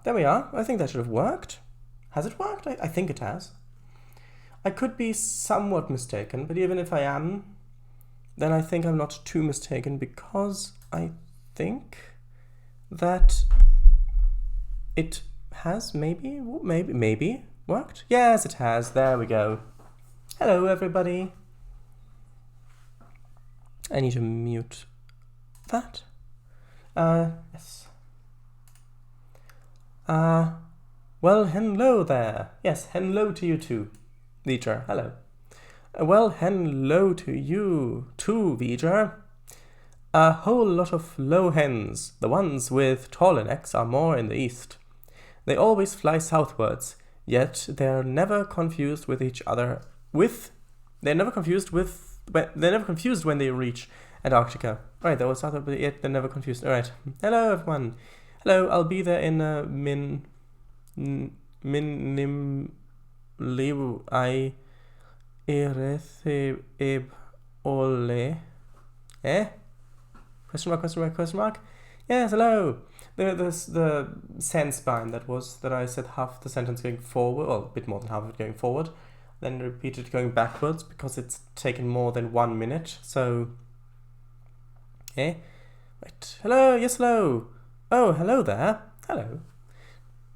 there we are. I think that should have worked. Has it worked? I think it has. I could be somewhat mistaken, but even if I am, then I think I'm not too mistaken, because I think that it has maybe worked. Yes, it has. There we go. Hello, everybody. I need to mute that. Yes. Well, hello there. Yes, hello to you too, V'ger. Hello. Well, hello to you too, V'ger. A whole lot of low hens. The ones with taller necks are more in the east. They always fly southwards, yet they're never confused with each other. They're never confused when they reach Antarctica. Right, that was other, but yet they're never confused. All right. Hello, everyone. Hello. I'll be there in a ole. Question mark? Yes, hello. The sense bind that I said half the sentence going forward, well, a bit more than half of it going forward, then repeated going backwards because it's taken more than 1 minute. So, right. Hello, yes, hello. Oh, hello there. Hello.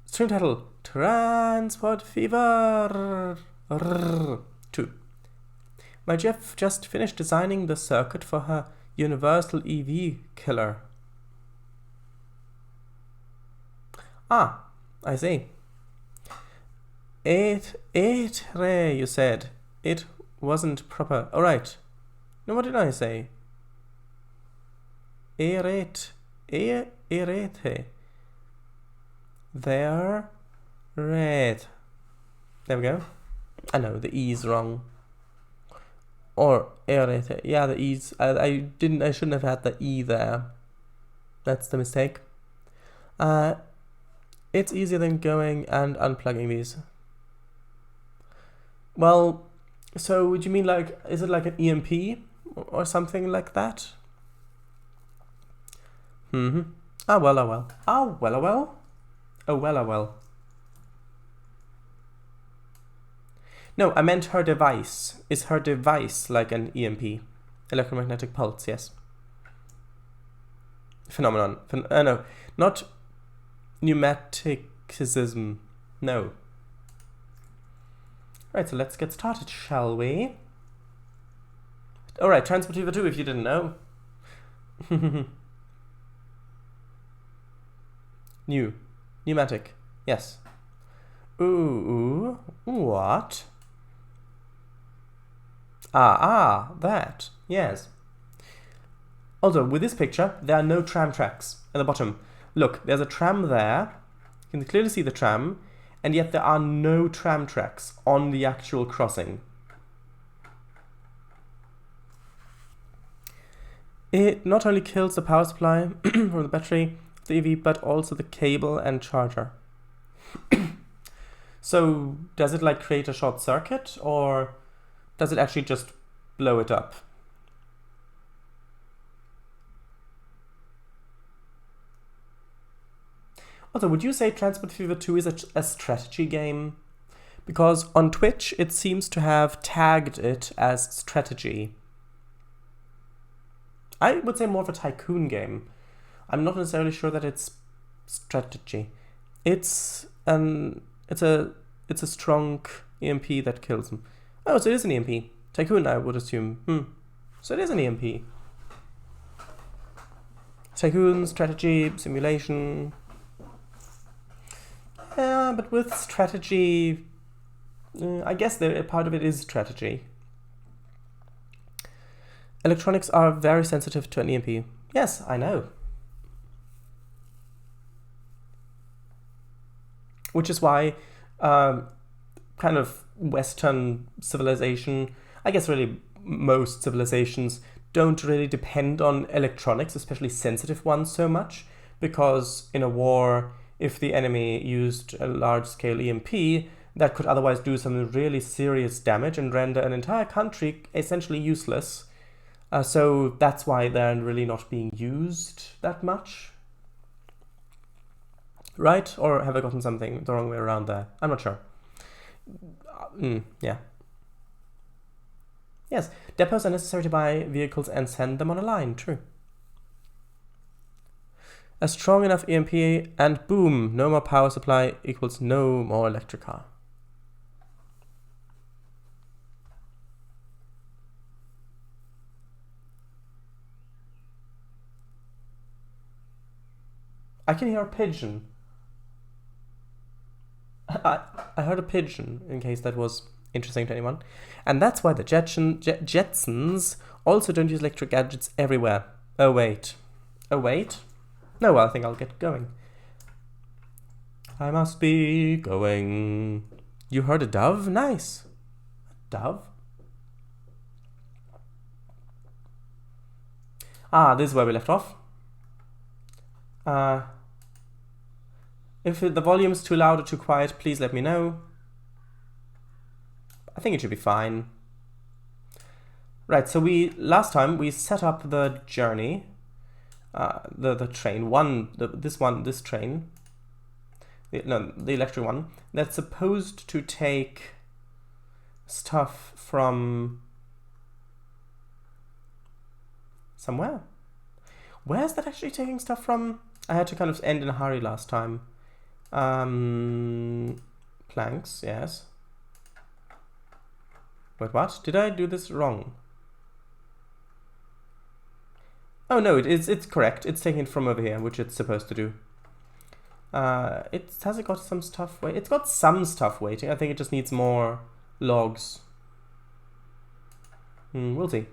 Stream title: Transport Fever 2. My Jeff just finished designing the circuit for her universal EV killer. Ah, I see. Ray, you said. It wasn't proper. Alright. Now what did I say? Erete. There. Red. There we go. I know, the E's wrong. Or erete. Yeah, the E's. I shouldn't have had the E there. That's the mistake. It's easier than going and unplugging these. Well, so would you mean like, is it like an EMP or something like that? Ah, well, oh well. Ah, well, oh well. Oh, well, oh well. No, I meant her device. Is her device like an EMP? Electromagnetic pulse, yes. Phenomenon. No, not pneumaticism. No. Right, so let's get started, shall we? Alright, Transport Fever 2 if you didn't know. Pneumatic. Yes. Ooh. What? That. Yes. Also, with this picture, there are no tram tracks at the bottom. Look, there's a tram there. You can clearly see the tram, and yet there are no tram tracks on the actual crossing. It not only kills the power supply from the battery of the EV, but also the cable and charger. So, does it like create a short circuit, or does it actually just blow it up? Also, would you say Transport Fever 2 is a strategy game? Because on Twitch, it seems to have tagged it as strategy. I would say more of a tycoon game. I'm not necessarily sure that it's strategy. It's a strong EMP that kills them. Oh, so it is an EMP. Tycoon, I would assume. So it is an EMP. Tycoon, strategy, simulation. Yeah, but with strategy, I guess a part of it is strategy. Electronics are very sensitive to an EMP. Yes, I know. Which is why kind of Western civilization, I guess really most civilizations, don't really depend on electronics, especially sensitive ones, so much. Because in a war, if the enemy used a large-scale EMP, that could otherwise do some really serious damage and render an entire country essentially useless. So that's why they're really not being used that much. Right? Or have I gotten something the wrong way around there? I'm not sure. Yeah. Yes, depots are necessary to buy vehicles and send them on a line. True. A strong enough EMP and boom, no more power supply equals no more electric car. I can hear a pigeon. I heard a pigeon, in case that was interesting to anyone. And that's why the Jetsons also don't use electric gadgets everywhere. Oh, wait. Oh, wait? No, well, I think I'll get going. I must be going. You heard a dove? Nice. A dove? Ah, this is where we left off. If the volume's too loud or too quiet, please let me know. I think it should be fine. Right, so last time we set up the journey, the train, this train, the electric one, that's supposed to take stuff from somewhere. Where's that actually taking stuff from? I had to kind of end in a hurry last time. Planks, yes. Wait, what? Did I do this wrong? Oh no, it's correct. It's taking it from over here, which it's supposed to do. Has it got some stuff? It's got some stuff waiting. I think it just needs more logs. We'll see.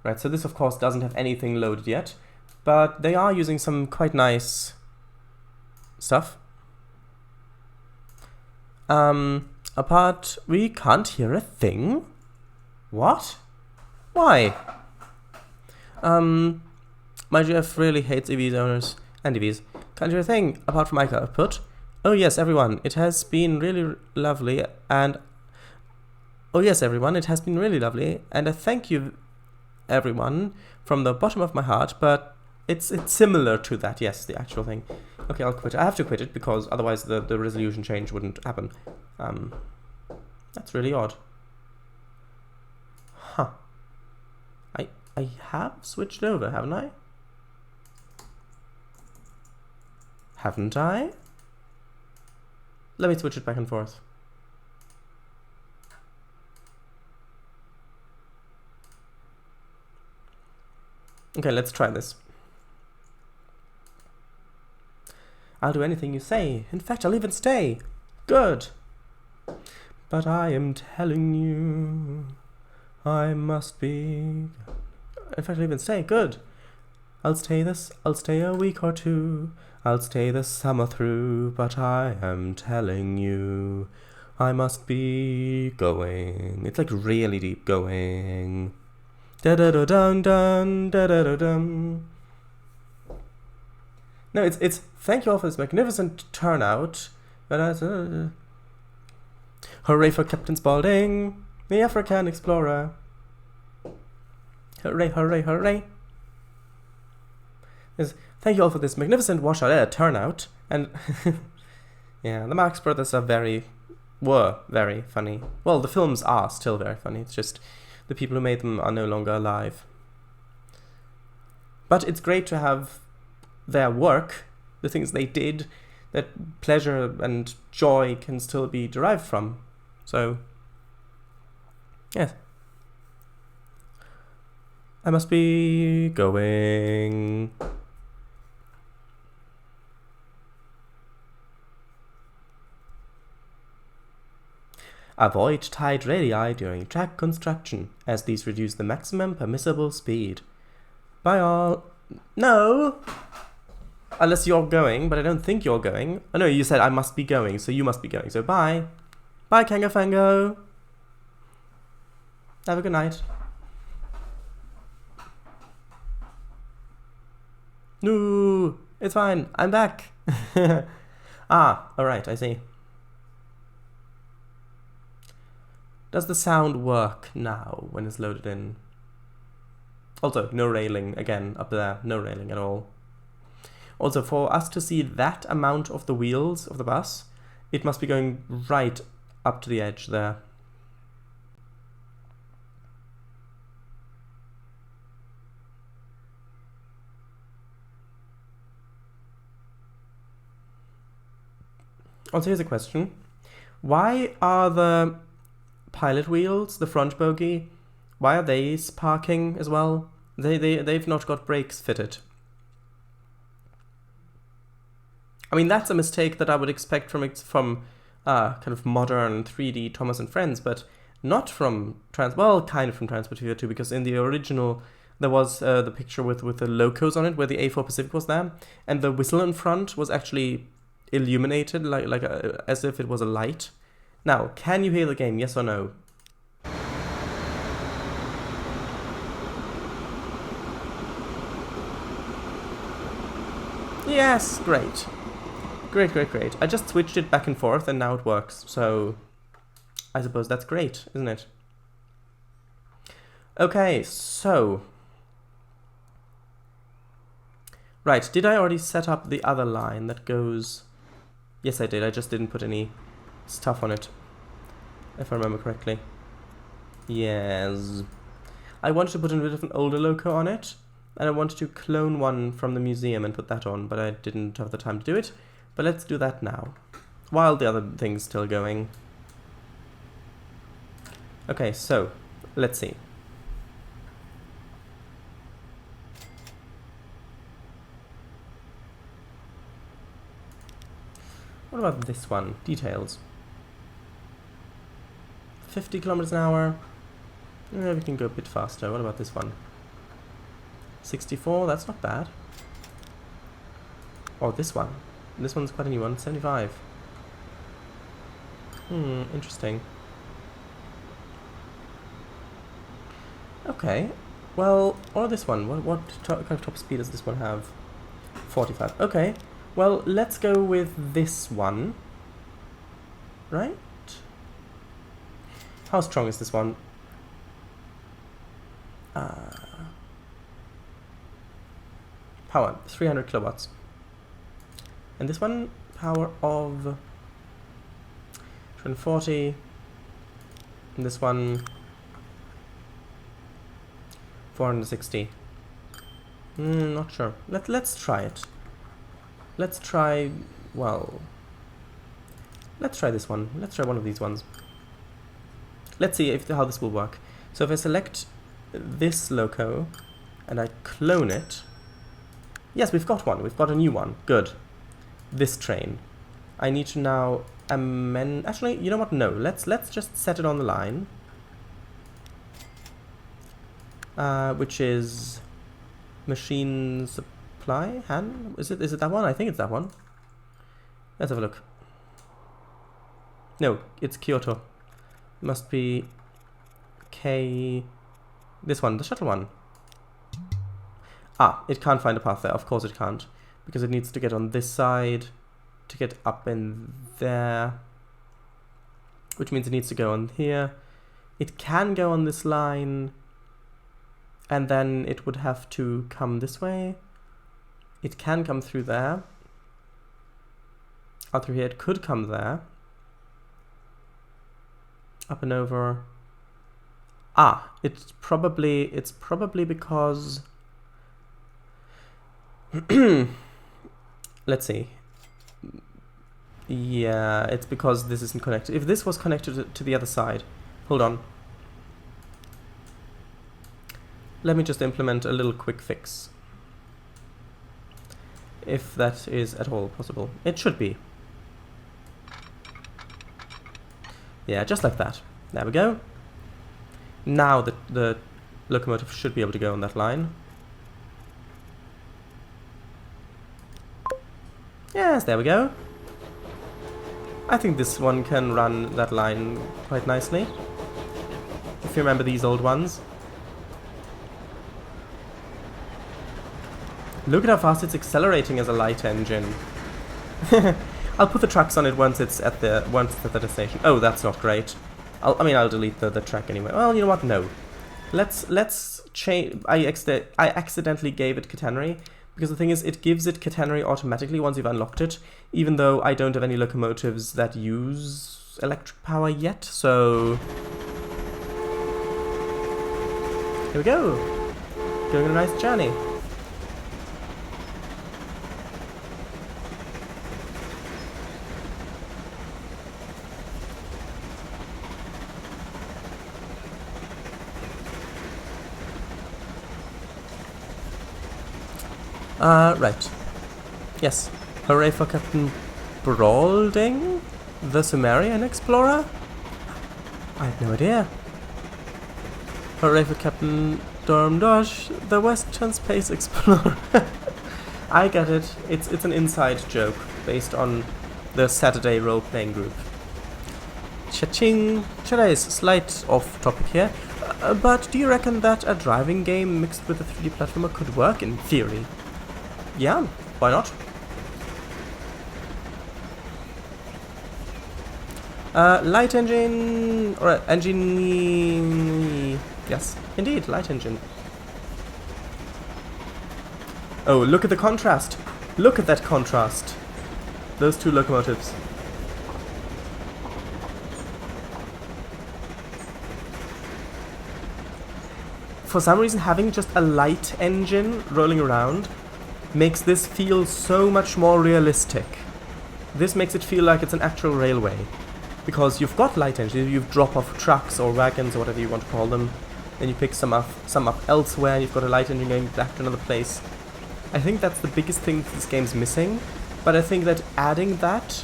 Right, so this of course doesn't have anything loaded yet, but they are using some quite nice stuff. Apart, we can't hear a thing? What? Why? My GF really hates EVs owners and EVs. Can't hear a thing apart from mic output. Oh yes, everyone, it has been really lovely and... Oh yes, everyone, it has been really lovely and I thank you, everyone, from the bottom of my heart, but it's similar to that, yes, the actual thing. Okay, I'll quit it. I have to quit it because otherwise the resolution change wouldn't happen. That's really odd. Huh. I have switched over, haven't I? Haven't I? Let me switch it back and forth. Okay, let's try this. I'll do anything you say. In fact, I'll even stay. Good. But I am telling you, I must be... In fact, I'll even stay. Good. I'll stay a week or two. I'll stay the summer through. But I am telling you, I must be going. It's like really deep going. Da-da-da-dun-dun, da-da-da-dum. No, it's thank you all for this magnificent turnout. Hooray for Captain Spaulding, the African explorer. Hooray, hooray, hooray. Thank you all for this magnificent washout turnout. And yeah, the Marx Brothers were very funny. Well, the films are still very funny. It's just the people who made them are no longer alive. But it's great to have their work, the things they did, that pleasure and joy can still be derived from. So, yes. I must be going. Avoid tight radii during track construction, as these reduce the maximum permissible speed. Bye all. No! Unless you're going, but I don't think you're going. Oh no, you said I must be going, so you must be going. So bye. Bye, Kangafango. Have a good night. No, it's fine. I'm back. Alright, I see. Does the sound work now when it's loaded in? Also, no railing again up there, no railing at all. Also, for us to see that amount of the wheels of the bus, it must be going right up to the edge there. Also, here's a question. Why are the pilot wheels, the front bogie, why are they sparking as well? They've not got brakes fitted. I mean, that's a mistake that I would expect from kind of modern 3D Thomas and Friends, but not from kind of from Transport Fever 2, because in the original there was the picture with the locos on it, where the A4 Pacific was there, and the whistle in front was actually illuminated as if it was a light. Now, can you hear the game? Yes or no? Yes, great. Great. I just switched it back and forth and now it works, so I suppose that's great, isn't it? Okay, so... Right, did I already set up the other line that goes... Yes, I did, I just didn't put any stuff on it, if I remember correctly. Yes. I wanted to put a bit of an older loco on it, and I wanted to clone one from the museum and put that on, but I didn't have the time to do it. But let's do that now, while the other thing's still going. Okay, so, let's see. What about this one? Details. 50 kilometers an hour. We can go a bit faster. What about this one? 64, that's not bad. Oh, this one. This one's quite a new one, 75. Interesting. Okay, well, or this one. What kind of top speed does this one have? 45. Okay, well, let's go with this one. Right? How strong is this one? Power, 300 kilowatts. And this one, power of 240. And this one, 460. Not sure. Let's try it. Let's try, well, let's try this one. Let's try one of these ones. Let's see how this will work. So if I select this loco and I clone it, yes, we've got one. We've got a new one. Good. This train. I need to now amend. Actually, you know what? No. Let's just set it on the line, which is machine supply. Is it that one? I think it's that one. Let's have a look. No, it's Kyoto. Must be K. This one, the shuttle one. Ah, it can't find a path there. Of course it can't, because it needs to get on this side to get up in there, which means it needs to go on here. It can go on this line, and then it would have to come this way. It can come through there. Out through here, it could come there. Up and over. Ah, it's probably because let's see. Yeah, it's because this isn't connected. If this was connected to the other side, hold on. Let me just implement a little quick fix. If that is at all possible. It should be. Yeah, just like that. There we go. Now the locomotive should be able to go on that line. Yes, there we go. I think this one can run that line quite nicely, if you remember these old ones. Look at how fast it's accelerating as a light engine. I'll put the tracks on it once it's at the destination. Oh, that's not great. I'll delete the track anyway. Well, you know what? No. Let's change. I accidentally gave it catenary, because the thing is, it gives it catenary automatically once you've unlocked it, even though I don't have any locomotives that use electric power yet, so... Here we go! Going on a nice journey. Right. Yes. Hooray for Captain Brawlding, the Sumerian explorer? I have no idea. Hooray for Captain Dormdosh, the Western space explorer. I get it. It's an inside joke based on the Saturday role-playing group. Cha-ching! Today's slight off-topic here, but do you reckon that a driving game mixed with a 3D platformer could work in theory? Yeah, why not? Light engine, or engine... Yes, indeed, light engine. Oh, look at the contrast! Look at that contrast! Those two locomotives. For some reason, having just a light engine rolling around makes this feel so much more realistic. This makes it feel like it's an actual railway. Because you've got light engines, you drop off trucks or wagons or whatever you want to call them, then you pick some up elsewhere, and you've got a light engine going back to another place. I think that's the biggest thing this game's missing, but I think that adding that,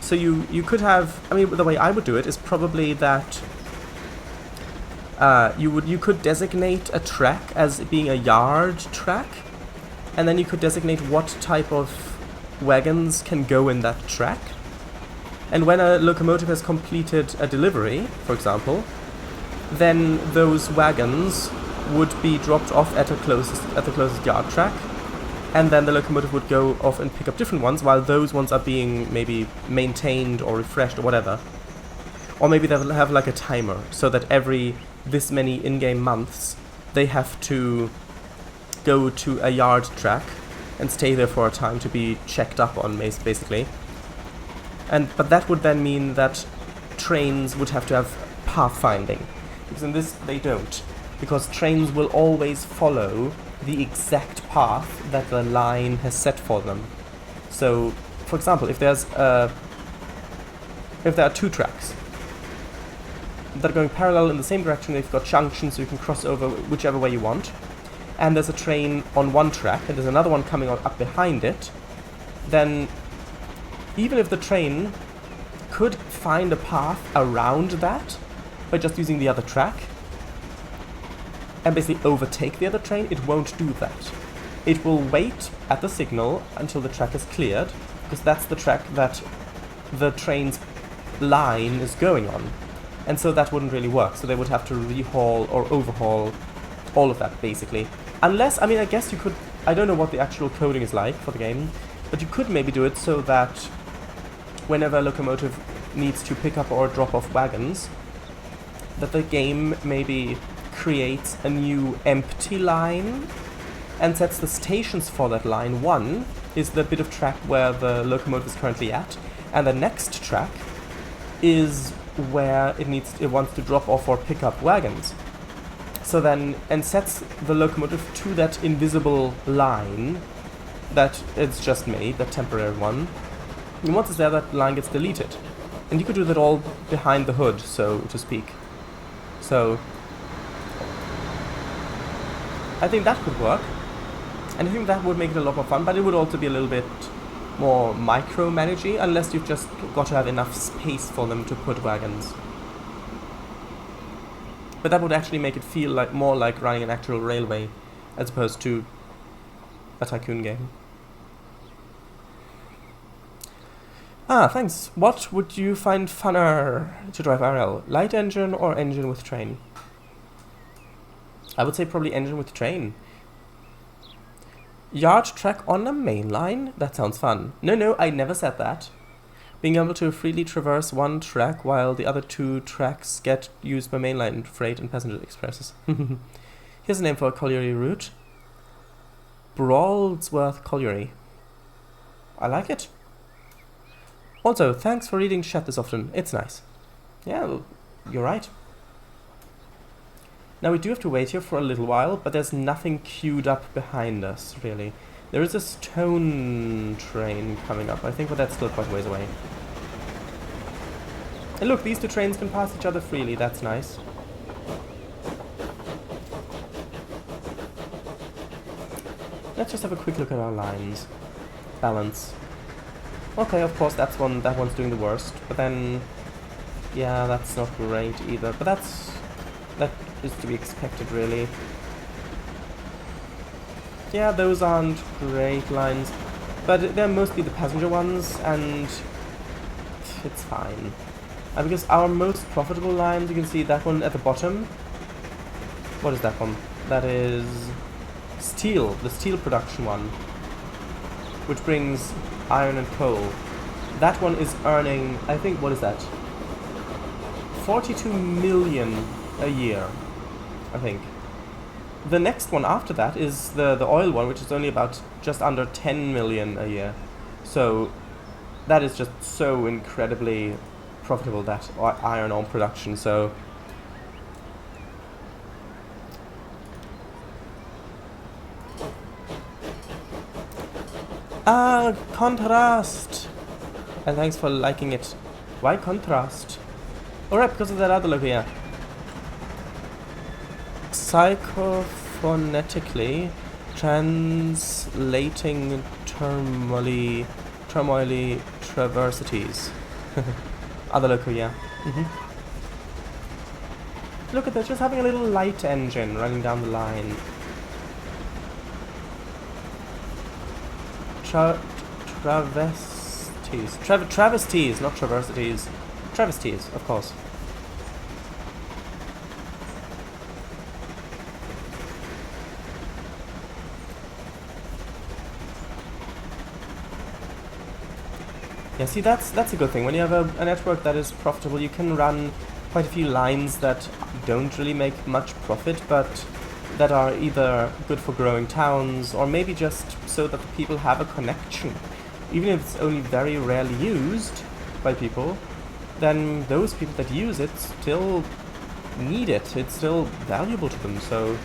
so you could have, I mean, the way I would do it is probably that you could designate a track as being a yard track, and then you could designate what type of wagons can go in that track. And when a locomotive has completed a delivery, for example, then those wagons would be dropped off at the closest yard track, and then the locomotive would go off and pick up different ones, while those ones are being maybe maintained or refreshed or whatever. Or maybe they'll have like a timer, so that every this many in-game months they have to go to a yard track and stay there for a time to be checked up on, basically. But that would then mean that trains would have to have pathfinding, because in this they don't, because trains will always follow the exact path that the line has set for them. So, for example, if there are two tracks that are going parallel in the same direction, they've got junctions so you can cross over whichever way you want, and there's a train on one track and there's another one coming up behind it, then even if the train could find a path around that by just using the other track and basically overtake the other train, it won't do that. It will wait at the signal until the track is cleared, because that's the track that the train's line is going on. And so that wouldn't really work, so they would have to rehaul or overhaul all of that, basically. Unless, I mean, I guess you could, I don't know what the actual coding is like for the game, but you could maybe do it so that whenever a locomotive needs to pick up or drop off wagons, that the game maybe creates a new empty line and sets the stations for that line. One is the bit of track where the locomotive is currently at, and the next track is where it wants to drop off or pick up wagons. So then, and sets the locomotive to that invisible line that it's just made, that temporary one. And once it's there, that line gets deleted. And you could do that all behind the hood, so to speak. So I think that could work. And I think that would make it a lot more fun, but it would also be a little bit more micromanagey, unless you've just got to have enough space for them to put wagons. But that would actually make it feel like more like running an actual railway, as opposed to a tycoon game. Ah, thanks. What would you find funner to drive RL? Light engine or engine with train? I would say probably engine with train. Yard track on a main line? That sounds fun. No, I never said that. Being able to freely traverse one track while the other two tracks get used by mainline freight and passenger expresses. Here's a name for a colliery route. Brawlsworth Colliery. I like it. Also, thanks for reading chat this often. It's nice. Yeah, well, you're right. Now we do have to wait here for a little while, but there's nothing queued up behind us, really. There is a stone train coming up. I think, but that's still quite a ways away. And look, these two trains can pass each other freely. That's nice. Let's just have a quick look at our lines. Balance. Okay, of course, that one's doing the worst. But then, yeah, that's not great either. But that is to be expected, really. Yeah, those aren't great lines, but they're mostly the passenger ones, and it's fine. And because our most profitable lines, you can see that one at the bottom. What is that one? That is steel, the steel production one, which brings iron and coal. That one is earning, I think, what is that? 42 million a year, I think. The next one after that is the oil one, which is only about just under 10 million a year. So that is just so incredibly profitable, that iron ore production. So contrast, and thanks for liking it. Why contrast? Alright, because of that other logo here. Psychophonetically translating turmoily traversities. Other loco, yeah. Look at that, just having a little light engine running down the line. Travesties. Travesties, not traversities. Travesties, of course. Yeah, see, that's a good thing. When you have a network that is profitable, you can run quite a few lines that don't really make much profit, but that are either good for growing towns, or maybe just so that the people have a connection. Even if it's only very rarely used by people, then those people that use it still need it. It's still valuable to them. So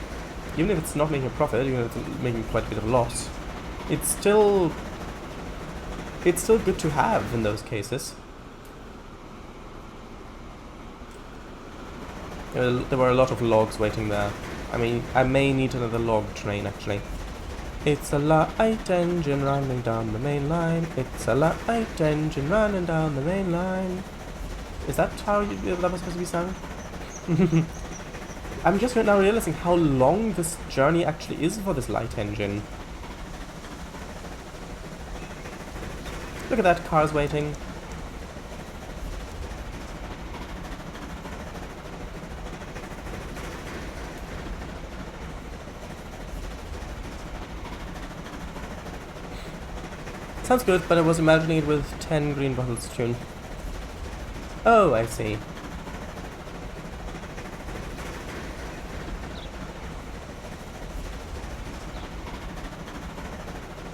even if it's not making a profit, even if it's making quite a bit of loss, it's still good to have in those cases. There were a lot of logs waiting there. I mean, I may need another log train, actually. It's a light engine running down the main line. It's a light engine running down the main line. Is that how that was supposed to be sung? I'm just right now realizing how long this journey actually is for this light engine. Look at that, cars waiting. Sounds good, but I was imagining it with 10 green bottles tune. Oh, I see.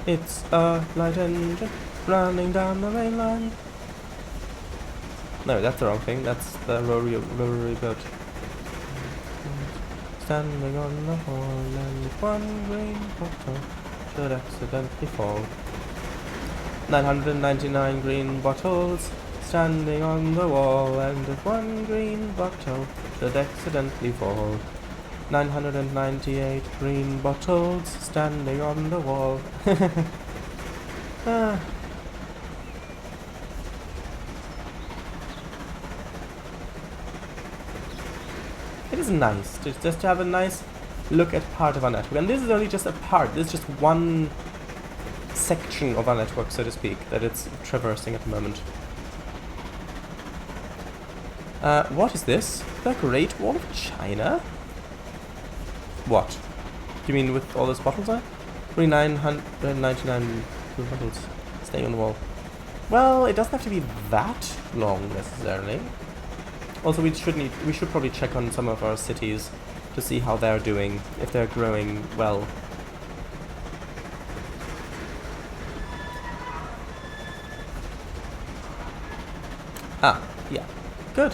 It's a light engine running down the main line. No, that's the wrong thing. That's the rotary boat. Standing on the hall, and if one green bottle should accidentally fall. 999 green bottles standing on the wall, and if one green bottle should accidentally fall. 998 green bottles standing on the wall. It is nice to just have a nice look at part of our network, and this is only just a part. This is just one section of our network, so to speak, that it's traversing at the moment. What is this? The Great Wall of China? What? Do you mean with all those bottles on? 999 bottles staying on the wall. Well, it doesn't have to be that long necessarily. Also, we should probably check on some of our cities to see how they're doing, if they're growing well. Ah, yeah. Good.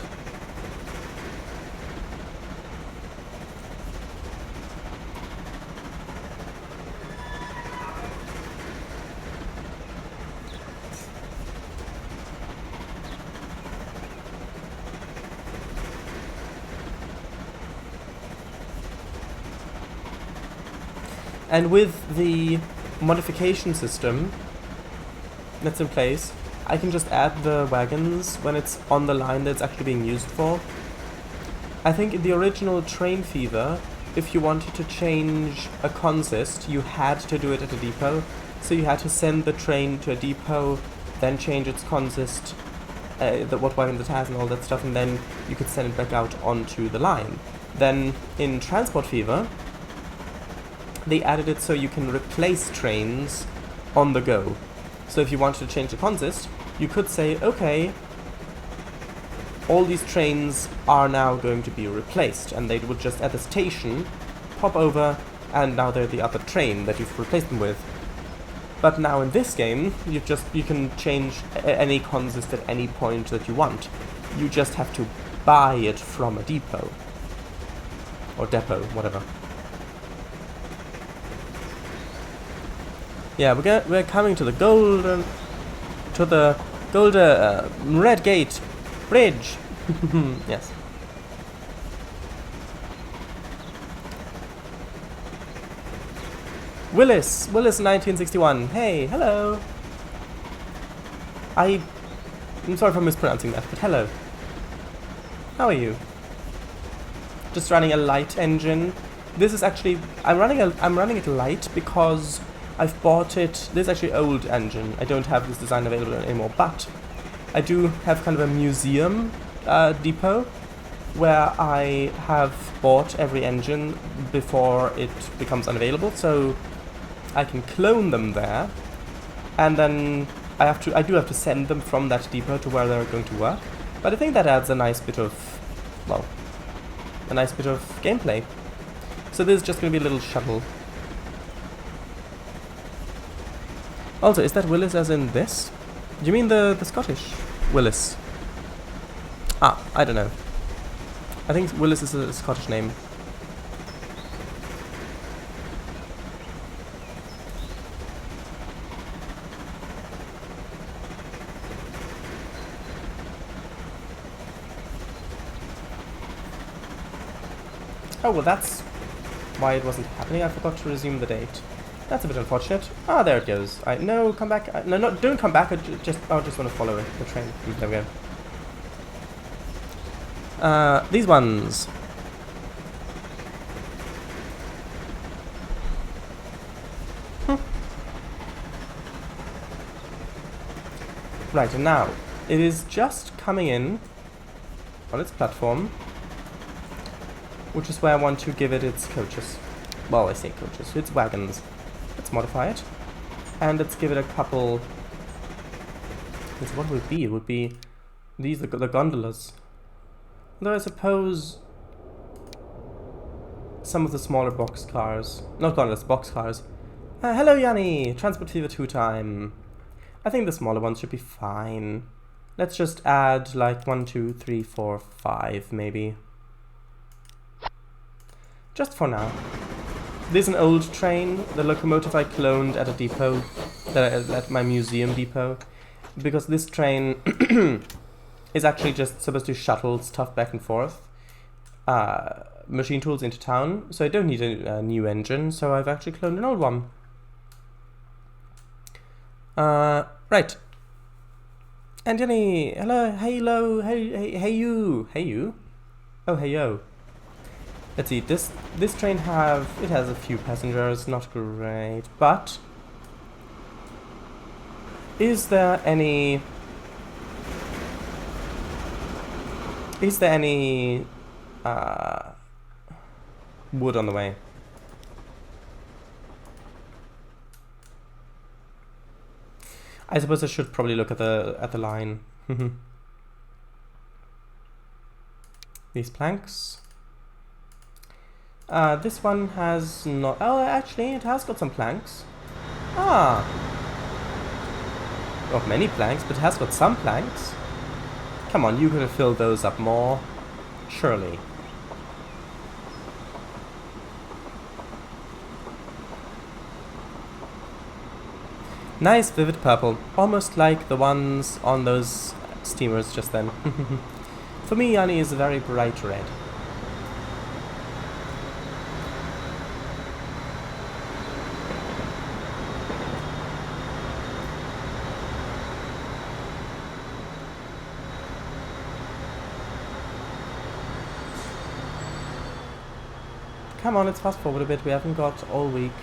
And with the modification system that's in place, I can just add the wagons when it's on the line that it's actually being used for. I think in the original Train Fever, if you wanted to change a consist, you had to do it at a depot. So you had to send the train to a depot, then change its consist, what wagon it has and all that stuff, and then you could send it back out onto the line. Then in Transport Fever, they added it so you can replace trains on the go. So if you wanted to change the consist, you could say, okay, all these trains are now going to be replaced, and they would just at the station pop over, and now they're the other train that you've replaced them with. But now in this game, you can change any consist at any point that you want. You just have to buy it from a depot. Or depot, whatever. Yeah, we're coming to the Red Gate Bridge. Yes. Willis 1961. Hey, hello. I'm sorry for mispronouncing that, but hello. How are you? Just running a light engine. This is actually I'm running it light because I've bought it. This is actually an old engine. I don't have this design available anymore, but I do have kind of a museum depot where I have bought every engine before it becomes unavailable, so I can clone them there, and then I do have to send them from that depot to where they're going to work. But I think that adds a nice bit of, well, a nice bit of gameplay. So this is just going to be a little shuttle. Also, is that Willis as in this? Do you mean the Scottish Willis? Ah, I don't know. I think Willis is a Scottish name. Oh, well that's why it wasn't happening. I forgot to resume the date. That's a bit unfortunate. Ah, there it goes. No, come back. No, don't come back. I just want to follow it, the train. There we go. These ones. Right, and now it is just coming in on its platform, which is where I want to give it its coaches. Well, I say coaches, its wagons. Let's modify it, and let's give it a couple. What would it be? It would be these, the gondolas. Though I suppose some of the smaller box cars, not gondolas, box cars. Hello, Yanni. Transport Fever 2 time. I think the smaller ones should be fine. Let's just add like 1, 2, 3, 4, 5 maybe. Just for now. This is an old train. The locomotive I cloned at a depot, at my museum depot, because this train is actually just supposed to shuttle stuff back and forth, machine tools into town. So I don't need a new engine. So I've actually cloned an old one. Right. And Jenny, hello, hey you. Oh, hey yo. Let's see, this train has a few passengers, not great, but is there any wood on the way? I suppose I should probably look at the line. These planks. This one has not. Oh, actually, it has got some planks. Ah. Not many planks, but it has got some planks. Come on, you could have filled those up more. Surely. Nice vivid purple, almost like the ones on those steamers just then. For me, Yanni is a very bright red. Come on, let's fast forward a bit, we haven't got all week.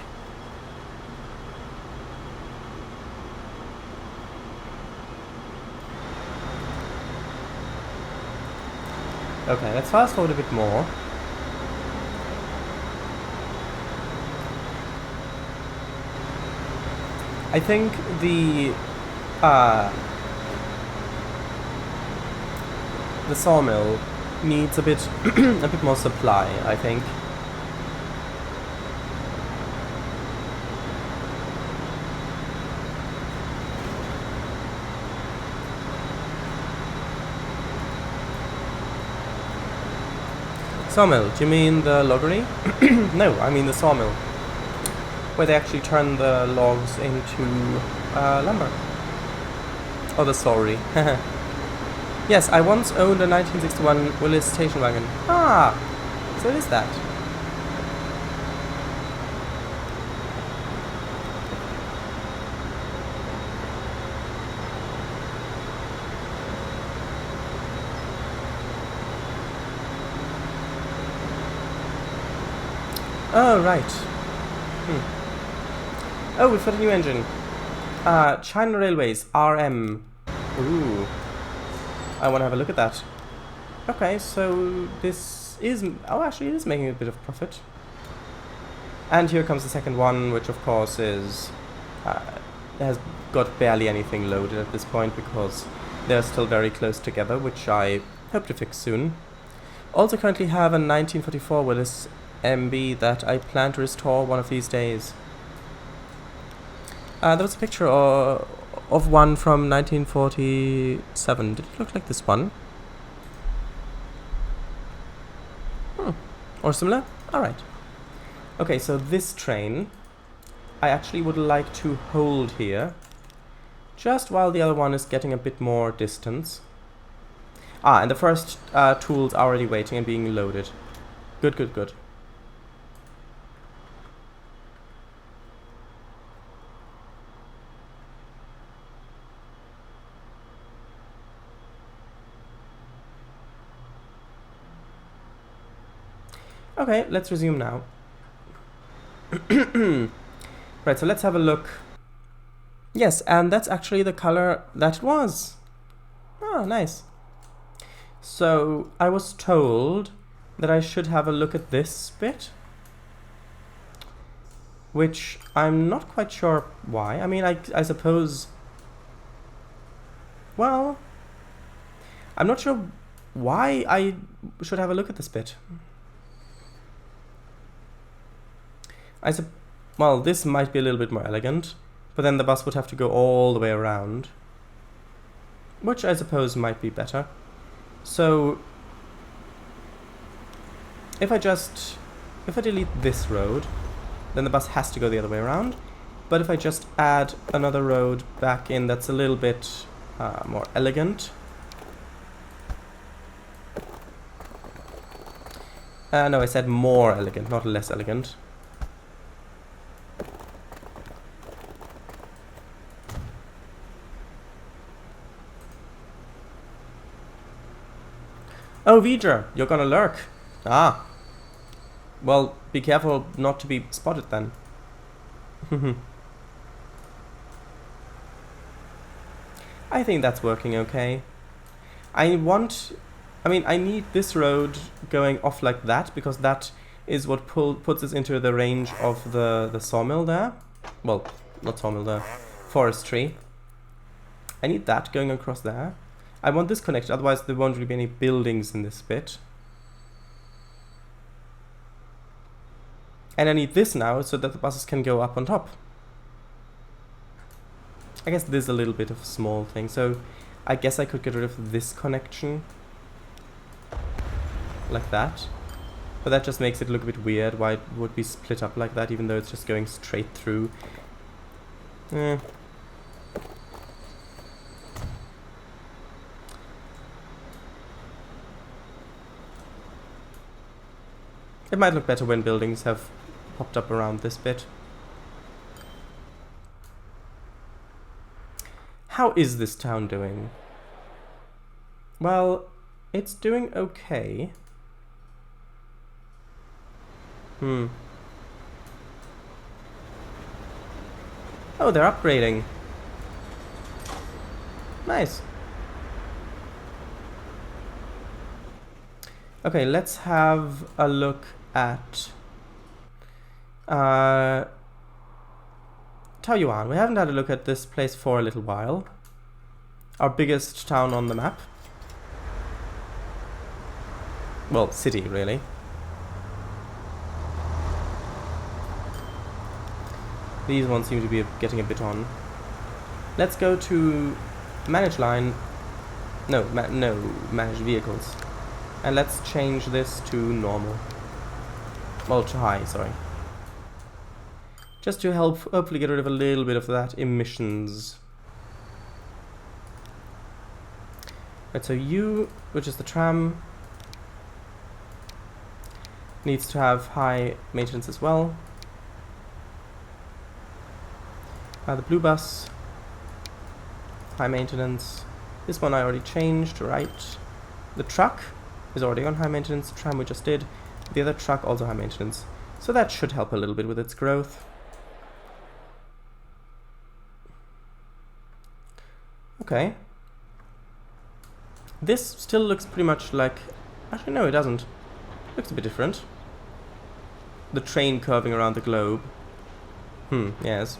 Okay, let's fast forward a bit more. I think the sawmill needs a bit a bit more supply, I think. Sawmill, do you mean the loggery? No, I mean the sawmill. Where they actually turn the logs into lumber. Oh, the sorry. Yes, I once owned a 1961 Willis station wagon. Ah, so it is that. Oh, right. Oh, we've got a new engine. China Railways, RM. Ooh. I want to have a look at that. Okay, so this is... Oh, actually, it is making a bit of profit. And here comes the second one, which of course is... has got barely anything loaded at this point, because they're still very close together, which I hope to fix soon. Also currently have a 1944 Willis MB that I plan to restore one of these days. There was a picture of one from 1947. Did it look like this one? Or similar? Alright. Okay, so this train I actually would like to hold here, just while the other one is getting a bit more distance. And the first tool's already waiting and being loaded. Good, good, good. Okay, let's resume now. Right, so let's have a look. Yes, and that's actually the color that it was. Oh, nice. So, I was told that I should have a look at this bit, which I'm not quite sure why. I mean, I suppose... Well, I'm not sure why I should have a look at this bit. Well, this might be a little bit more elegant, but then the bus would have to go all the way around, which I suppose might be better. So, if I delete this road, then the bus has to go the other way around, but if I just add another road back in that's a little bit more elegant. No, I said more elegant, not less elegant. Oh, Vidra, you're gonna lurk. Ah. Well, be careful not to be spotted then. I think that's working okay. I need this road going off like that, because that is what puts us into the range of the sawmill there. Well, not sawmill, the forestry. I need that going across there. I want this connected, otherwise there won't really be any buildings in this bit. And I need this now so that the buses can go up on top. I guess this is a little bit of a small thing, so I guess I could get rid of this connection. Like that. But that just makes it look a bit weird, why it would be split up like that, even though it's just going straight through. It might look better when buildings have popped up around this bit. How is this town doing? Well, it's doing okay. Oh, they're upgrading. Nice. Okay, let's have a look at Taoyuan. We haven't had a look at this place for a little while. Our biggest town on the map. Well, city, really. These ones seem to be getting a bit on. Let's go to manage line. No, manage vehicles. And let's change this to normal. Well, to high, sorry. Just to help hopefully get rid of a little bit of that emissions. Right, so U, which is the tram, needs to have high maintenance as well. The blue bus, high maintenance. This one I already changed, right? The truck is already on high maintenance, the tram we just did. The other truck also high maintenance. So that should help a little bit with its growth. Okay. This still looks pretty much like... Actually, no, it doesn't. Looks a bit different. The train curving around the globe. Yes.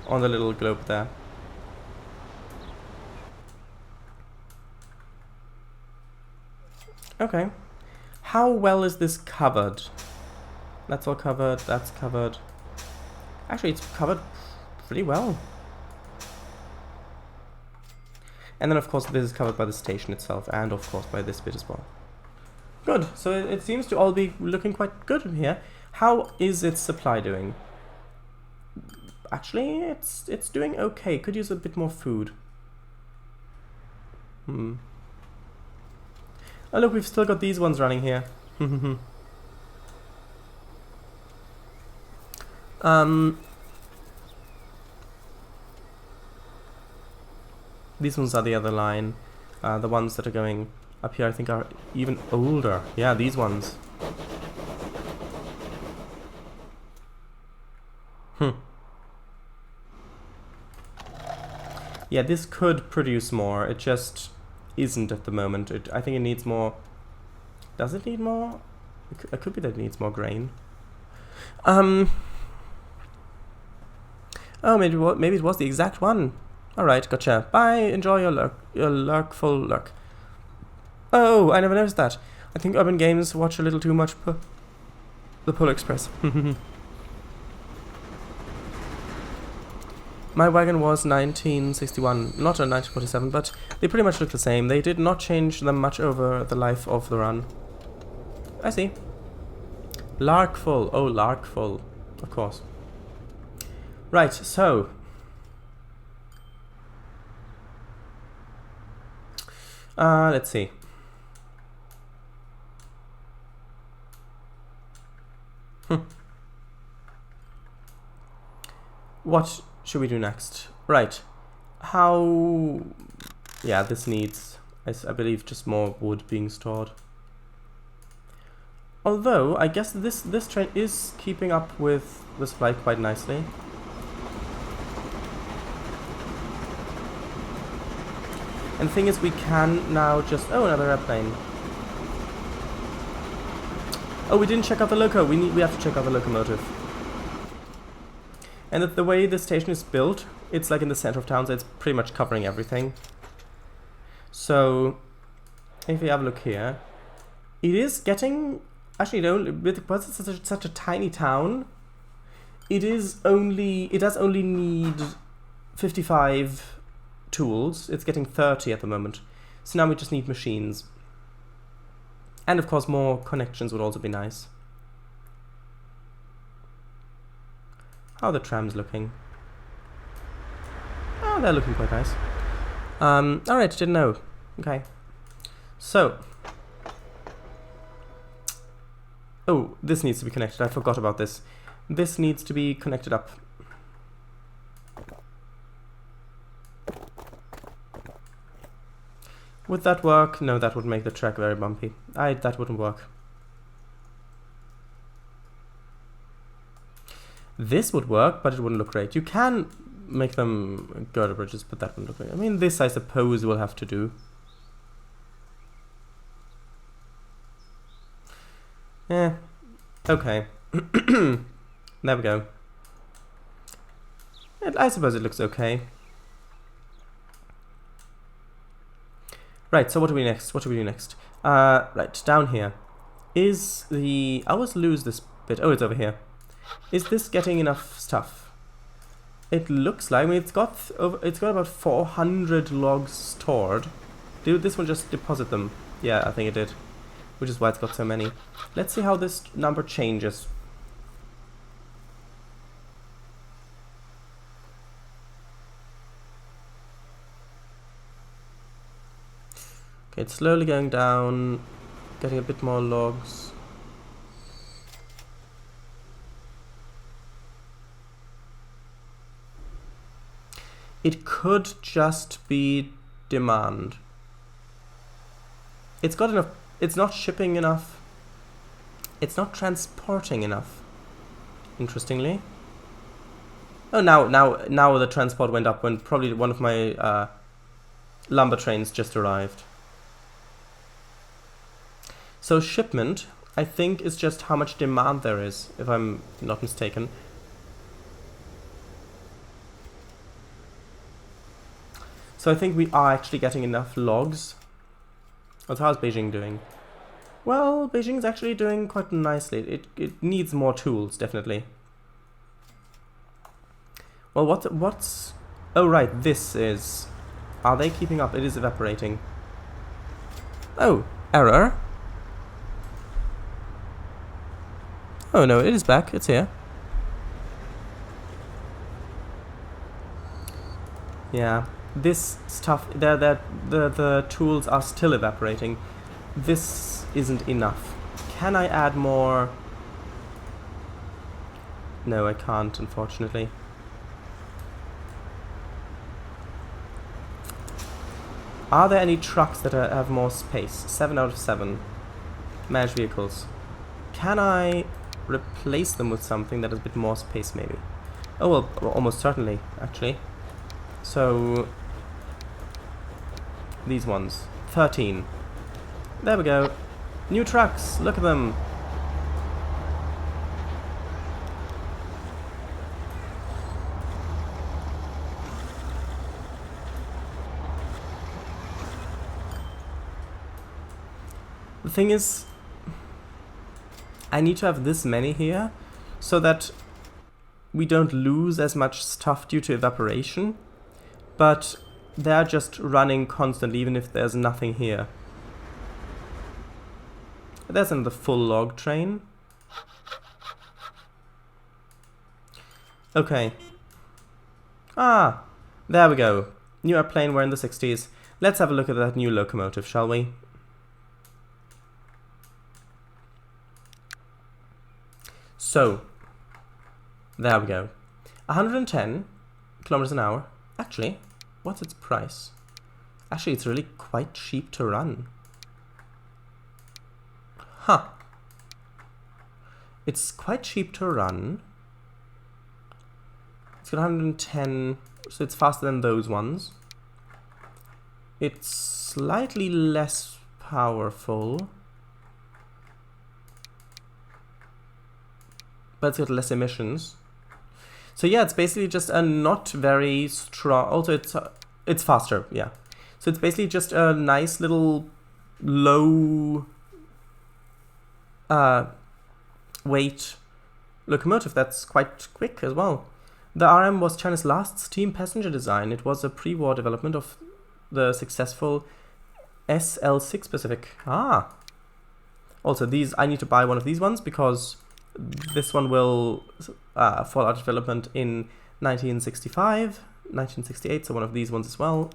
On the little globe there. Okay. How well is this covered? That's all covered, that's covered. Actually, it's covered pretty well. And then, of course, this is covered by the station itself, and, of course, by this bit as well. Good. So it seems to all be looking quite good in here. How is its supply doing? Actually, it's doing okay. Could use a bit more food. Oh, look, we've still got these ones running here. These ones are the other line. The ones that are going up here, I think, are even older. Yeah, these ones. Yeah, this could produce more. It just isn't at the moment. I think it needs more. Does it need more? It could be that it needs more grain. Oh, maybe it was the exact one. All right, gotcha. Bye. Enjoy your lurkful lurk. Oh, I never noticed that. I think Urban Games watch a little too much the Polar Express. My wagon was 1961, not a 1947, but they pretty much look the same. They did not change them much over the life of the run. I see. Larkful. Oh, Larkful. Of course. Right, so... let's see. What should we do next? Right. How... Yeah, this needs, I believe, just more wood being stored. Although, I guess this train is keeping up with the supply quite nicely. And the thing is, we can now just... Oh, another airplane. Oh, we didn't check out the loco. We have to check out the locomotive. And that the way the station is built, It's like in the center of town, so it's pretty much covering everything. So if we have a look here, it is getting, actually, because it's such a tiny town, it does only need 55 tools. It's getting 30 at the moment. So now we just need machines. And of course more connections would also be nice. How are the trams looking? Oh, they're looking quite nice. Alright, didn't know. Okay. So. Oh, this needs to be connected. I forgot about this. This needs to be connected up. Would that work? No, that would make the track very bumpy. That wouldn't work. This would work, but it wouldn't look great. You can make them girder bridges, but that wouldn't look great. I mean, this I suppose we'll have to do. Yeah. Okay. There we go. I suppose it looks okay. Right, so what do we next? What do we do next? Right, down here. Is the... I always lose this bit. Oh, it's over here. Is this getting enough stuff? It looks like... I mean, it's got about 400 logs stored. Did this one just deposit them? Yeah, I think it did. Which is why it's got so many. Let's see how this number changes. Okay, it's slowly going down, getting a bit more logs. It could just be demand. It's got enough. It's not shipping enough. It's not transporting enough. Interestingly. Oh, now the transport went up when probably one of my lumber trains just arrived. So shipment, I think, is just how much demand there is, if I'm not mistaken. So I think we are actually getting enough logs. So how's Beijing doing? Well, Beijing's actually doing quite nicely. It needs more tools, definitely. Well, what's... Oh, right, this is... Are they keeping up? It is evaporating. Oh, error. Oh no, it is back. It's here. Yeah, this stuff, the tools are still evaporating. This isn't enough. Can I add more? No, I can't, unfortunately. Are there any trucks that have more space? 7 out of 7. Managed vehicles. Can I replace them with something that has a bit more space, maybe? Oh, well, almost certainly, actually. So, these ones. 13. There we go. New trucks, look at them. The thing is, I need to have this many here so that we don't lose as much stuff due to evaporation, but they're just running constantly even if there's nothing here. There's another full log train. Okay. Ah, there we go. New airplane, we're in the 60s. Let's have a look at that new locomotive, shall we? So, there we go. 110 kilometers an hour. Actually, what's its price? Actually, it's really quite cheap to run. Huh. It's quite cheap to run. It's got 110, so it's faster than those ones. It's slightly less powerful, but it's got less emissions. So yeah, it's basically just a not very strong... Also, it's faster, yeah. So it's basically just a nice little low weight locomotive that's quite quick as well. The RM was China's last steam passenger design. It was a pre-war development of the successful SL6 Pacific. Ah! Also, these, I need to buy one of these ones because this one will fall out of development in 1965, 1968, so one of these ones as well.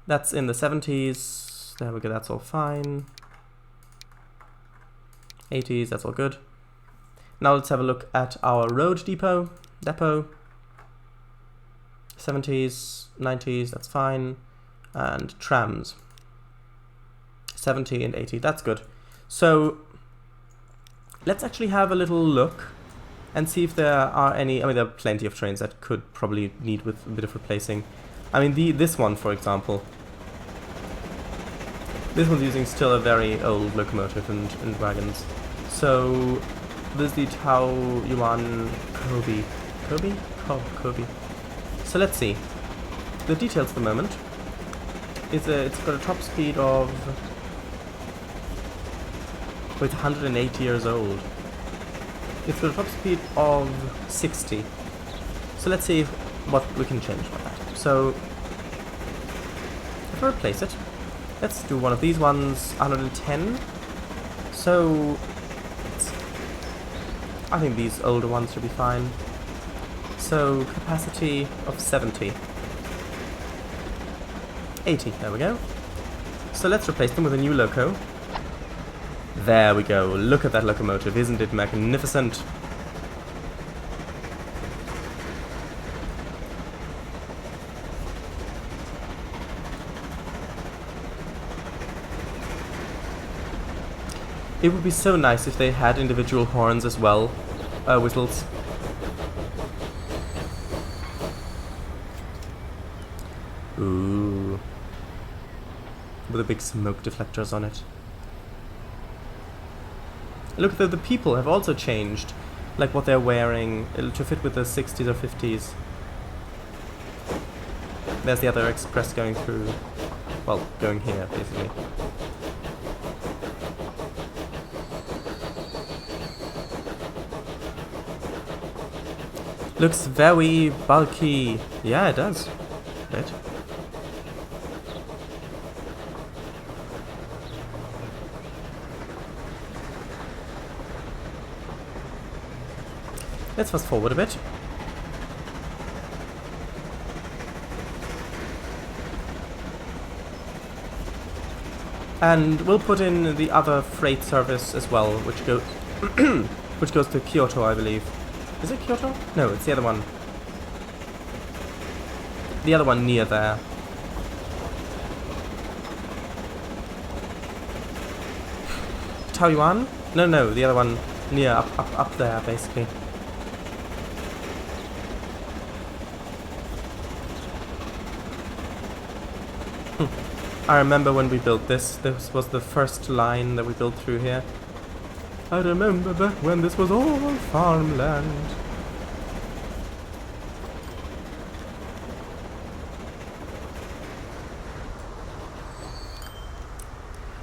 That's in the 70s. There we go, that's all fine. 80s, that's all good. Now let's have a look at our road depot. 70s, 90s, that's fine. And trams. 70 and 80, that's good. So let's actually have a little look and see if there are any... I mean, there are plenty of trains that could probably need with a bit of replacing. I mean, this one, for example. This one's using still a very old locomotive and wagons. So this is the Tao Yuan Kobe. Kobe? Oh, Kobe. So let's see. The details at the moment is it's got a top speed of... It's 108 years old. It's got a top speed of 60. So let's see what we can change by that. So if I replace it, let's do one of these ones, 110. So I think these older ones should be fine. So capacity of 70. 80, there we go. So let's replace them with a new loco. There we go, look at that locomotive, isn't it magnificent? It would be so nice if they had individual horns as well, whistles. Ooh. With the big smoke deflectors on it. Look, the people have also changed, like what they're wearing, to fit with the 60s or 50s. There's the other express going through, well, going here, basically. Looks very bulky. Yeah, it does. Right. Let's fast forward a bit. And we'll put in the other freight service as well, which goes which goes to Kyoto, I believe. Is it Kyoto? No, it's the other one. The other one near there. Taoyuan? No, the other one near up there, basically. I remember when we built this. This was the first line that we built through here. I remember back when this was all farmland.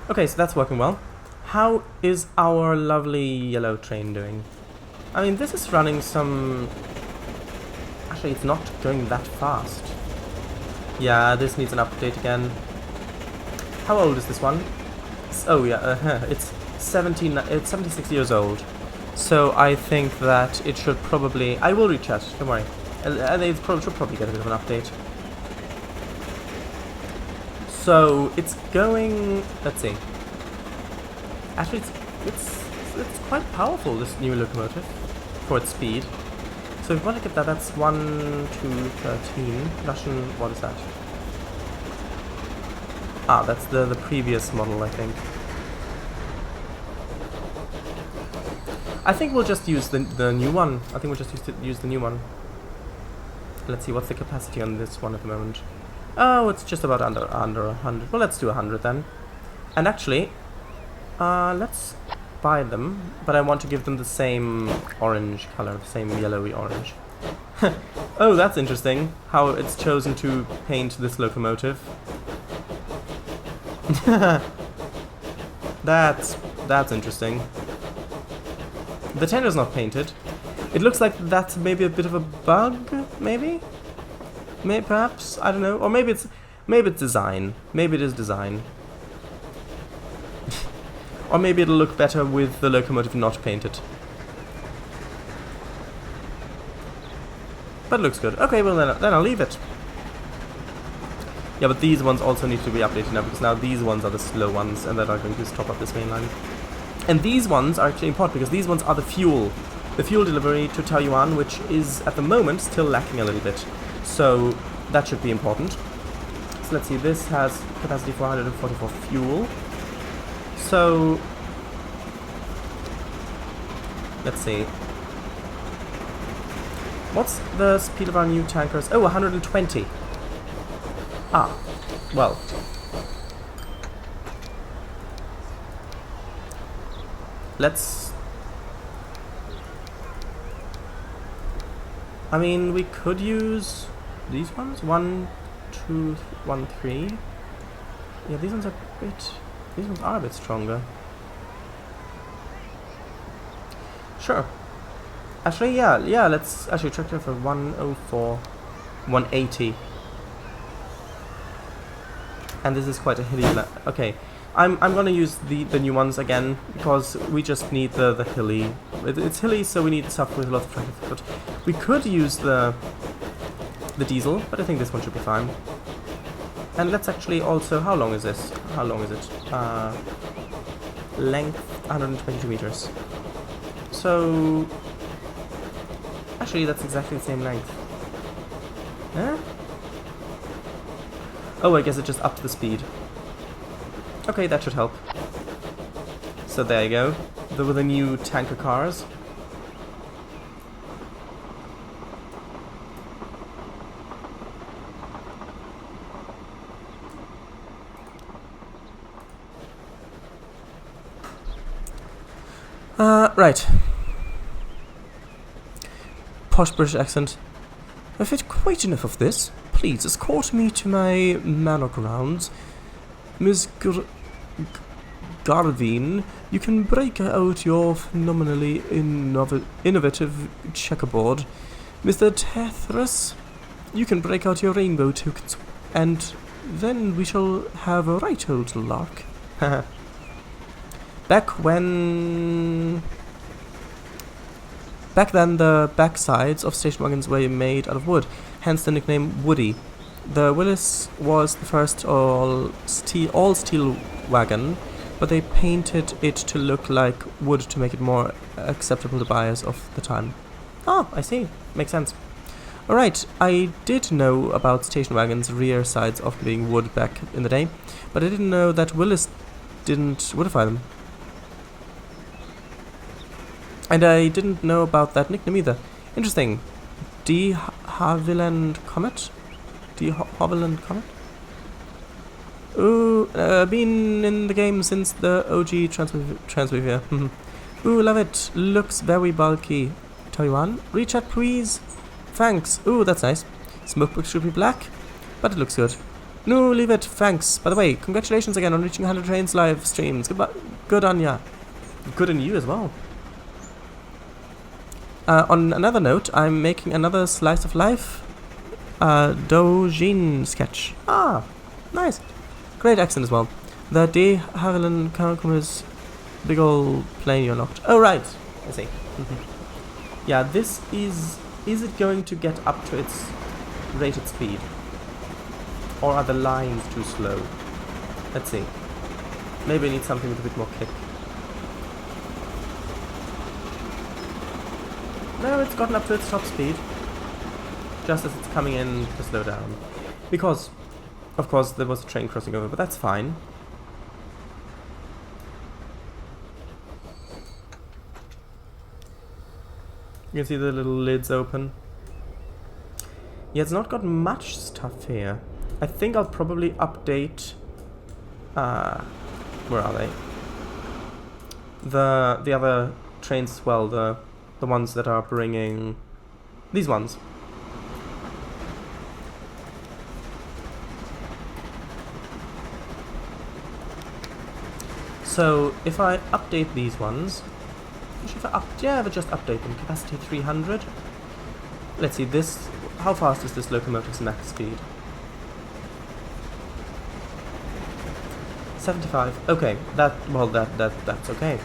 Okay, so that's working well. How is our lovely yellow train doing? I mean, this is running some... Actually, it's not going that fast. Yeah, this needs an update again. How old is this one? Oh yeah, it's 76 years old. So I think that it should probably... I will rechat, don't worry. It should probably get a bit of an update. So it's going... Let's see. Actually, it's quite powerful, this new locomotive, for its speed. So if you want to get that, that's 1 to 13. Russian, what is that? Ah, that's the previous model, I think. I think we'll just use the new one. I think we'll just use the new one. Let's see, what's the capacity on this one at the moment? Oh, it's just about under 100. Well, let's do 100 then. And actually, let's buy them, but I want to give them the same orange color, the same yellowy orange. Oh, that's interesting, how it's chosen to paint this locomotive. That's interesting. The tender's not painted. It looks like that's maybe a bit of a bug, maybe? Perhaps? I don't know. Or maybe it's design. Maybe it is design. Or maybe it'll look better with the locomotive not painted. But it looks good. Okay, well then I'll leave it. Yeah, but these ones also need to be updated now, because now these ones are the slow ones, and that are going to top up this main line. And these ones are actually important, because these ones are the fuel delivery to Taoyuan, which is, at the moment, still lacking a little bit. So, that should be important. So let's see, this has capacity for 144 fuel. So, let's see. What's the speed of our new tankers? Oh, 120. Ah, well. Let's... I mean, we could use these ones. 1, 2, 1, 3. Yeah, these ones are a bit... These ones are a bit stronger. Sure. Actually, yeah, let's actually check it for 104, 180. And this is quite a hilly... Okay, I'm gonna use the new ones again, because we just need the hilly... It's hilly, so we need stuff with a lot of traffic. But we could use the diesel, but I think this one should be fine. And let's actually also... How long is this? How long is it? Length 122 meters. So... Actually, that's exactly the same length. Huh? Oh, I guess it just upped the speed. Okay, that should help. So there you go. There were the new tanker cars. Right. Posh British accent. I've had quite enough of this. Please escort me to my manor grounds. Miss Garvin, you can break out your phenomenally innovative checkerboard. Mr. Tethras, you can break out your rainbow tokens, and then we shall have a right old lark. Back then, the backsides of station wagons were made out of wood, hence the nickname Woody. The Willis was the first all steel wagon, but they painted it to look like wood to make it more acceptable to buyers of the time. Oh, I see. Makes sense. Alright, I did know about station wagons' rear sides often being wood back in the day, but I didn't know that Willis didn't woodify them. And I didn't know about that nickname either. Interesting. De Havilland Comet? De Havilland Comet? Ooh, been in the game since the OG transweaver. Ooh, love it. Looks very bulky. Taoyuan, rechat please. Thanks. Ooh, that's nice. Smokebook should be black, but it looks good. No, leave it. Thanks. By the way, congratulations again on reaching 100 trains live streams. Good on ya. Good on you as well. On another note, I'm making another slice of life Dojin sketch. Ah, nice. Great accent as well. The De Havilland Kankuma's big ol' plane you're locked. Oh, right. I see. Yeah, this is... Is it going to get up to its rated speed? Or are the lines too slow? Let's see. Maybe I need something with a bit more kick. No, it's gotten up to its top speed. Just as it's coming in to slow down. Because, of course, there was a train crossing over, but that's fine. You can see the little lids open. Yeah, it's not got much stuff here. I think I'll probably update... where are they? the other trains as well, the ones that are bringing these ones. So if I update these ones, if I just update them. Capacity 300. Let's see this. How fast is this locomotive's max speed? 75. Okay, that's okay.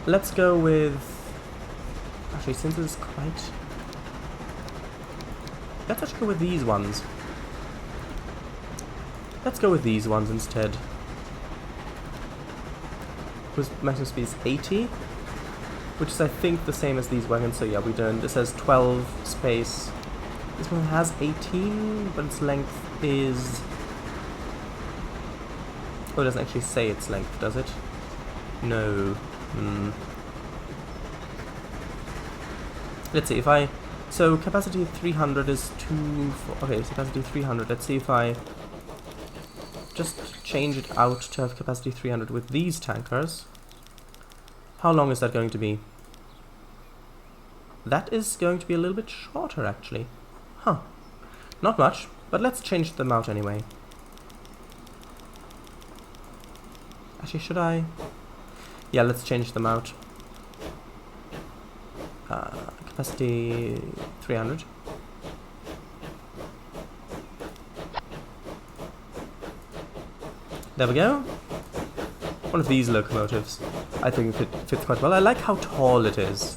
Let's go with. Actually, since it's quite. Let's actually go with these ones. Let's go with these ones instead. Whose maximum speed is 80, which is I think the same as these wagons. So yeah, we don't. This has 12 space. This one has 18, but its length is. Oh, it doesn't actually say its length, does it? No. Let's see if I. So capacity 300 is 2. Okay, so capacity 300. Let's see if I just change it out to have capacity 300 with these tankers. How long is that going to be? That is going to be a little bit shorter, actually. Huh. Not much, but let's change them out anyway. Actually, should I? Yeah, let's change them out. Capacity 300. There we go. One of these locomotives. I think it fits quite well. I like how tall it is.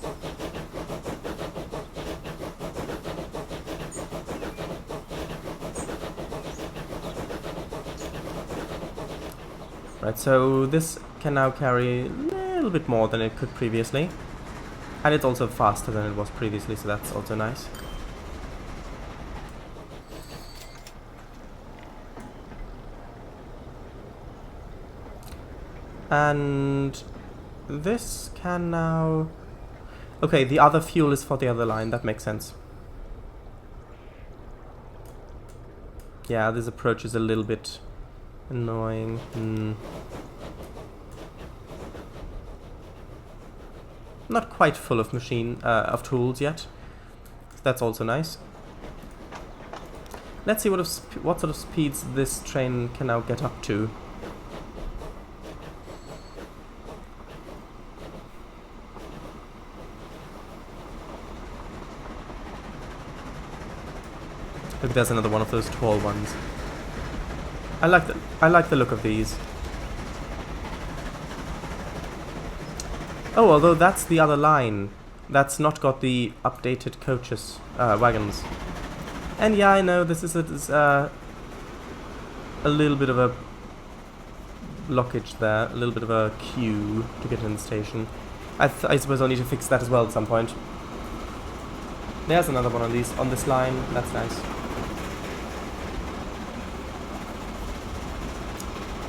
Right, so this can now carry a little bit more than it could previously. And it's also faster than it was previously, so that's also nice. And this can now... Okay, the other fuel is for the other line, that makes sense. Yeah, this approach is a little bit annoying. Not quite full of of tools yet. That's also nice. Let's see what sort of speeds this train can now get up to. Look, there's another one of those tall ones. I like the look of these. Oh, although that's the other line. That's not got the updated coaches, wagons. And yeah, I know this is a little bit of a blockage there, a little bit of a queue to get in the station. I suppose I'll need to fix that as well at some point. There's another one on this line. That's nice.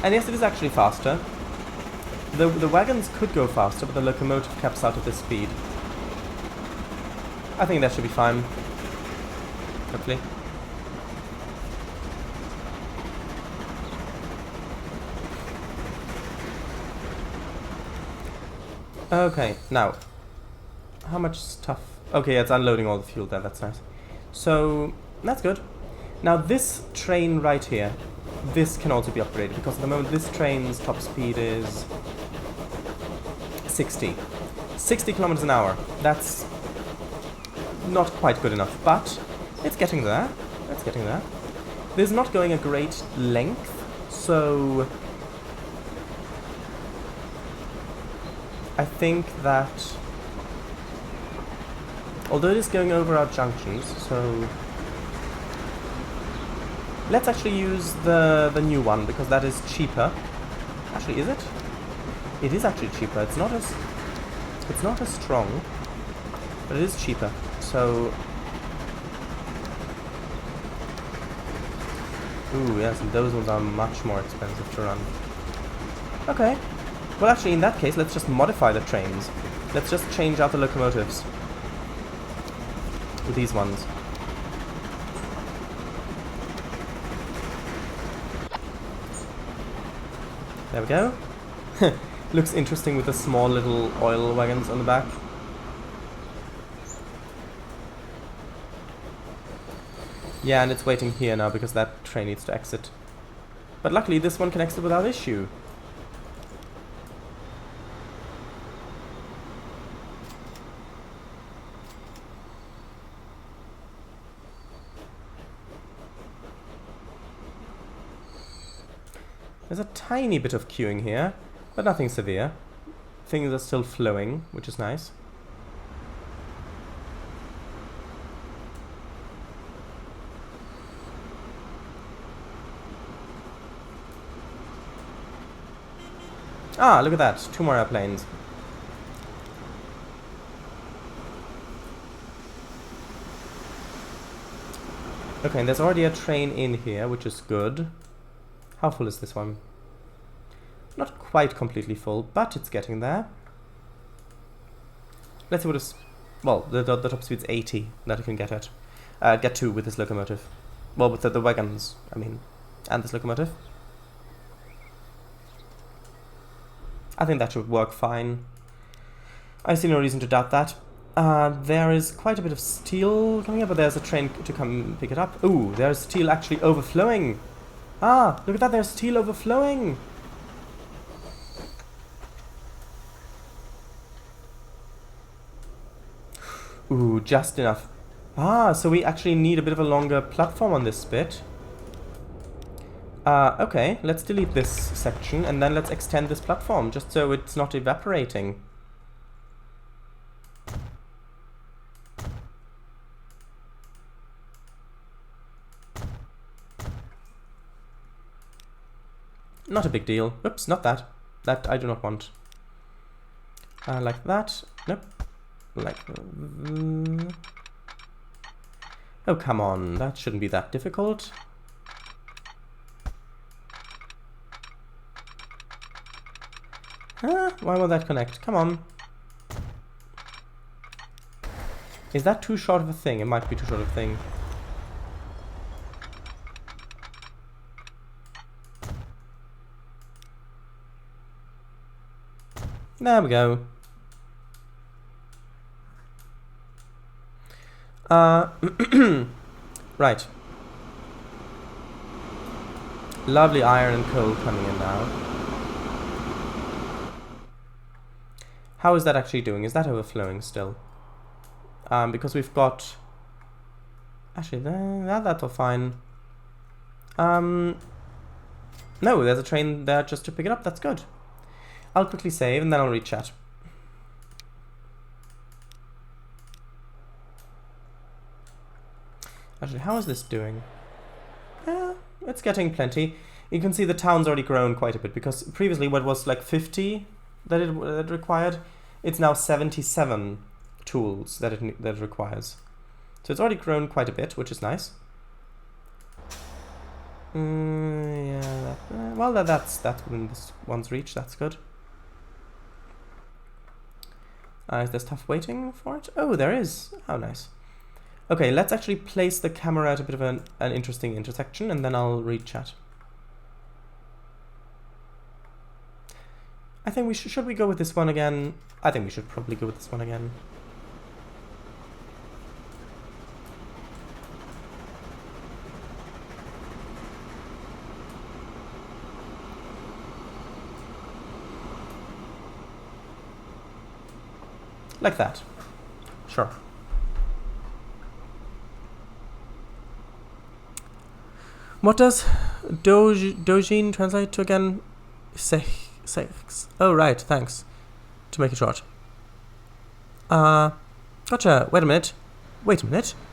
And yes, it is actually faster. The wagons could go faster, but the locomotive caps out at this speed. I think that should be fine. Hopefully. Okay, now. How much stuff? Okay, it's unloading all the fuel there, that's nice. So, that's good. Now this train right here, this can also be upgraded, because at the moment this train's top speed is 60 kilometers an hour. That's not quite good enough, but it's getting there. It's getting there. This is not going a great length, so I think that although it is going over our junctions, so let's actually use the new one, because that is cheaper. Actually, is it? It is actually cheaper. It's not as strong, but it is cheaper. So, ooh, yes, and those ones are much more expensive to run. Okay. Well, actually, in that case, let's just modify the trains. Let's just change out the locomotives with these ones. There we go. Looks interesting with the small little oil wagons on the back. Yeah, and it's waiting here now because that train needs to exit. But luckily this one can exit without issue. There's a tiny bit of queuing here, but nothing severe. Things are still flowing, which is nice. Ah, look at that. 2 more airplanes. Okay, and there's already a train in here, which is good. How full is this one? Not quite completely full, but it's getting there. Let's see what is... Well, the top speed's 80 that it can get at. Get to with this locomotive. Well, with the wagons, I mean. And this locomotive. I think that should work fine. I see no reason to doubt that. There is quite a bit of steel coming up, but there's a train to come pick it up. Ooh, there's steel actually overflowing. Ah, look at that, there's steel overflowing. Ooh, just enough. Ah, so we actually need a bit of a longer platform on this bit. Okay, let's delete this section and then let's extend this platform just so it's not evaporating. Not a big deal. Oops, not that. That I do not want. Like that. Nope. Like... Oh, come on. That shouldn't be that difficult. Why won't that connect? Come on. Is that too short of a thing? It might be too short of a thing. There we go. Right. Lovely iron and coal coming in now. How is that actually doing? Is that overflowing still? Because we've got... Actually, that's all fine. No, there's a train there just to pick it up. That's good. I'll quickly save and then I'll read chat. Actually, how is this doing? It's getting plenty. You can see the town's already grown quite a bit because previously what was like 50 that it required, it's now 77 tools that it requires. So it's already grown quite a bit, which is nice. Yeah. Well, that's within this one's reach. That's good. Is there stuff waiting for it? Oh, there is. How nice. Okay, let's actually place the camera at a bit of an interesting intersection, and then I'll read chat. I think we should we go with this one again? I think we should probably go with this one again. Like that. Sure. What does Dojin translate to again? Sex. Oh, right, thanks. To make it short. Gotcha. Wait a minute.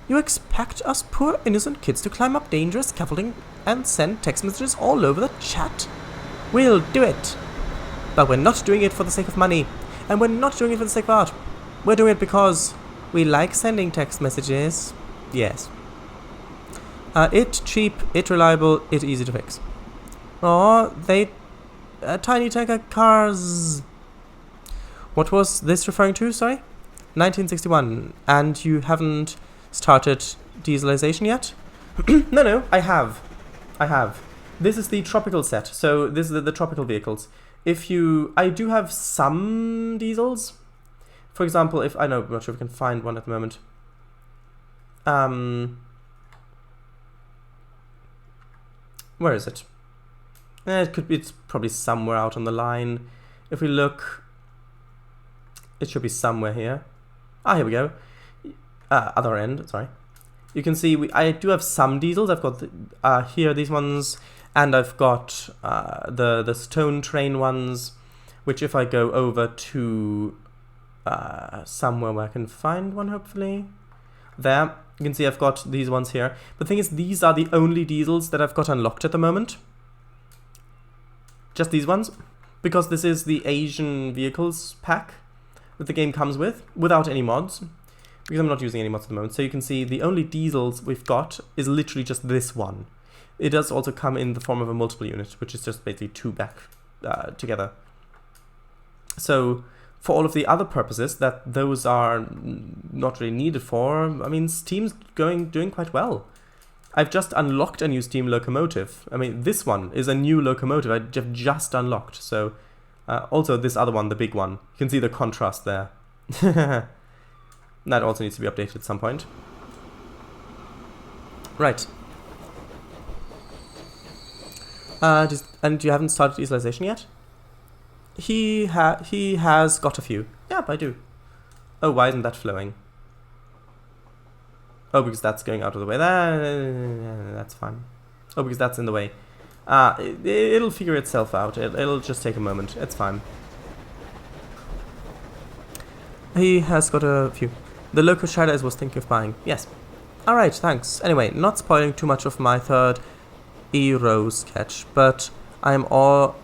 You expect us poor innocent kids to climb up dangerous scaffolding and send text messages all over the chat? We'll do it. But we're not doing it for the sake of money. And we're not doing it for the sake of art. We're doing it because we like sending text messages. Yes. It cheap, it reliable, it easy to fix. Oh, tiny tanker cars. What was this referring to, sorry? 1961. And you haven't started dieselization yet? No, I have. This is the tropical set. So this is the tropical vehicles. I do have some diesels. For example, I'm not sure if we can find one at the moment. Where is it? It's probably somewhere out on the line. If we look, it should be somewhere here. Here we go. Other end, sorry. You can see I do have some diesels. I've got here these ones, and I've got the stone train ones, which if I go over to somewhere where I can find one, hopefully. There, you can see I've got these ones here. The thing is, these are the only diesels that I've got unlocked at the moment. Just these ones, because this is the Asian vehicles pack that the game comes with, without any mods, because I'm not using any mods at the moment. So you can see the only diesels we've got is literally just this one. It does also come in the form of a multiple unit, which is just basically two back together. So for all of the other purposes that those are not really needed for, I mean, Steam's doing quite well. I've just unlocked a new Steam Locomotive. I mean, this one is a new locomotive I've just unlocked. So also this other one, the big one. You can see the contrast there. That also needs to be updated at some point. Right. And you haven't started dieselization yet? He has got a few. Yep, I do. Oh, why isn't that flowing? Oh, because that's going out of the way. That's fine. Oh, because that's in the way. It'll figure itself out. It'll just take a moment. It's fine. He has got a few. The local shadows was thinking of buying. Yes. Alright, thanks. Anyway, not spoiling too much of my third Eero sketch, but all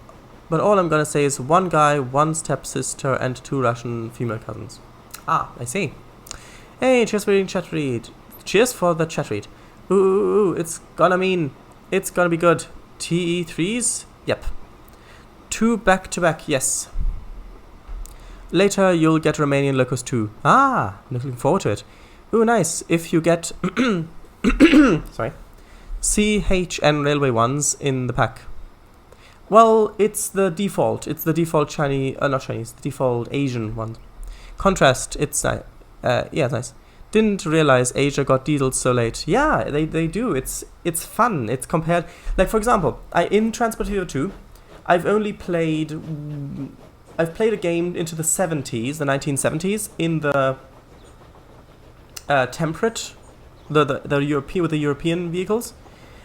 I'm gonna say is one guy, one stepsister, and two Russian female cousins. I see. Hey, cheers for reading chat read. Cheers for the chat read. Ooh, it's gonna be good. TE3s? Yep. 2 back-to-back, yes. Later, you'll get Romanian Locos 2. Looking forward to it. Ooh, nice. If you get sorry, CHN Railway ones in the pack. Well, it's the default. It's the default Chinese, not Chinese, the default Asian one. Contrast, it's nice. Yeah, it's nice. Didn't realize Asia got diesels so late. Yeah, they do. It's fun. It's compared, like for example, in Transport Hero 2, I've played a game into the 70s, the 1970s, in the temperate, the European, with the European vehicles,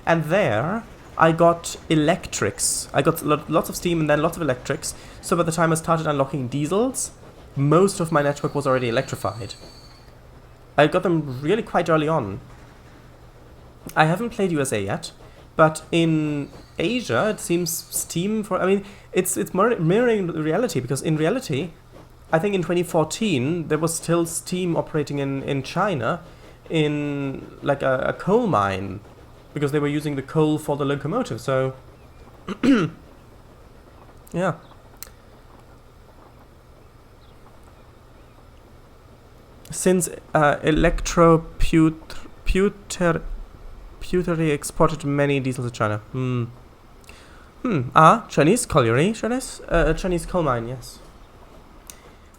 and there I got electrics. I got lots of steam and then lots of electrics. So by the time I started unlocking diesels, most of my network was already electrified. I got them really quite early on. I haven't played USA yet, but in Asia it seems steam it's mirroring reality, because in reality, I think in 2014 there was still steam operating in China in like a coal mine, because they were using the coal for the locomotive, so yeah. Since pewtery exported many diesels to China. Chinese colliery, Chinese coal mine, yes.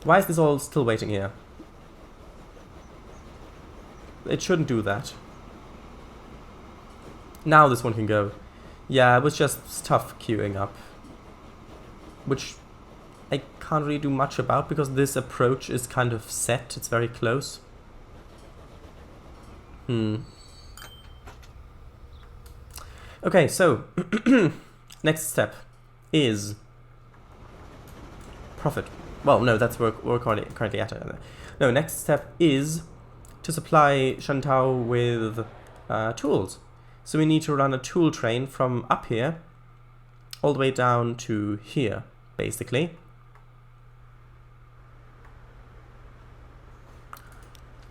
Why is this all still waiting here? It shouldn't do that. Now this one can go. Yeah, it was just stuff queuing up, which I can't really do much about, because this approach is kind of set. It's very close. Okay, so next step is profit. Well, no, that's where we're currently at. No, next step is to supply Shantao with tools. So we need to run a tool train from up here all the way down to here, basically.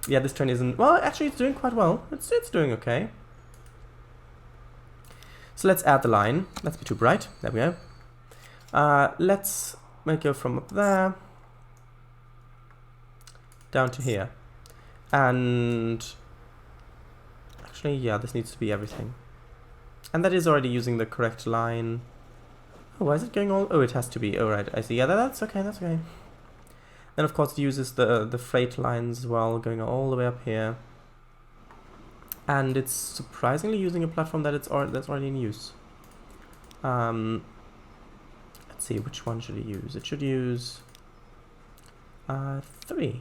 Yeah, this train isn't... Well, actually, it's doing quite well. It's doing okay. So let's add the line. Let's be too bright. There we go. Let's make it go from up there down to here. And... actually, yeah, this needs to be everything. And that is already using the correct line. Oh, why is it going all... Oh, it has to be. Oh, right, I see. Yeah, that's okay, that's okay. Then, of course, it uses the freight lines as well, going all the way up here. And it's surprisingly using a platform that's already in use. Let's see, which one should it use? It should use 3.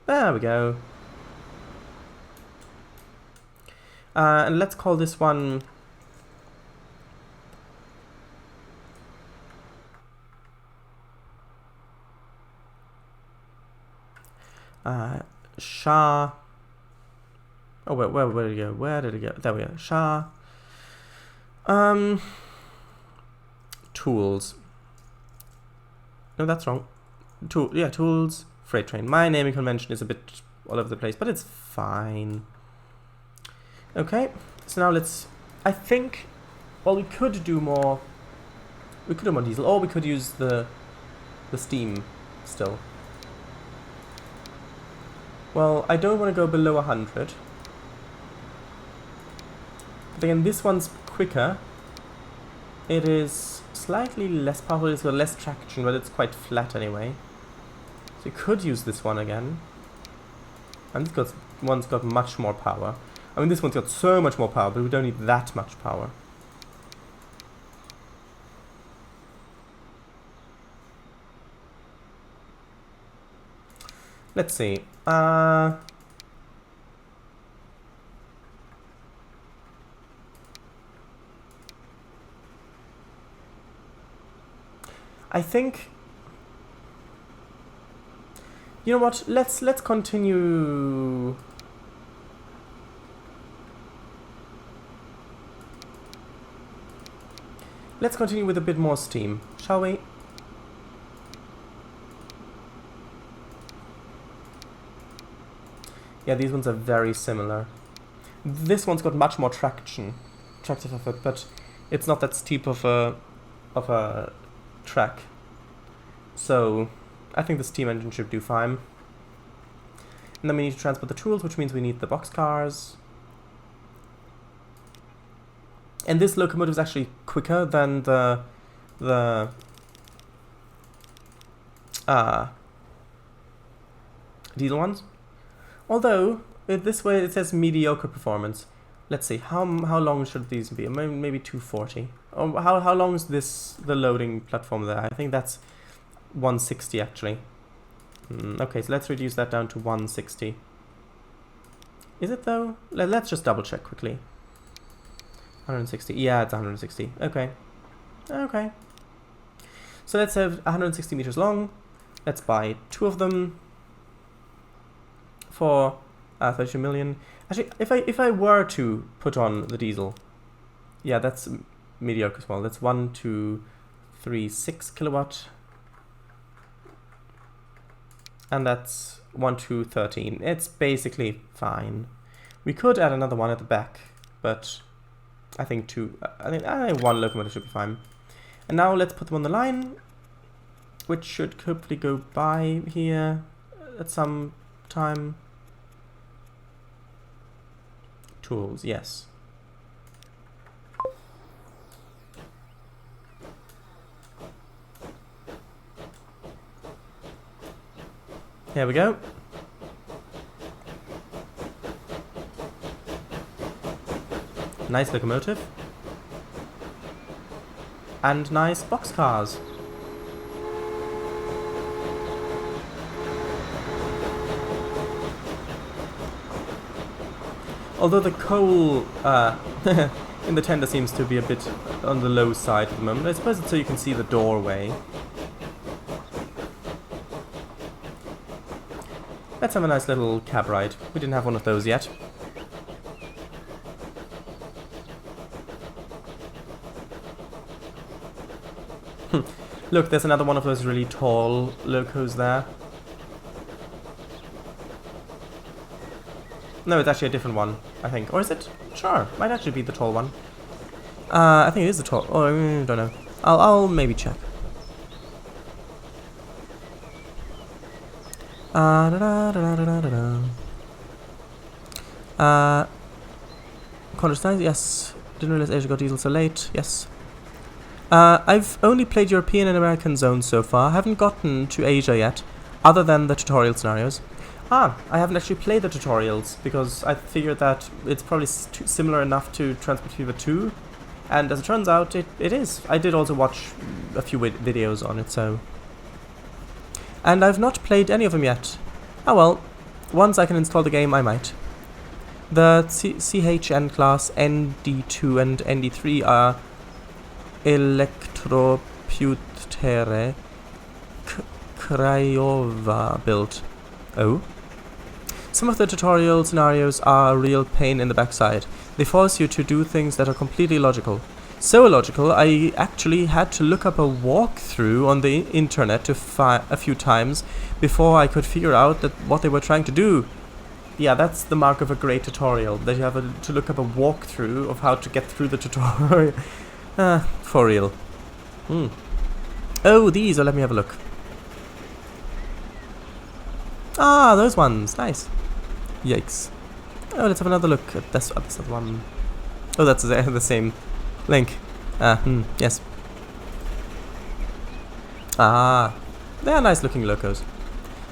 There we go. And let's call this one Shah. Oh, where did it go? Where did it go? There we go. Shah. Tools. No, that's wrong. Tools. Freight train. My naming convention is a bit all over the place, but it's fine. Okay. So now let's... I think... Well, we could do more... We could do more diesel, or we could use the steam still. Well, I don't want to go below 100. But again, this one's quicker. It is slightly less powerful, it's got less traction, but it's quite flat anyway. So you could use this one again. And this one's got much more power. I mean, this one's got so much more power, but we don't need that much power. Let's see. I think, you know what? Let's continue. Let's continue with a bit more steam, shall we? Yeah, these ones are very similar. This one's got much more tractive effort, but it's not that steep of a track. So I think the steam engine should do fine. And then we need to transport the tools, which means we need the boxcars. And this locomotive is actually quicker than the diesel ones. Although, this way it says mediocre performance. Let's see, how long should these be? Maybe 240. Oh, how long is the loading platform there? I think that's 160 actually. Okay, so let's reduce that down to 160. Is it though? Let's just double check quickly. 160. Yeah, it's 160. Okay. Okay. So let's have 160 meters long. Let's buy 2 of them for 32 million. Actually, if I were to put on the diesel, yeah, that's mediocre as well. That's 1, 2, 3, 6 kilowatt. And that's 1, 2, 13. It's basically fine. We could add another one at the back, but I think 2. I think 1 locomotive should be fine. And now let's put them on the line, which should hopefully go by here at some time. Tools, yes. Here we go. Nice locomotive. And nice boxcars. Although the coal in the tender seems to be a bit on the low side at the moment. I suppose it's so you can see the doorway. Let's have a nice little cab ride. We didn't have one of those yet. Look, there's another one of those really tall locos there. No, it's actually a different one, I think. Or is it? Sure, might actually be the tall one. I think it is the tall... Oh, I don't know. I'll maybe check. Condor Steins, yes. Didn't realize Asia got diesel so late, yes. I've only played European and American zones so far. I haven't gotten to Asia yet, other than the tutorial scenarios. I haven't actually played the tutorials, because I figured that it's probably similar enough to Transport Fever 2, and as it turns out, it is. I did also watch a few videos on it, so... And I've not played any of them yet. Oh well, once I can install the game, I might. The CHN class ND2 and ND3 are Electroputere Craiova built. Oh? Some of the tutorial scenarios are a real pain in the backside. They force you to do things that are completely illogical. So illogical, I actually had to look up a walkthrough on the internet a few times before I could figure out what they were trying to do. Yeah, that's the mark of a great tutorial, that you have to look up a walkthrough of how to get through the tutorial. For real. Oh, these, let me have a look. Ah, those ones, nice. Yikes. Oh, let's have another look at this other one. Oh, that's the same link. Yes. Ah, they are nice looking locos.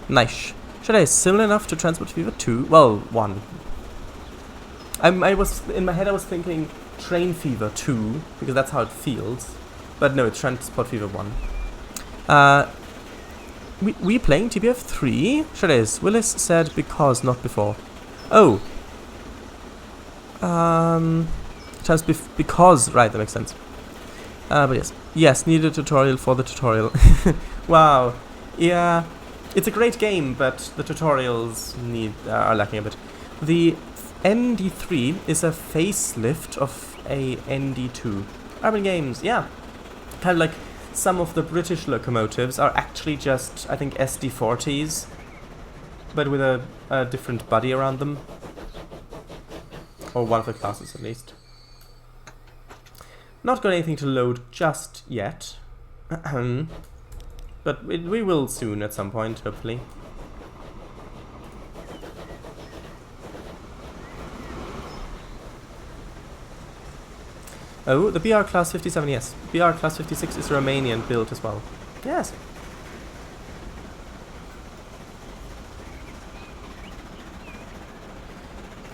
Nice. Should I similar enough to Transport Fever 2? Well, 1. I was in my head I was thinking Train Fever 2, because that's how it feels. But no, it's Transport Fever 1. We playing TBF 3? Sure is. Willis said because, not before. Oh. Because, right, that makes sense. But yes. Yes, need a tutorial for the tutorial. Wow. Yeah. It's a great game, but the tutorials are lacking a bit. The ND3 is a facelift of a ND2. Urban Games, yeah. Kind of like some of the British locomotives are actually just, I think, SD40s, but with a different body around them. Or one of the classes, at least. Not got anything to load just yet. But we will soon at some point, hopefully. Oh, the BR Class 57, yes. BR Class 56 is Romanian built as well. Yes.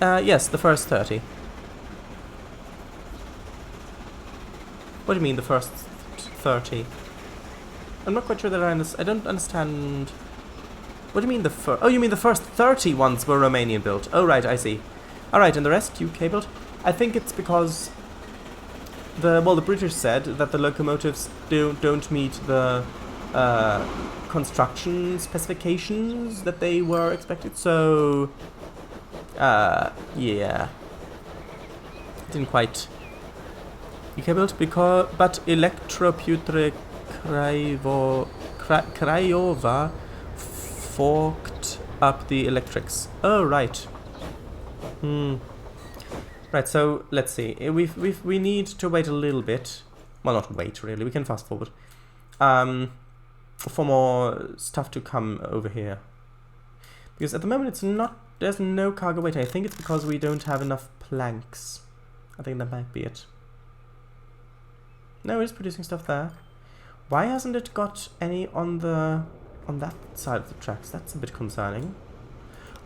Yes, the first 30. What do you mean, the first 30? I'm not quite sure that I don't understand... What do you mean the first... Oh, you mean the first 30 ones were Romanian built. Oh, right, I see. Alright, and the rest UK built? I think it's because... the British said that the locomotives don't meet the construction specifications that they were expected, so... yeah. Didn't quite... UK built, because... But Electroputre Craiova forked up the electrics. Oh, right. Right, so let's see. We need to wait a little bit. Well, not wait really. We can fast forward. For more stuff to come over here. Because at the moment it's not. There's no cargo waiting. I think it's because we don't have enough planks. I think that might be it. No, it's producing stuff there. Why hasn't it got any on that side of the tracks? That's a bit concerning.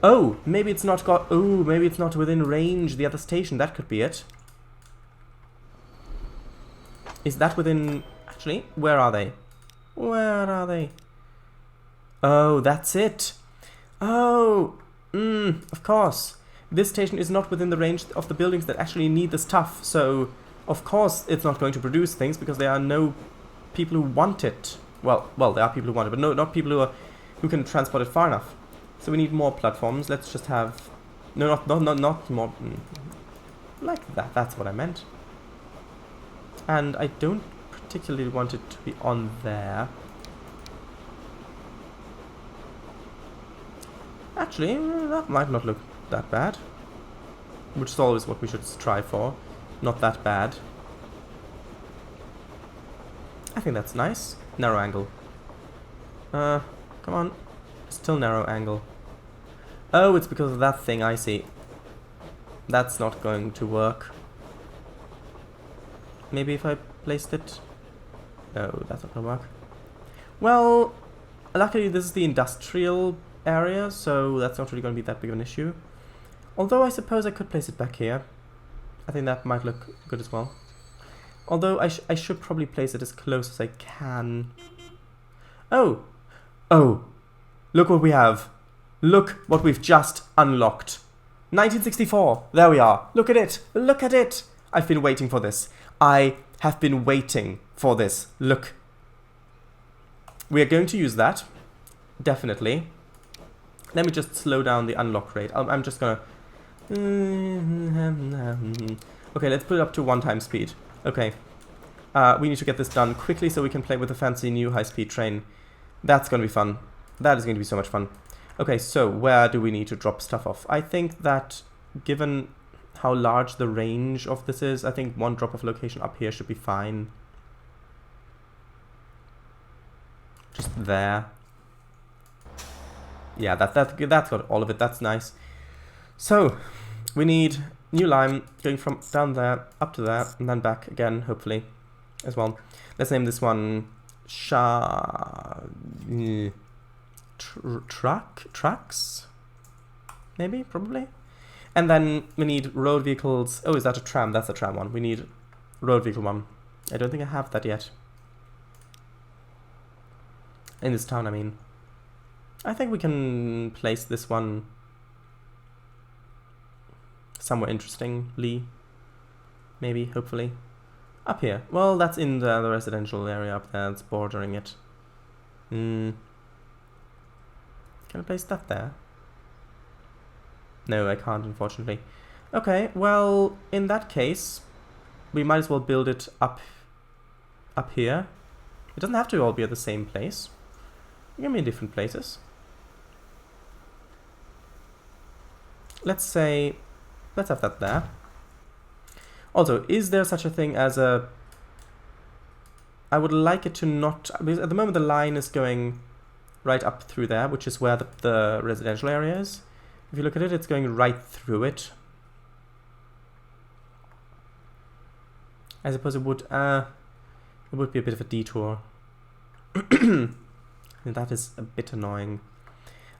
Oh, maybe it's not got... Oh, maybe it's not within range, the other station. That could be it. Is that within... Actually, where are they? Where are they? Oh, that's it. Oh, of course. This station is not within the range of the buildings that actually need the stuff. So, of course, it's not going to produce things because there are no people who want it. Well, there are people who want it, but no, not people who can transport it far enough. So we need more platforms. Let's just have... No, not more... Like that. That's what I meant. And I don't particularly want it to be on there. Actually, that might not look that bad. Which is always what we should strive for. Not that bad. I think that's nice. Narrow angle. Come on. Still narrow angle. Oh, it's because of that thing, I see. That's not going to work. Maybe if I placed it No, that's not gonna work. Well, luckily this is the industrial area, so that's not really gonna be that big of an issue. Although I suppose I could place it back here. I think that might look good as well. Although I should probably place it as close as I can. Oh! Oh! Look what we have. Look what we've just unlocked. 1964! There we are. Look at it! Look at it! I've been waiting for this. I have been waiting for this. Look. We are going to use that. Definitely. Let me just slow down the unlock rate. I'm just gonna... Okay, let's put it up to 1x speed. Okay. We need to get this done quickly so we can play with the fancy new high-speed train. That's gonna be fun. That is going to be so much fun. Okay, so where do we need to drop stuff off? I think that given how large the range of this is, I think one drop-off location up here should be fine. Just there. Yeah, that's got all of it. That's nice. So, we need new line going from down there up to there and then back again, hopefully, as well. Let's name this one Trucks? Maybe? Probably? And then we need road vehicles. Oh, is that a tram? That's a tram one. We need road vehicle one. I don't think I have that yet. In this town, I mean. I think we can place this one somewhere interestingly. Maybe, hopefully. Up here. Well, that's in the residential area up there. It's bordering it. Can I place that there? No, I can't, unfortunately. Okay, well, in that case, we might as well build it up here. It doesn't have to all be at the same place. It can be in different places. Let's have that there. Also, is there such a thing as a... I would like it to not... Because at the moment the line is going right up through there, which is where the residential area is. If you look at it, it's going right through it. I suppose it would be a bit of a detour. And that is a bit annoying.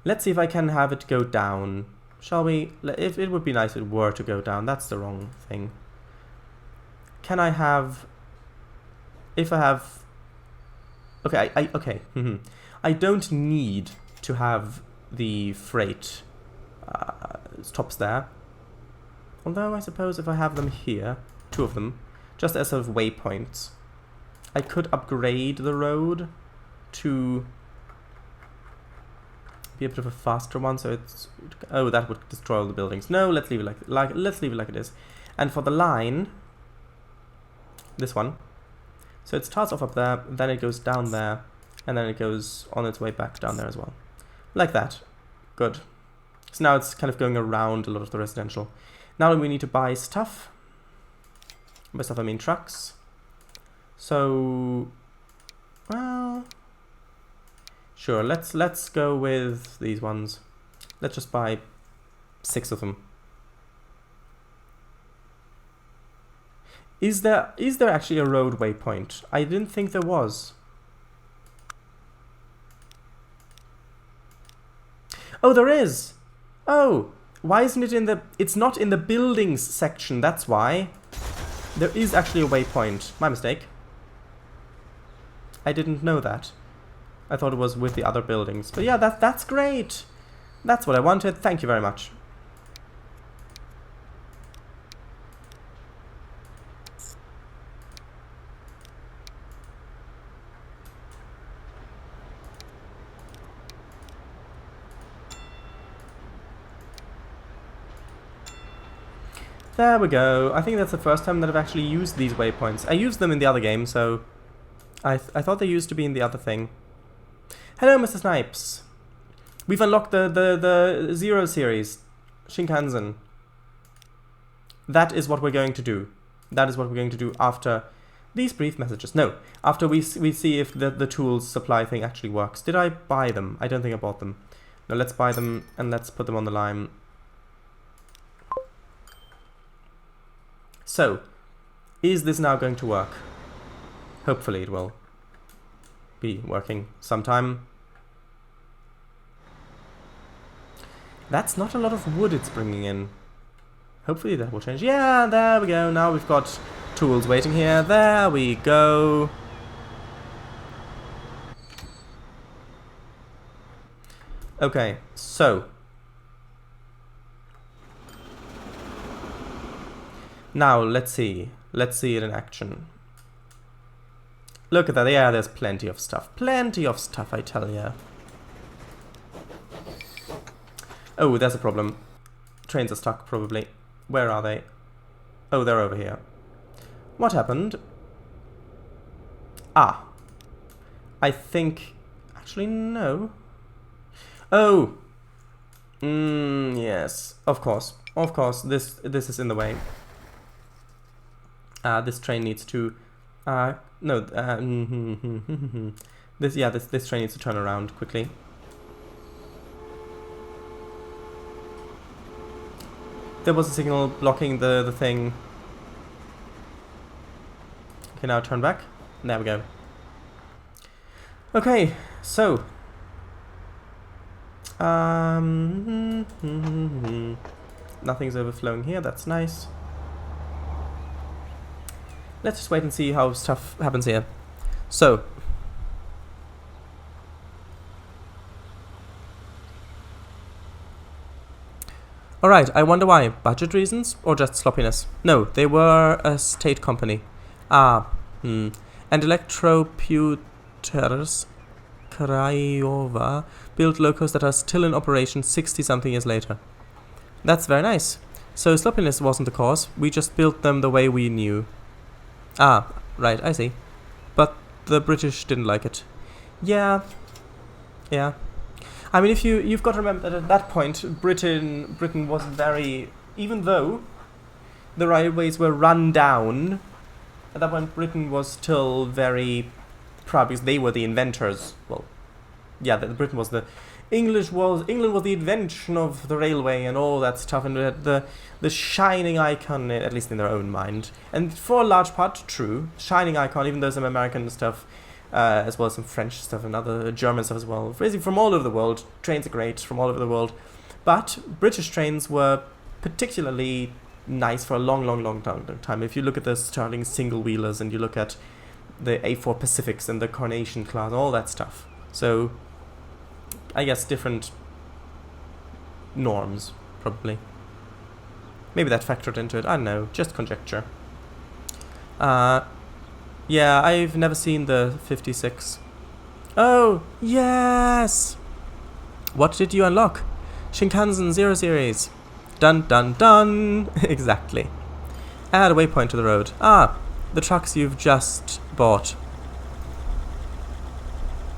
Let's see if I can have it go down. Shall we? If it would be nice if it were to go down. That's the wrong thing. Can I have... If I have... Okay, okay. I don't need to have the freight stops there. Although I suppose if I have them here, 2 of them, just as sort of waypoints, I could upgrade the road to be a bit of a faster one, so it's... Oh, that would destroy all the buildings. No, let's leave it let's leave it like it is. And for the line, this one, so it starts off up there, then it goes down there, and then it goes on its way back down there as well. Like that. Good. So now it's kind of going around a lot of the residential. Now we need to buy stuff. By stuff I mean trucks. So, well, sure, let's go with these ones. Let's just buy 6 of them. Is there actually a road waypoint? I didn't think there was. Oh, there is. Oh, why isn't it in the... It's not in the buildings section, that's why. There is actually a waypoint. My mistake. I didn't know that. I thought it was with the other buildings. But yeah, that's great. That's what I wanted. Thank you very much. There we go. I think that's the first time that I've actually used these waypoints. I used them in the other game, so I thought they used to be in the other thing. Hello, Mr. Snipes. We've unlocked the Zero series, Shinkansen. That is what we're going to do. That is what we're going to do after these brief messages. No, after we see if the tools supply thing actually works. Did I buy them? I don't think I bought them. No, let's buy them and let's put them on the line. So, is this now going to work? Hopefully it will. be working sometime. That's not a lot of wood it's bringing in. Hopefully that will change. Yeah, there we go. Now we've got tools waiting here. There we go. Okay, so now let's see it in action. Look at that. Yeah, there's plenty of stuff, I tell ya. Oh, there's a problem. Trains are stuck, probably. Where are they? Oh, they're over here. What happened? Ah, I think actually no. Oh! Yes. Of course. This is in the way. This train needs to... no. This train needs to turn around quickly. There was a signal blocking the thing. Okay, now turn back. There we go. Okay, so... nothing's overflowing here, that's nice. Let's just wait and see how stuff happens here. So. Alright, I wonder why. Budget reasons or just sloppiness? No, they were a state company. And Electroputers Craiova built locos that are still in operation 60-something years later. That's very nice. So sloppiness wasn't the cause, we just built them the way we knew. Ah, right, I see. But the British didn't like it. Yeah. I mean, if you've got to remember that at that point, Britain was very... Even though the railways were run down, at that point Britain was still very proud because they were the inventors. Well, yeah, Britain was the... England was the invention of the railway and all that stuff, and the shining icon, at least in their own mind. And for a large part, true, shining icon, even though some American stuff, as well as some French stuff and other German stuff as well. Basically from all over the world, trains are great from all over the world. But British trains were particularly nice for a long time. If you look at the Stirling single-wheelers and you look at the A4 Pacifics and the Coronation class, all that stuff. So... I guess different norms, probably. Maybe that factored into it. I don't know. Just conjecture. Yeah, I've never seen the 56. Oh, yes! What did you unlock? Shinkansen 0 Series. Dun dun dun! Exactly. Add a waypoint to the road. Ah, the trucks you've just bought.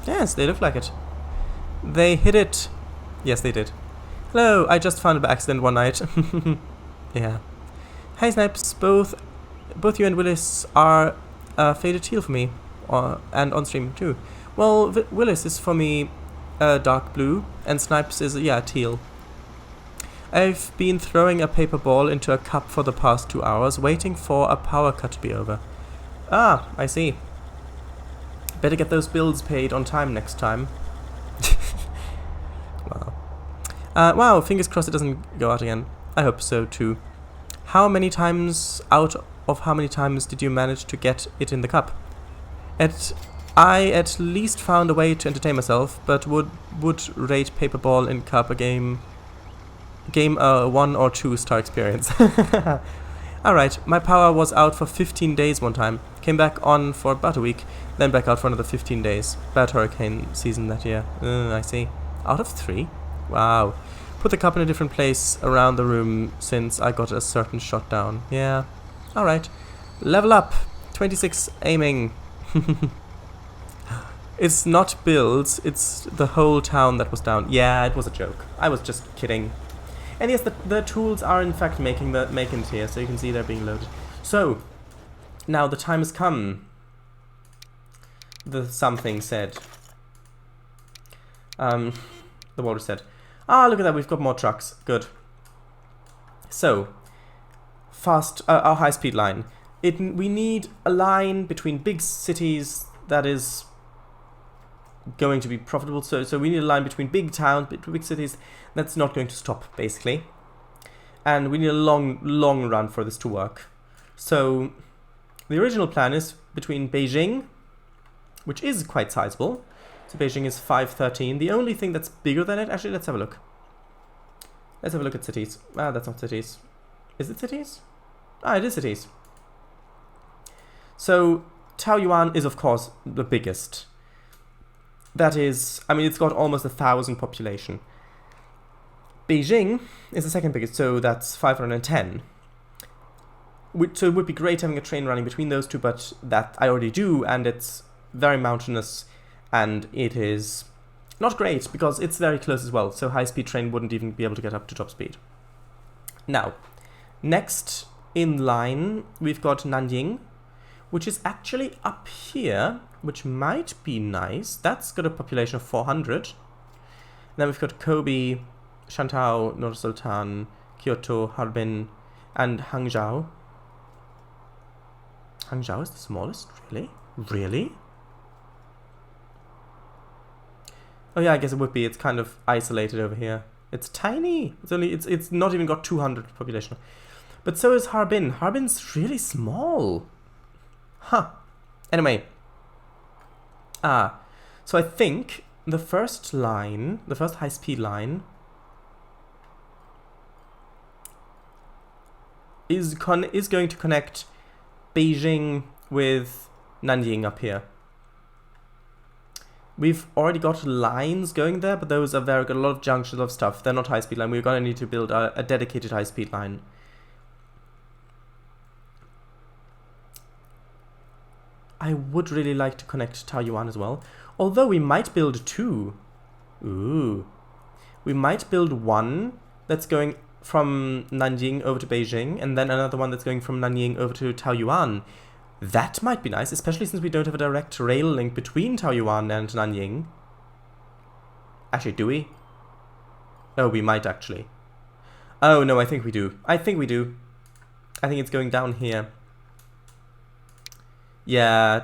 Yes, they look like it. They hit it. Yes, they did. Hello, I just found it by accident one night. Yeah. Hey, Snipes. Both you and Willis are faded teal for me, and on stream too. Well, Willis is for me dark blue, and Snipes is teal. I've been throwing a paper ball into a cup for the past 2 hours, waiting for a power cut to be over. Ah, I see. Better get those bills paid on time next time. Wow. Wow, fingers crossed it doesn't go out again. I hope so too. How many times did you manage to get it in the cup? I at least found a way to entertain myself, but would rate Paperball in cup a game 1 or 2 star experience. Alright, my power was out for 15 days one time. Came back on for about a week, then back out for another 15 days. Bad hurricane season that year. I see. Out of 3? Wow. Put the cup in a different place around the room since I got a certain shot down. Yeah. Alright. Level up. 26 aiming. It's not builds, it's the whole town that was down. Yeah, it was a joke. I was just kidding. And yes, the tools are in fact making it here, so you can see they're being loaded. So, now the time has come. The something said. The walrus said, ah, look at that, we've got more trucks. Good. So, our high-speed line. We need a line between big cities that is going to be profitable. So we need a line between big towns, between big cities. That's not going to stop, basically. And we need a long run for this to work. So the original plan is between Beijing, which is quite sizable. So Beijing is 513. The only thing that's bigger than it, actually, let's have a look. Let's have a look at cities. Ah, that's not cities. Is it cities? Ah, it is cities. So Taoyuan is, of course, the biggest. That is, I mean, it's got almost 1,000 population. Beijing is the second biggest, so that's 510. So it would be great having a train running between those two, but that I already do, and it's very mountainous, and it is not great because it's very close as well, so high-speed train wouldn't even be able to get up to top speed. Now, next in line, we've got Nanjing, which is actually up here, which might be nice. That's got a population of 400. Then we've got Kobe, Shantou, Nur-Sultan, Kyoto, Harbin, and Hangzhou. Hangzhou is the smallest? Really? Really? Oh yeah, I guess it would be. It's kind of isolated over here. It's tiny. It's not even got 200 population. But so is Harbin. Harbin's really small. Huh. Anyway. So I think the first line, the first high-speed line is going to connect Beijing with Nanjing up here. We've already got lines going there, but those are got a lot of junctions of stuff. They're not high-speed line. We're going to need to build a dedicated high-speed line. I would really like to connect Taoyuan as well. Although we might build two. Ooh. We might build one that's going from Nanjing over to Beijing, and then another one that's going from Nanjing over to Taoyuan. That might be nice, especially since we don't have a direct rail link between Taoyuan and Nanjing. Actually, do we? Oh, we might actually. Oh, no, I think we do. I think we do. I think it's going down here. Yeah,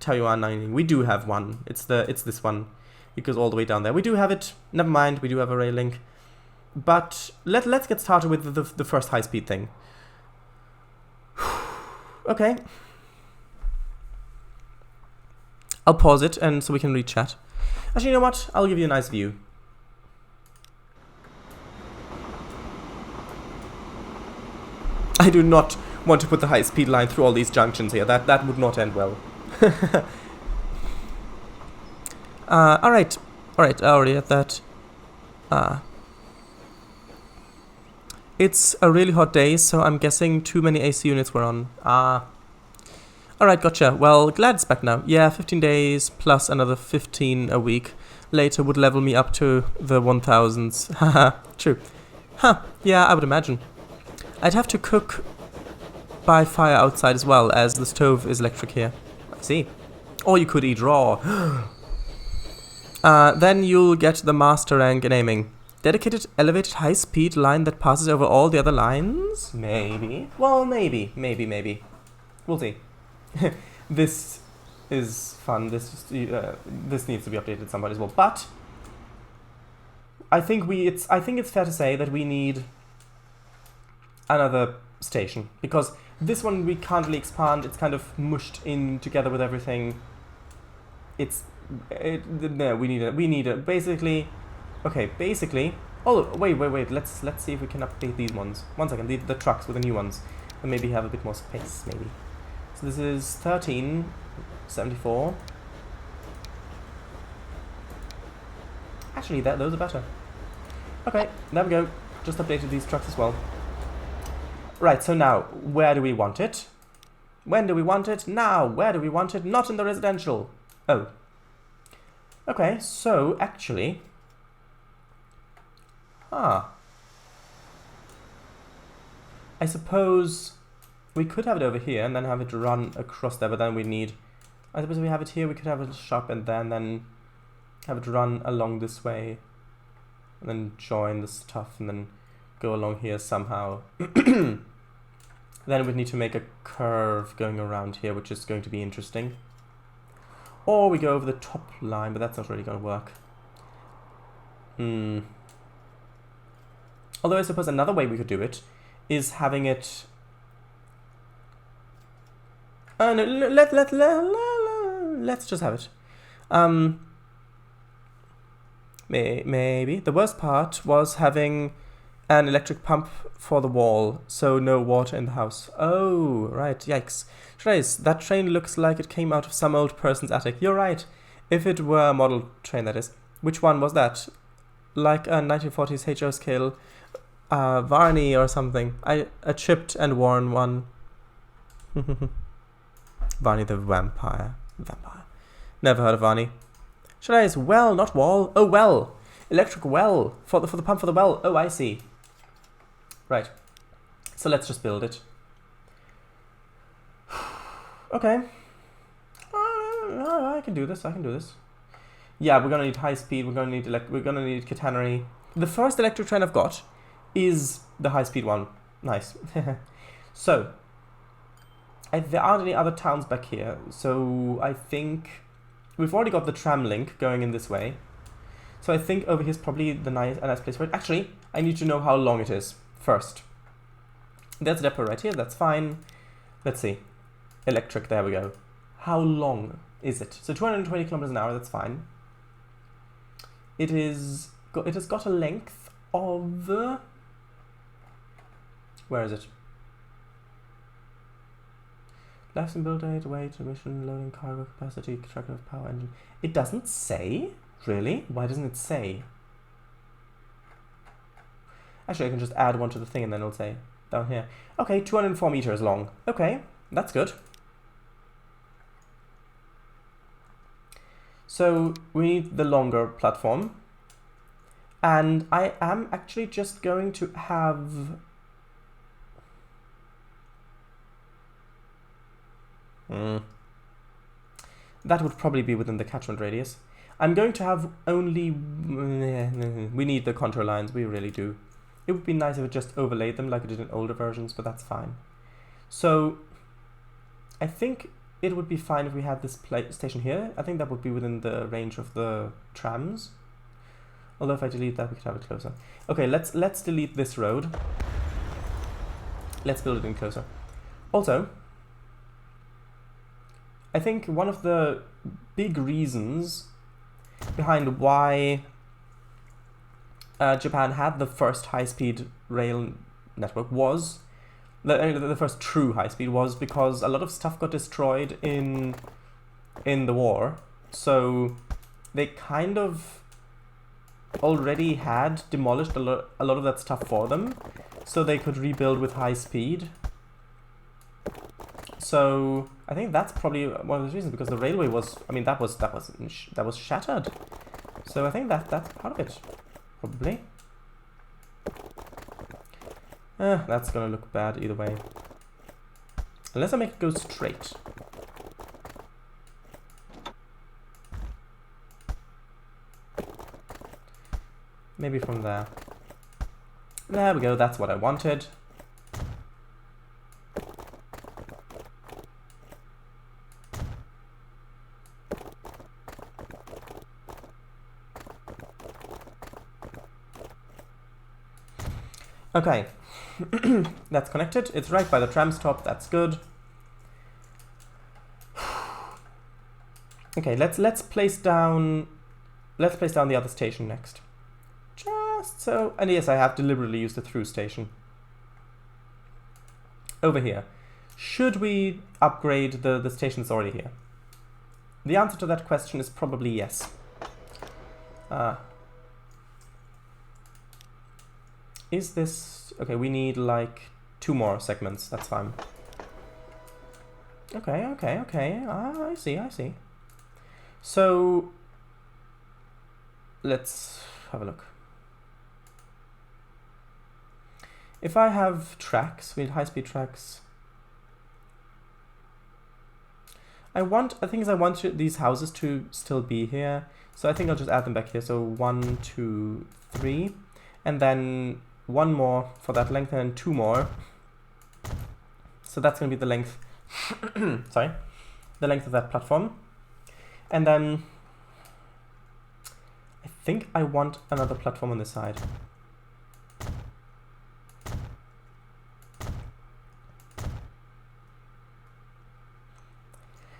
Taoyuan, Nanjing. We do have one. It's this one. It goes all the way down there. We do have it. Never mind, we do have a rail link. But let's get started with the first high-speed thing. Okay. I'll pause it and so we can read chat. Actually, you know what? I'll give you a nice view. I do not want to put the high-speed line through all these junctions here. That would not end well. Alright. Alright, I already had that. It's a really hot day, so I'm guessing too many AC units were on. Alright, gotcha. Well, glad it's back now. Yeah, 15 days plus another 15 a week later would level me up to the 1000s. Haha, true. Huh, yeah, I would imagine. I'd have to cook by fire outside as well, as the stove is electric here. I see. Or you could eat raw. Then you'll get the master rank in aiming. Dedicated elevated high-speed line that passes over all the other lines? Maybe. Well, maybe. We'll see. This is fun. This needs to be updated at some point as well. But I think it's fair to say that we need another station, because this one we can't really expand. It's kind of mushed in together with everything. No, we need a basically. Okay, basically. Oh, wait. Let's see if we can update these ones. 1 second. The trucks with the new ones, and maybe have a bit more space. Maybe. So this is 1374. Actually, those are better. Okay, there we go. Just updated these trucks as well. Right. So now, where do we want it? When do we want it? Now. Where do we want it? Not in the residential. Oh. Okay. So actually. I suppose we could have it over here and then have it run across there, but then we need... I suppose if we have it here, we could have it shop and then have it run along this way and then join the stuff and then go along here somehow. Then we'd need to make a curve going around here, which is going to be interesting. Or we go over the top line, but that's not really going to work. Although I suppose another way we could do it is having it... no, let's just have it. Maybe. The worst part was having an electric pump for the wall, so no water in the house. Oh, right, yikes. Trace, that train looks like it came out of some old person's attic. You're right. If it were a model train, that is. Which one was that? Like a 1940s HO scale Varney or something. A chipped and worn one. Varney the vampire. Never heard of Varney. Trace, well, not wall. Oh, well. Electric well. For the pump for the well. Oh, I see. Right. So let's just build it. Okay. I can do this. Yeah, we're gonna need high speed. We're gonna need catenary. The first electric train I've got is the high speed one. Nice. So there aren't any other towns back here. So I think we've already got the tram link going in this way. So I think over here is probably a nice place for it. Actually, I need to know how long it is first. There's a depot right here. That's fine. Let's see. Electric. There we go. How long is it? So 220 kilometers an hour. That's fine. It has got a length of... where is it? Life and build date, weight, emission, loading, cargo capacity, tracker of power engine. It doesn't say. Really? Why doesn't it say? Actually, I can just add one to the thing and then it'll say down here. Okay, 204 meters long. Okay, that's good. So we need the longer platform. And I am actually just going to have... that would probably be within the catchment radius. I'm going to have only... we need the contour lines, we really do. It would be nice if it just overlaid them like it did in older versions, but that's fine. So I think it would be fine if we had this station here. I think that would be within the range of the trams. Although if I delete that, we could have it closer. Okay, let's delete this road. Let's build it in closer. Also, I think one of the big reasons behind why Japan had the first high-speed rail network was, the first true high-speed was because a lot of stuff got destroyed in the war. So they kind of already had demolished a lot of that stuff for them, so they could rebuild with high speed. So I think that's probably one of the reasons, because the railway was, I mean, that was shattered. So I think that's part of it, probably. That's gonna look bad either way, unless I make it go straight. Maybe from there. There we go, that's what I wanted. Okay, that's connected. It's right by the tram stop. That's good. Okay, let's place down the other station next. Just so, and yes, I have deliberately used the through station. Over here. Should we upgrade the station that's already here? The answer to that question is probably yes. Is this... okay, we need like 2 more segments, that's fine. Okay. I see. So, let's have a look. If I have tracks, we need high-speed tracks. I want these houses to still be here, so I think I'll just add them back here. So 1, 2, 3, and then 1 more for that length, and then 2 more. So that's going to be the length, sorry, the length of that platform. And then I think I want another platform on this side.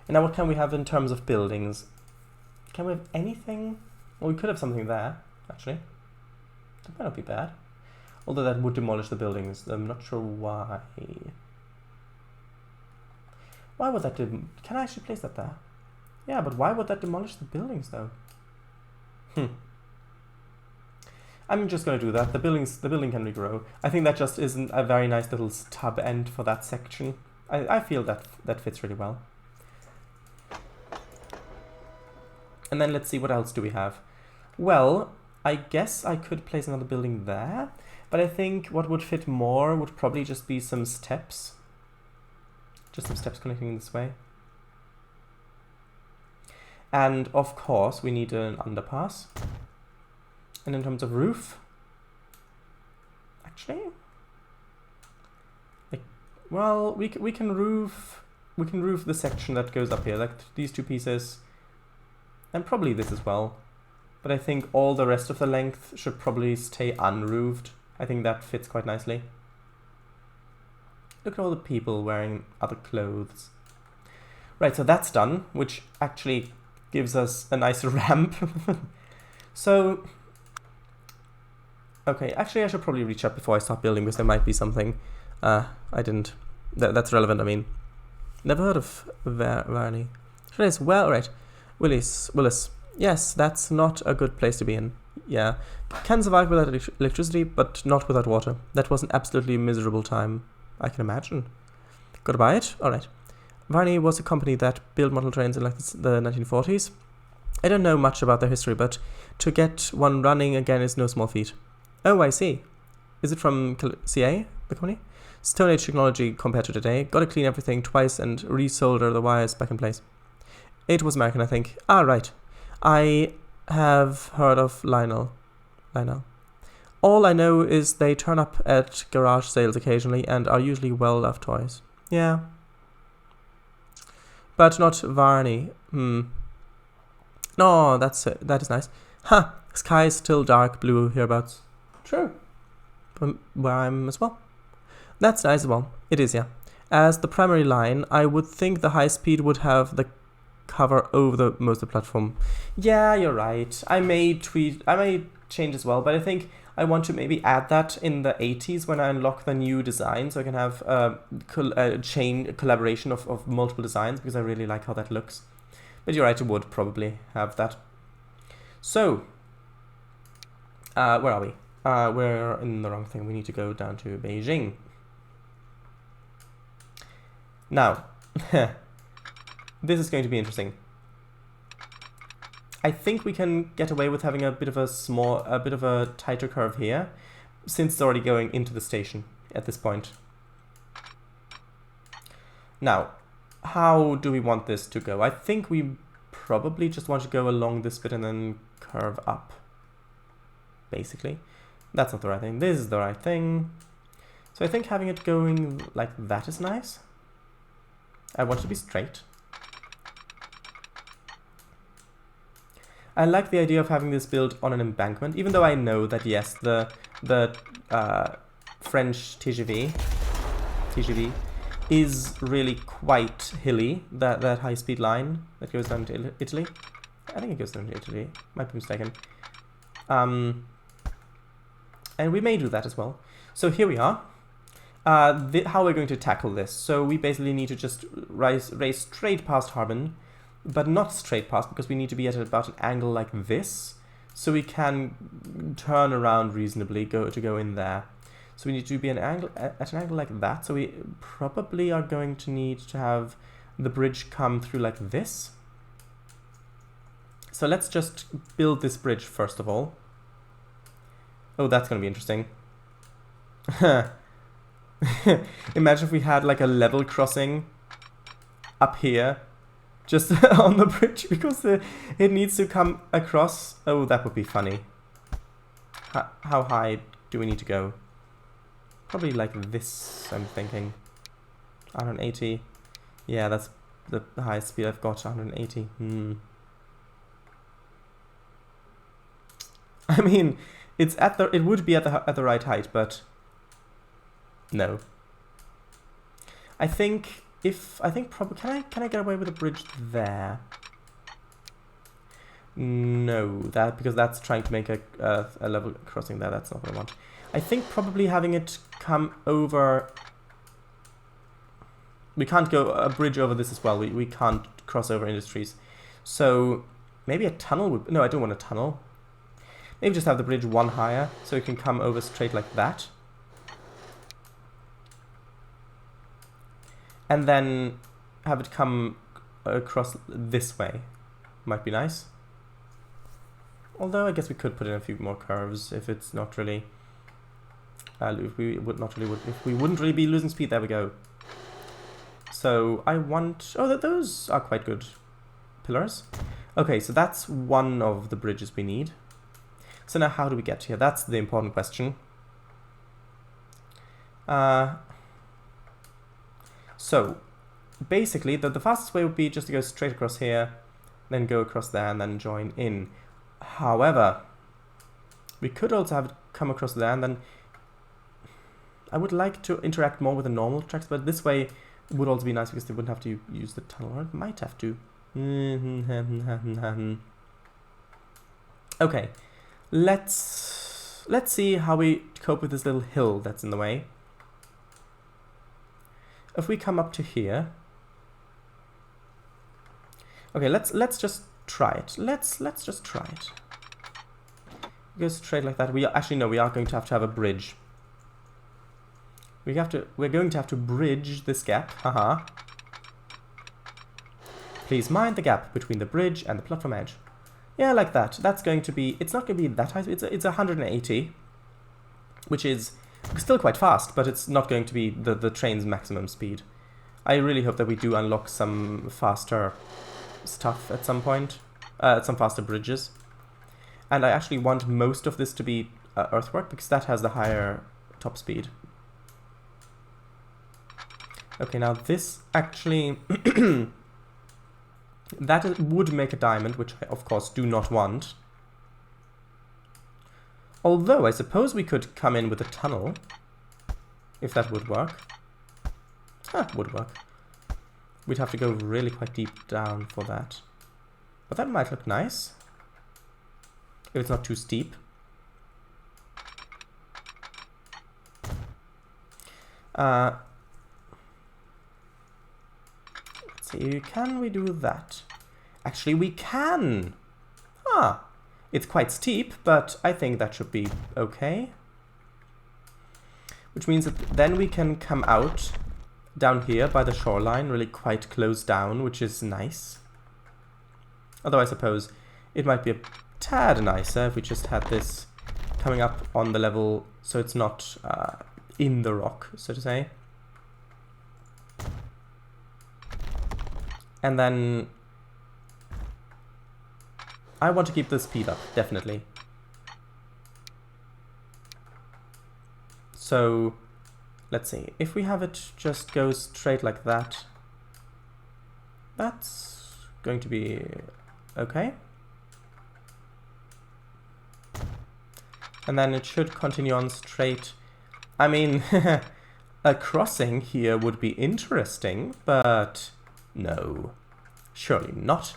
And now what can we have in terms of buildings? Can we have anything? Well, we could have something there, actually. That might not be bad. Although that would demolish the buildings. I'm not sure why. Why would that can I actually place that there? Yeah, but why would that demolish the buildings though? I'm just gonna do that. The building can regrow. I think that just isn't a very nice little stub end for that section. I feel that fits really well. And then let's see, what else do we have? Well, I guess I could place another building there, but I think what would fit more would probably just be some steps. Just some steps connecting this way. And of course, we need an underpass. And in terms of roof, actually, like, well, we can roof the section that goes up here, like these two pieces, and probably this as well. But I think all the rest of the length should probably stay unroofed. I think that fits quite nicely. Look at all the people wearing other clothes. Right, so that's done, which actually gives us a nice ramp. So, okay, actually I should probably reach up before I start building, because there might be something I didn't. That's relevant, I mean. Never heard of Varney. Well, right. Willis. Yes, that's not a good place to be in. Yeah. Can survive without electricity, but not without water. That was an absolutely miserable time, I can imagine. Gotta buy it? Alright. Varney was a company that built model trains in like the 1940s. I don't know much about their history, but to get one running again is no small feat. Oh, I see. Is it from CA, the company? Stone Age technology compared to today. Gotta clean everything twice and resolder the wires back in place. It was American, I think. Ah, right. I have heard of Lionel. All I know is they turn up at garage sales occasionally and are usually well-loved toys. Yeah. But not Varney. No, that is nice. Huh. Sky is still dark blue hereabouts. True. Where I'm as well. That's nice as well. It is, yeah. As the primary line, I would think the high speed would have the cover over most of the platform. Yeah, you're right. I may change as well, but I think I want to maybe add that in the 80s when I unlock the new design, so I can have a collaboration of multiple designs, because I really like how that looks. But you're right, I would probably have that. So, where are we? We're in the wrong thing. We need to go down to Beijing. Now, this is going to be interesting. I think we can get away with having a bit of a tighter curve here, since it's already going into the station at this point. Now, how do we want this to go? I think we probably just want to go along this bit and then curve up, basically. That's not the right thing. This is the right thing. So I think having it going like that is nice. I want it to be straight. I like the idea of having this built on an embankment, even though I know that, yes, the French TGV is really quite hilly, that high-speed line that goes down to Italy. I think it goes down to Italy, might be mistaken. And we may do that as well. So here we are. How we're going to tackle this. So we basically need to just race straight past Harbin, but not straight past, because we need to be at about an angle like this, so we can turn around reasonably, to go in there. So we need to be at an angle like that. So we probably are going to need to have the bridge come through like this. So let's just build this bridge first of all. Oh, that's going to be interesting. Imagine if we had like a level crossing up here, just on the bridge, because it needs to come across. Oh, that would be funny. How high do we need to go? Probably like this, I'm thinking. 180. Yeah, that's the highest speed I've got, 180. I mean, it would be at the right height, but no. I think probably can I get away with a bridge there? No, because that's trying to make a level crossing there. That's not what I want. I think probably having it come over. We can't go a bridge over this as well. We can't cross over industries. So maybe a tunnel would... No, I don't want a tunnel. Maybe just have the bridge one higher so it can come over straight like that. And then have it come across this way. Might be nice. Although I guess we could put in a few more curves if it's not really... if we wouldn't really be losing speed. There we go. So I want... Oh, those are quite good pillars. Okay, so that's one of the bridges we need. So now how do we get here? That's the important question. So basically the fastest way would be just to go straight across here, then go across there and then join in. However, we could also have it come across there and then... I would like to interact more with the normal tracks, but this way would also be nice because they wouldn't have to use the tunnel, or it might have to. Okay, let's see how we cope with this little hill that's in the way. If we come up to here, okay, let's just try it. Let's just try it. Go straight like that. We are going to have a bridge. We're going to have to bridge this gap. Haha. Please mind the gap between the bridge and the platform edge. Yeah, like that. That's going to be... It's not going to be that high. It's 180, which is still quite fast, but it's not going to be the train's maximum speed. I really hope that we do unlock some faster stuff at some point, some faster bridges. And I actually want most of this to be earthwork, because that has the higher top speed. Okay, now this actually... that would make a diamond, which I, of course, do not want. Although, I suppose we could come in with a tunnel, if that would work. Ah, would work. We'd have to go really quite deep down for that. But that might look nice. If it's not too steep. Let's see, can we do that? Actually, we can! Ah! It's quite steep, but I think that should be okay. Which means that then we can come out down here by the shoreline, really quite close down, which is nice. Although I suppose it might be a tad nicer if we just had this coming up on the level so it's not in the rock, so to say. And then I want to keep the speed up, definitely. So, let's see. If we have it just go straight like that, that's going to be okay. And then it should continue on straight. I mean, a crossing here would be interesting, but no, surely not.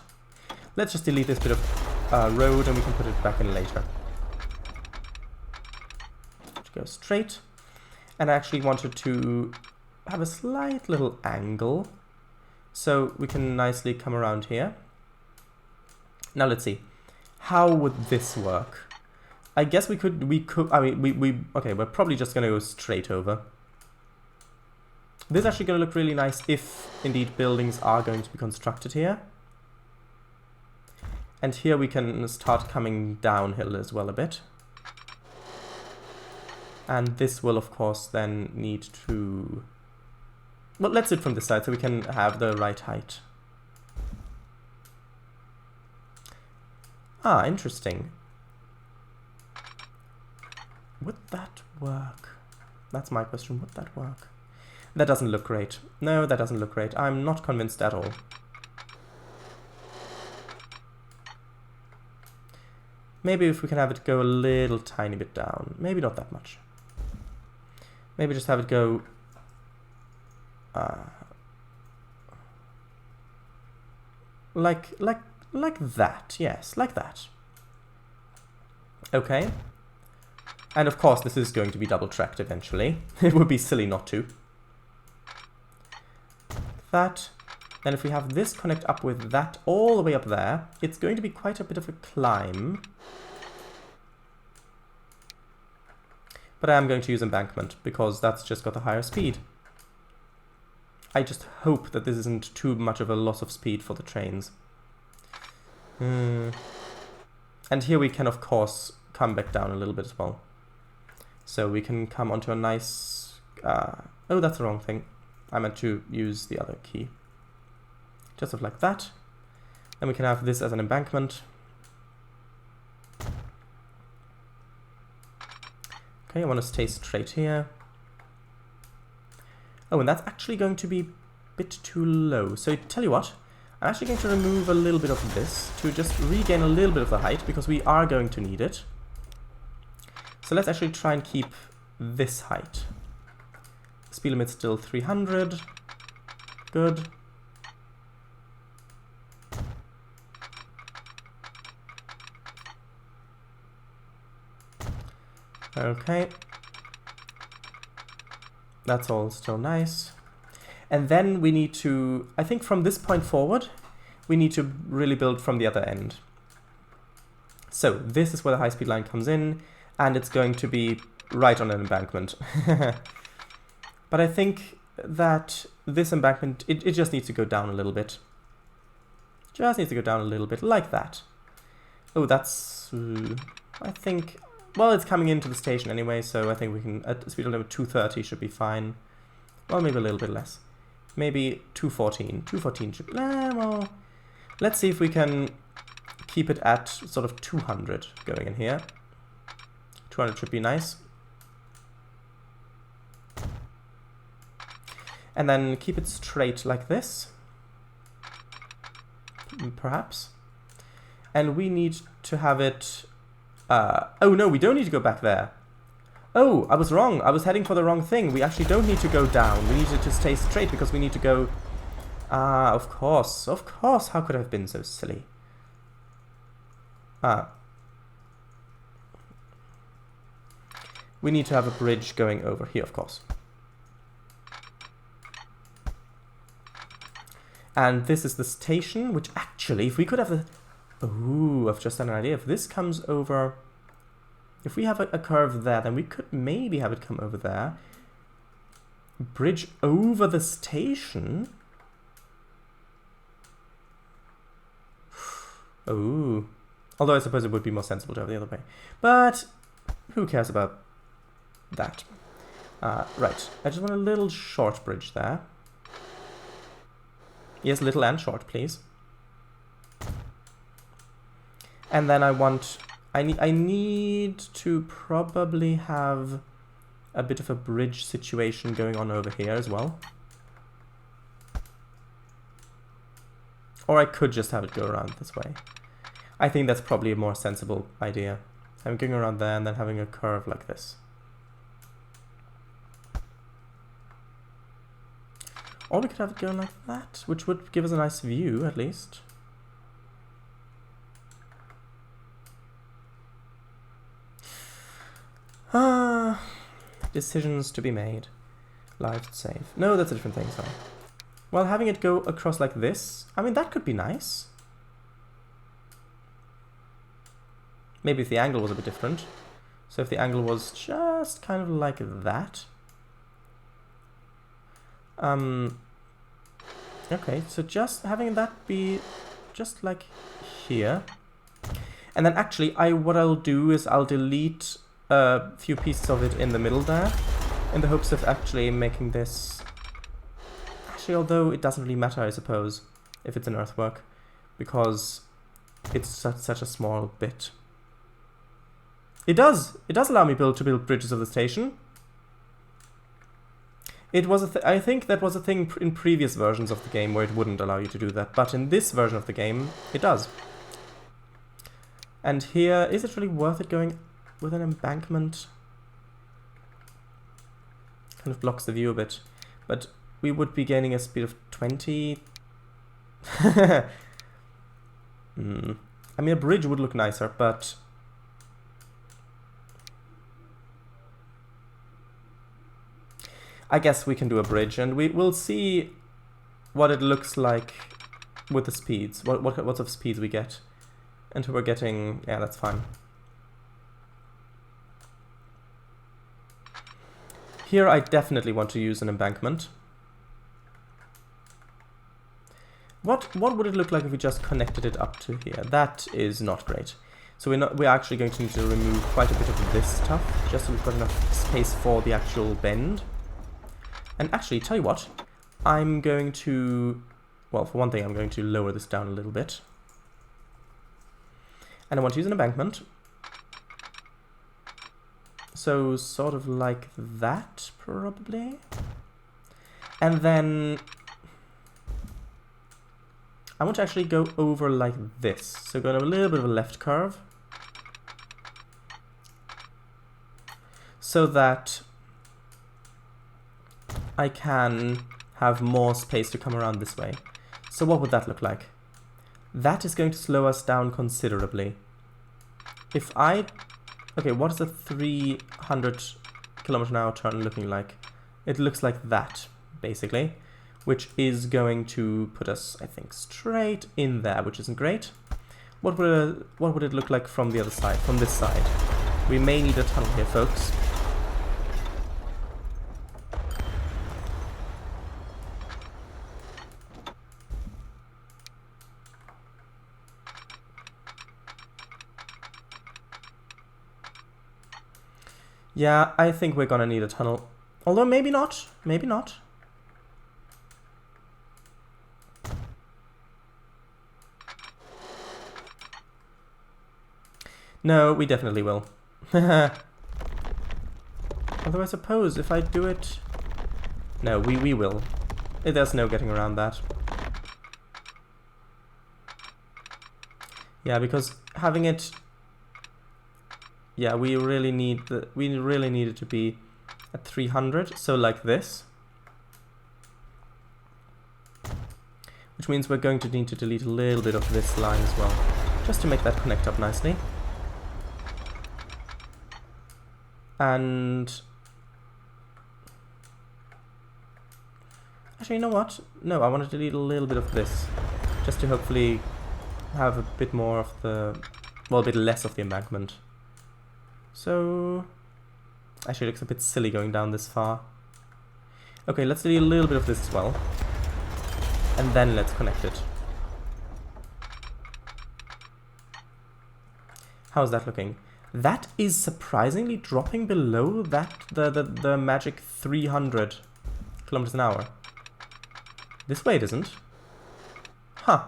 Let's just delete this bit of road and we can put it back in later. Go straight. And I actually wanted to have a slight little angle so we can nicely come around here. Now let's see. How would this work? I guess we could, I mean, okay, we're probably just going to go straight over. This is actually going to look really nice if indeed buildings are going to be constructed here. And here we can start coming downhill as well a bit. And this will, of course, then need to... Well, let's do it from this side so we can have the right height. Ah, interesting. Would that work? That's my question. Would that work? That doesn't look great. No, that doesn't look great. I'm not convinced at all. Maybe if we can have it go a little tiny bit down. Maybe not that much. Maybe just have it go... like that. Yes, like that. Okay. And of course, this is going to be double-tracked eventually. It would be silly not to. That. Then if we have this connect up with that all the way up there, it's going to be quite a bit of a climb. But I am going to use embankment, because that's just got a higher speed. I just hope that this isn't too much of a loss of speed for the trains. And here we can, of course, come back down a little bit as well. So we can come onto a nice... oh, that's the wrong thing. I meant to use the other key. Just sort of like that. Then we can have this as an embankment. Okay, I want to stay straight here. Oh, and that's actually going to be a bit too low. So tell you what, I'm actually going to remove a little bit of this to just regain a little bit of the height, because we are going to need it. So let's actually try and keep this height. Speed limit's still 300. Good. Okay. That's all still nice. And then we need to, I think from this point forward, we need to really build from the other end. So this is where the high-speed line comes in, and it's going to be right on an embankment. But I think that this embankment, it just needs to go down a little bit. Just needs to go down a little bit, like that. Oh, that's, I think, well, it's coming into the station anyway, so I think we can, at speed limit 230 should be fine. Well, maybe a little bit less. Maybe 214. 214 should be, well, let's see if we can keep it at sort of 200 going in here. 200 should be nice. And then keep it straight like this. Perhaps. And we need to have it... oh no, we don't need to go back there. Oh, I was wrong. I was heading for the wrong thing. We actually don't need to go down. We need to stay straight because we need to go... Ah, of course. Of course. How could I have been so silly? We need to have a bridge going over here, of course. And this is the station, which actually, if we could have the... Ooh, I've just had an idea. If this comes over... If we have a curve there, then we could maybe have it come over there. Bridge over the station? Ooh. Although I suppose it would be more sensible to have the other way. But who cares about that? Right. I just want a little short bridge there. Yes, little and short, please. And then I want... I need to probably have a bit of a bridge situation going on over here as well. Or I could just have it go around this way. I think that's probably a more sensible idea. I'm going around there and then having a curve like this. Or we could have it go like that, which would give us a nice view at least. Decisions to be made. Lives to save. No, that's a different thing, sorry. Well, having it go across like this, I mean, that could be nice. Maybe if the angle was a bit different. So if the angle was just kind of like that. Okay, so just having that be just like here. And then actually, what I'll do is I'll delete a few pieces of it in the middle there, in the hopes of actually making this... Actually, although it doesn't really matter, I suppose, if it's an earthwork, because it's such a small bit. It does allow me to build bridges of the station. It was I think that was a thing in previous versions of the game where it wouldn't allow you to do that, but in this version of the game, it does. And here, is it really worth it going with an embankment? Kind of blocks the view a bit. But we would be gaining a speed of 20. I mean, a bridge would look nicer, but... I guess we can do a bridge, and we'll see what it looks like with the speeds, what sort of speeds we get. And we're getting... yeah, that's fine. Here I definitely want to use an embankment. What would it look like if we just connected it up to here? That is not great. So we're actually going to need to remove quite a bit of this stuff, just so we've got enough space for the actual bend. And actually, tell you what, I'm going to... well, for one thing, I'm going to lower this down a little bit. And I want to use an embankment. So, sort of like that, probably. And then... I want to actually go over like this. So going a little bit of a left curve. So that I can have more space to come around this way. So what would that look like? That is going to slow us down considerably. If I... okay, what is a 300 km/h turn looking like? It looks like that, basically. Which is going to put us, I think, straight in there, which isn't great. What would it look like from the other side, from this side? We may need a tunnel here, folks. Yeah, I think we're gonna need a tunnel. Although maybe not, maybe not. No, we definitely will. Although I suppose if I do it... no, we will. There's no getting around that. Yeah, because having it... yeah, we really need it to be at 300, so like this. Which means we're going to need to delete a little bit of this line as well, just to make that connect up nicely. And... actually, you know what? No, I want to delete a little bit of this, just to hopefully have a bit more of the... well, a bit less of the embankment. So... actually, it looks a bit silly going down this far. Okay, let's delete a little bit of this as well. And then let's connect it. How's that looking? That is surprisingly dropping below that the magic 300 kilometers an hour. This way it isn't. Huh.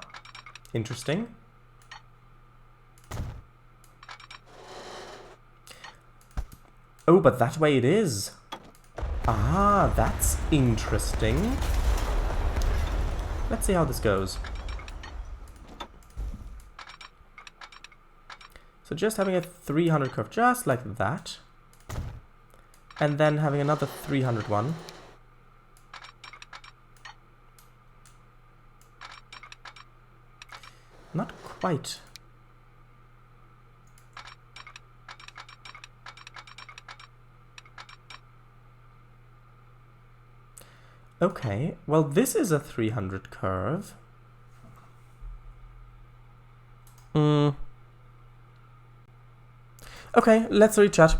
Interesting. Oh, but that way it is. Ah, that's interesting. Let's see how this goes. So just having a 300 curve, just like that. And then having another 300 one. Not quite. Okay, well this is a 300 curve. Okay, let's rechat.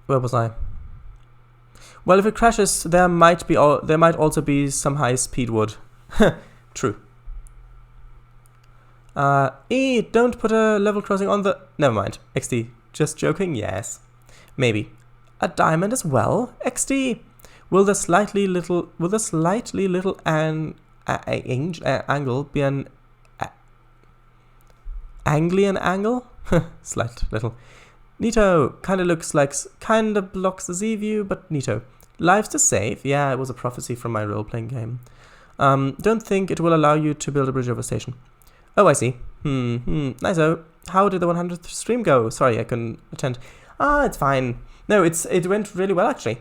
Where was I? Well, if it crashes, there might also be some high-speed wood. True. Don't put a level crossing on the... never mind. XD. Just joking? Yes. Maybe. A diamond as well? XD. Will the slightly little angle be an Anglian angle? Slight little. Neato. Kinda looks like... kinda blocks the Z view, but neato. Lives to save. Yeah, it was a prophecy from my role-playing game. Don't think it will allow you to build a bridge over station. Oh, I see. Nice-o. How did the 100th stream go? Sorry, I couldn't attend. It's fine. No, it went really well, actually.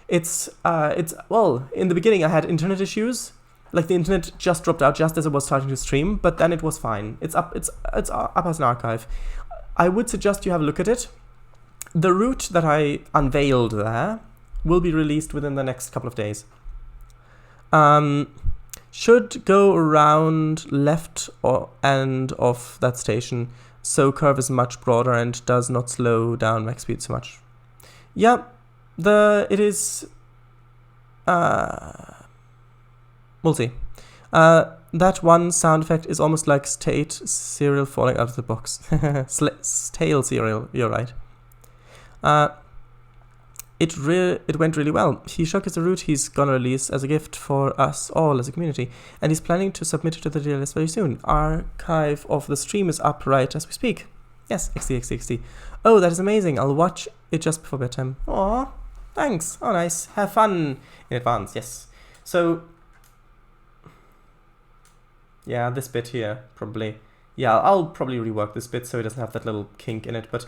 Well, in the beginning I had internet issues. Like, the internet just dropped out just as I was starting to stream, but then it was fine. It's up as an archive. I would suggest you have a look at it. The route that I unveiled there will be released within the next couple of days. Should go around left end of that station, so curve is much broader and does not slow down max speed so much. Yeah, it is. We'll see. That one sound effect is almost like state cereal falling out of the box. Stale cereal, you're right. It went really well. He showcased the route he's gonna release as a gift for us all as a community, and he's planning to submit it to the DLS very soon. Archive of the stream is up right as we speak. Yes, XD. Oh, that is amazing. I'll watch it just before bedtime. Aw, thanks. Oh, nice. Have fun in advance, yes. So, yeah, this bit here, probably. Yeah, I'll probably rework this bit so it doesn't have that little kink in it, but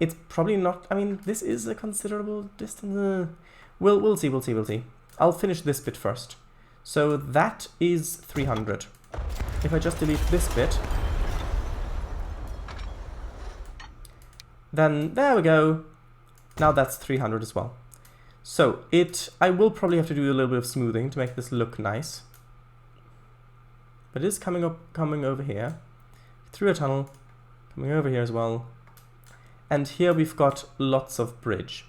it's probably not. I mean, this is a considerable distance. We'll see. I'll finish this bit first. So that is 300. If I just delete this bit, then there we go. Now that's 300 as well. So I will probably have to do a little bit of smoothing to make this look nice. But it is coming over here, through a tunnel, coming over here as well. And here we've got lots of bridge.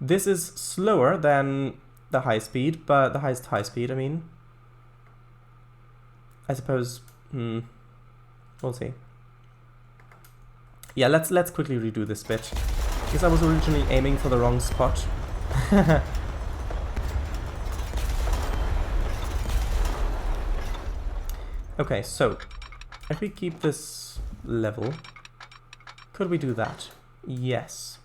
This is slower than the high speed, but the highest high speed, I mean. I suppose, we'll see. Yeah, let's quickly redo this bit, because I was originally aiming for the wrong spot. Okay, so if we keep this level, could we do that? Yes.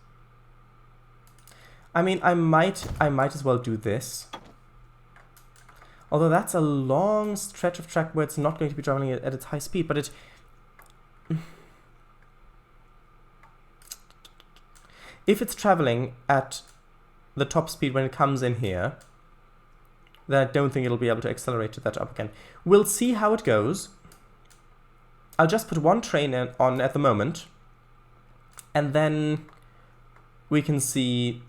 I mean, I might as well do this. Although that's a long stretch of track where it's not going to be traveling at its high speed, but if it's traveling at the top speed when it comes in here, then I don't think it'll be able to accelerate to that up again. We'll see how it goes. I'll just put one train on at the moment, and then we can see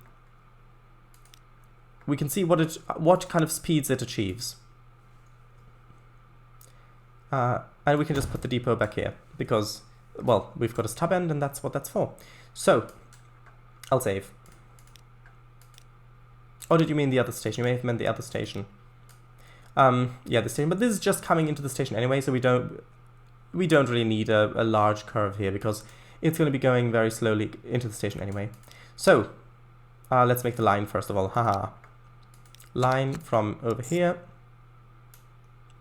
what kind of speeds it achieves. And we can just put the depot back here, because, well, we've got a stub end, and that's what that's for. So, I'll save. Or did you mean the other station? You may have meant the other station. Yeah, the station. But this is just coming into the station anyway, so we don't really need a large curve here, because it's going to be going very slowly into the station anyway. So, let's make the line first of all. Haha. Line from over here.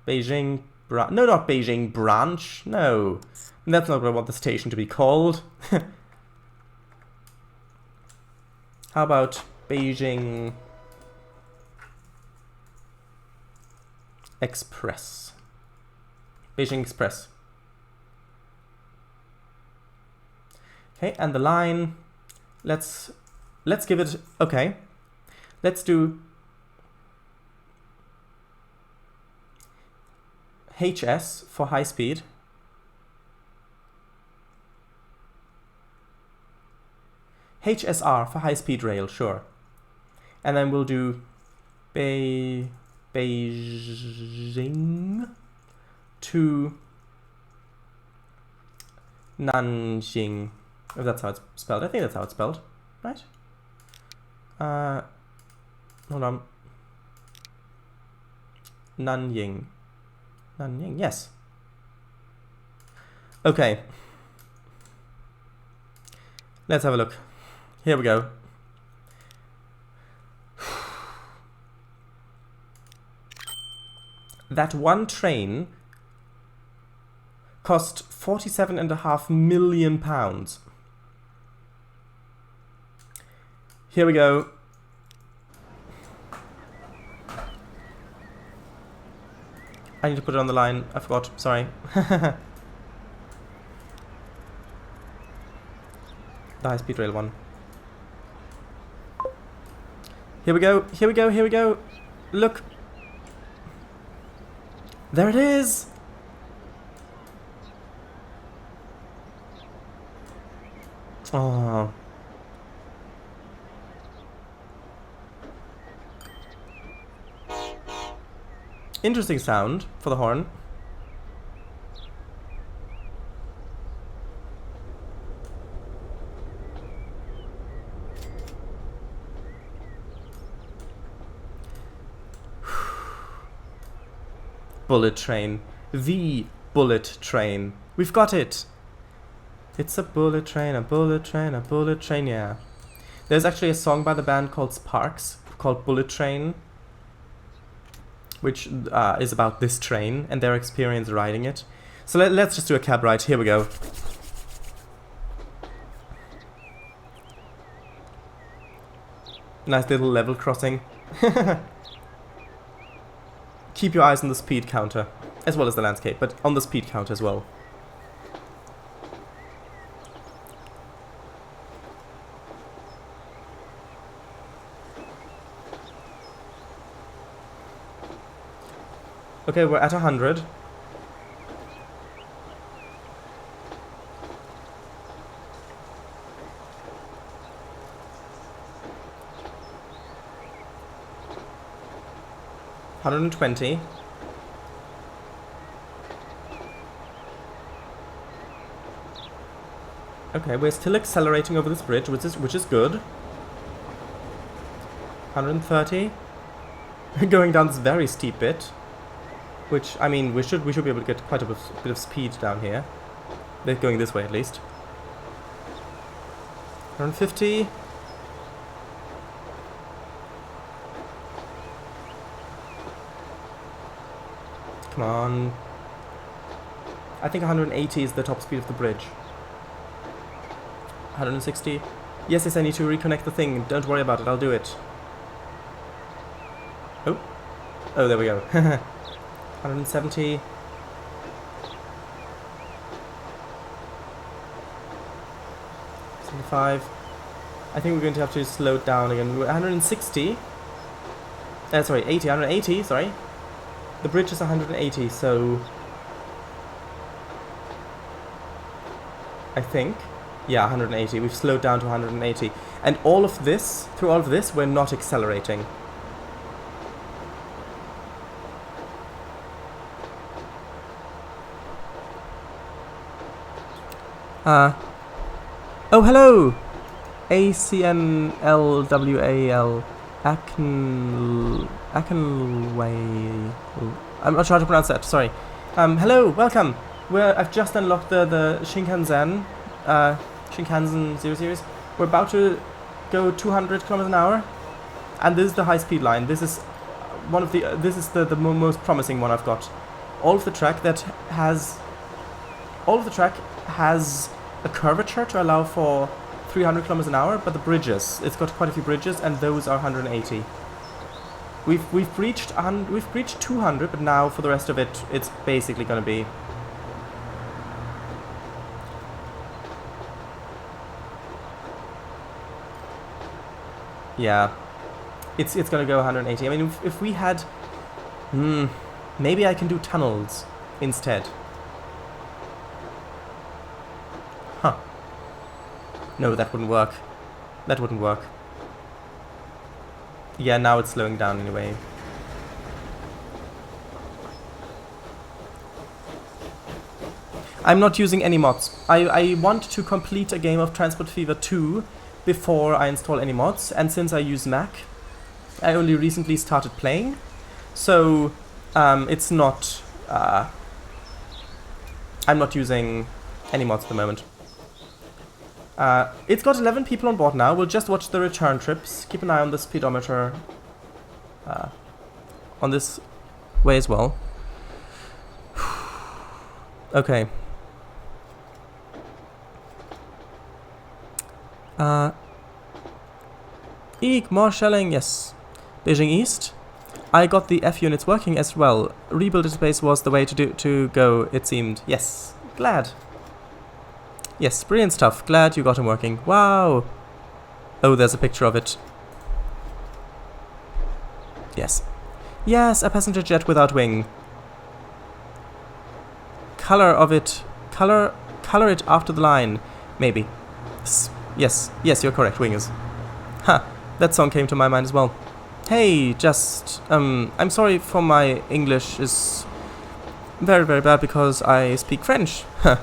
Beijing... No, not Beijing branch. No. That's not what I want the station to be called. How about Beijing Express? Beijing Express. Okay, and the line, let's give it, okay. Let's do HS for high speed. HSR for high speed rail, sure. And then we'll do Beijing to Nanjing, if that's how it's spelled. I think that's how it's spelled, right? Hold on. Nanjing. Nanjing, yes. Okay. Let's have a look. Here we go. That one train cost £47.5 million. Here we go. I need to put it on the line. I forgot. Sorry. The high-speed rail one. Here we go. Here we go. Here we go. Look. There it is. Oh. Interesting sound for the horn. Bullet train. The bullet train. We've got it. It's a bullet train, a bullet train, a bullet train, yeah. There's actually a song by the band called Sparks called Bullet Train, which is about this train and their experience riding it. So let's just do a cab ride. Here we go. Nice little level crossing. Keep your eyes on the speed counter, as well as the landscape, but on the speed counter as well. Okay, we're at 100. $120. Okay, we're still accelerating over this bridge, which is good. 130. Going down this very steep bit. Which, I mean, we should be able to get quite a bit of speed down here. They're going this way at least. 150. Come on. I think 180 is the top speed of the bridge. 160. Yes, I need to reconnect the thing. Don't worry about it, I'll do it. Oh. Oh, there we go. 170. I think we're going to have to slow it down again. 160. Sorry, 80. 180, sorry. The bridge is 180, so... I think. Yeah, 180. We've slowed down to 180. And all of this, through all of this, we're not accelerating. Oh, hello! ACNLWAL. Akenway. I'm not sure how to pronounce that, sorry. Hello, welcome! I've just unlocked the Shinkansen, Shinkansen 0 series. We're about to go 200 kilometers an hour. And this is the high-speed line. This is one of the, the most promising one I've got. All of the track has a curvature to allow for 300 kilometers an hour, but the bridges, it's got quite a few bridges, and those are 180. We've reached 200, but now for the rest of it, it's basically going to be. Yeah, it's going to go 180. I mean, if we had, maybe I can do tunnels instead. Huh. No, that wouldn't work. That wouldn't work. Yeah, now it's slowing down anyway. I'm not using any mods. I want to complete a game of Transport Fever 2 before I install any mods, and since I use Mac, I only recently started playing, so it's not... I'm not using any mods at the moment. It's got 11 people on board now. We'll just watch the return trips. Keep an eye on the speedometer on this way as well. Okay. Eek, more shelling, yes. Beijing East. I got the F units working as well. Rebuild space was the way to go, it seemed. Yes, glad. Yes, brilliant stuff. Glad you got him working. Wow. Oh, there's a picture of it. Yes. Yes, a passenger jet without wing. Color of it. Color it after the line. Maybe. Yes, you're correct, wingers. Ha, that song came to my mind as well. Hey, just, I'm sorry for my English is very, very bad because I speak French. Huh.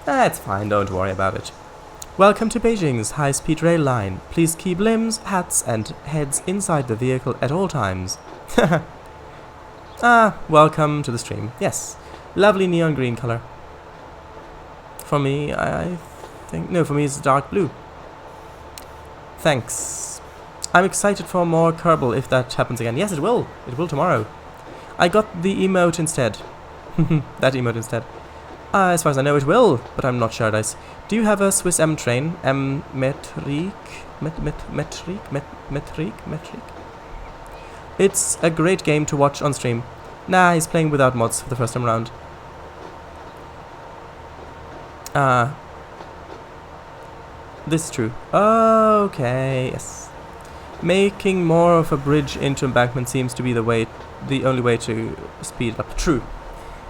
That's fine, don't worry about it. Welcome to Beijing's high-speed rail line. Please keep limbs, hats and heads inside the vehicle at all times. Welcome to the stream. Yes, lovely neon green color. For me, I think, no, for me it's dark blue. Thanks. I'm excited for more Kerbal if that happens again. Yes, it will. It will tomorrow. I got the emote instead. That emote instead. As far as I know, it will, but I'm not sure, Dice. Do you have a Swiss M train? Metric? It's a great game to watch on stream. Nah, he's playing without mods for the first time around. This is true. Okay, yes. Making more of a bridge into embankment seems to be the only way to speed up. True.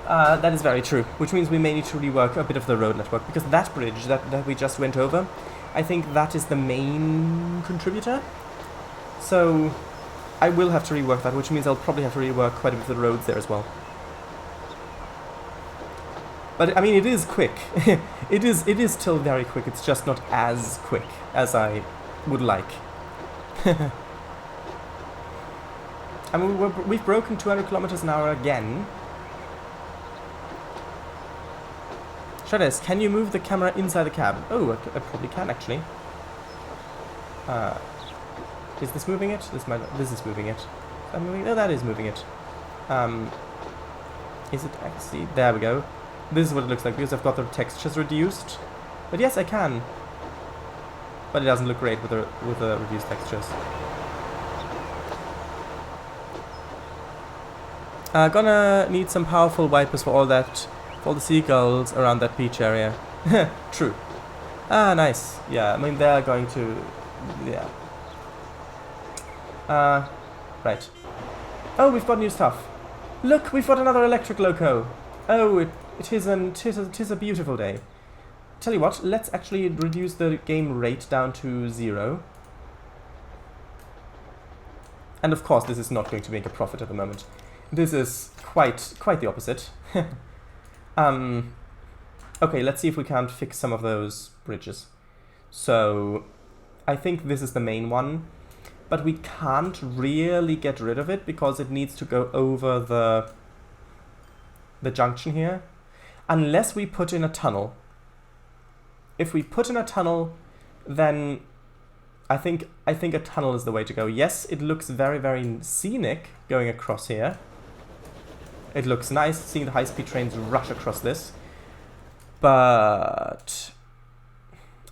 That is very true, which means we may need to rework a bit of the road network, because that bridge that we just went over, I think that is the main contributor. So I will have to rework that, which means I'll probably have to rework quite a bit of the roads there as well. But I mean, it is quick. it is still very quick. It's just not as quick as I would like. I mean, we've broken 200 kilometers an hour again. Shredders, can you move the camera inside the cab? Oh, I probably can actually. Is this moving it? This is moving it. Is that moving? No, that is moving it. Is it actually? There we go. This is what it looks like because I've got the textures reduced. But yes, I can. But it doesn't look great with the reduced textures. Gonna need some powerful wipers for all that. For all the seagulls around that beach area. True. Nice. Yeah, I mean, they're going to... Yeah. Right. Oh, we've got new stuff. Look, we've got another electric loco. Oh, it is a beautiful day. Tell you what, let's actually reduce the game rate down to 0. And of course, this is not going to make a profit at the moment. This is quite the opposite. Okay, let's see if we can't fix some of those bridges. So, I think this is the main one, but we can't really get rid of it because it needs to go over the junction here, unless we put in a tunnel. If we put in a tunnel, then I think a tunnel is the way to go. Yes, it looks very, very scenic going across here. It looks nice seeing the high-speed trains rush across this. But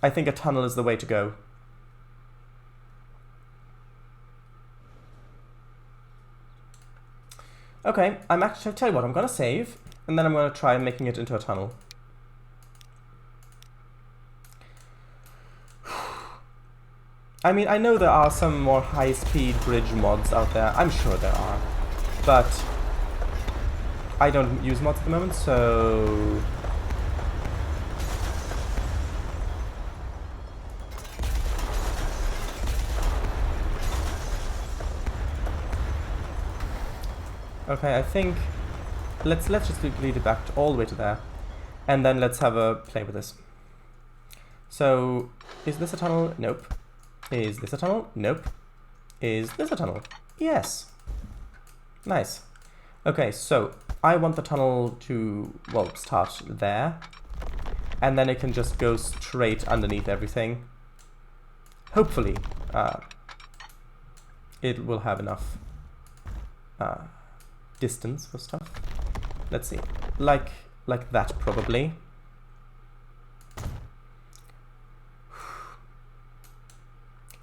I think a tunnel is the way to go. Okay, I'll tell you what, I'm gonna save, and then I'm gonna try making it into a tunnel. I mean, I know there are some more high-speed bridge mods out there. I'm sure there are. But I don't use mods at the moment, so... Okay, I think... Let's just lead it back all the way to there. And then let's have a play with this. So, is this a tunnel? Nope. Is this a tunnel? Nope. Is this a tunnel? Yes. Nice. Okay, so I want the tunnel to, well, start there. And then it can just go straight underneath everything. Hopefully, it will have enough distance for stuff. Let's see. Like that, probably.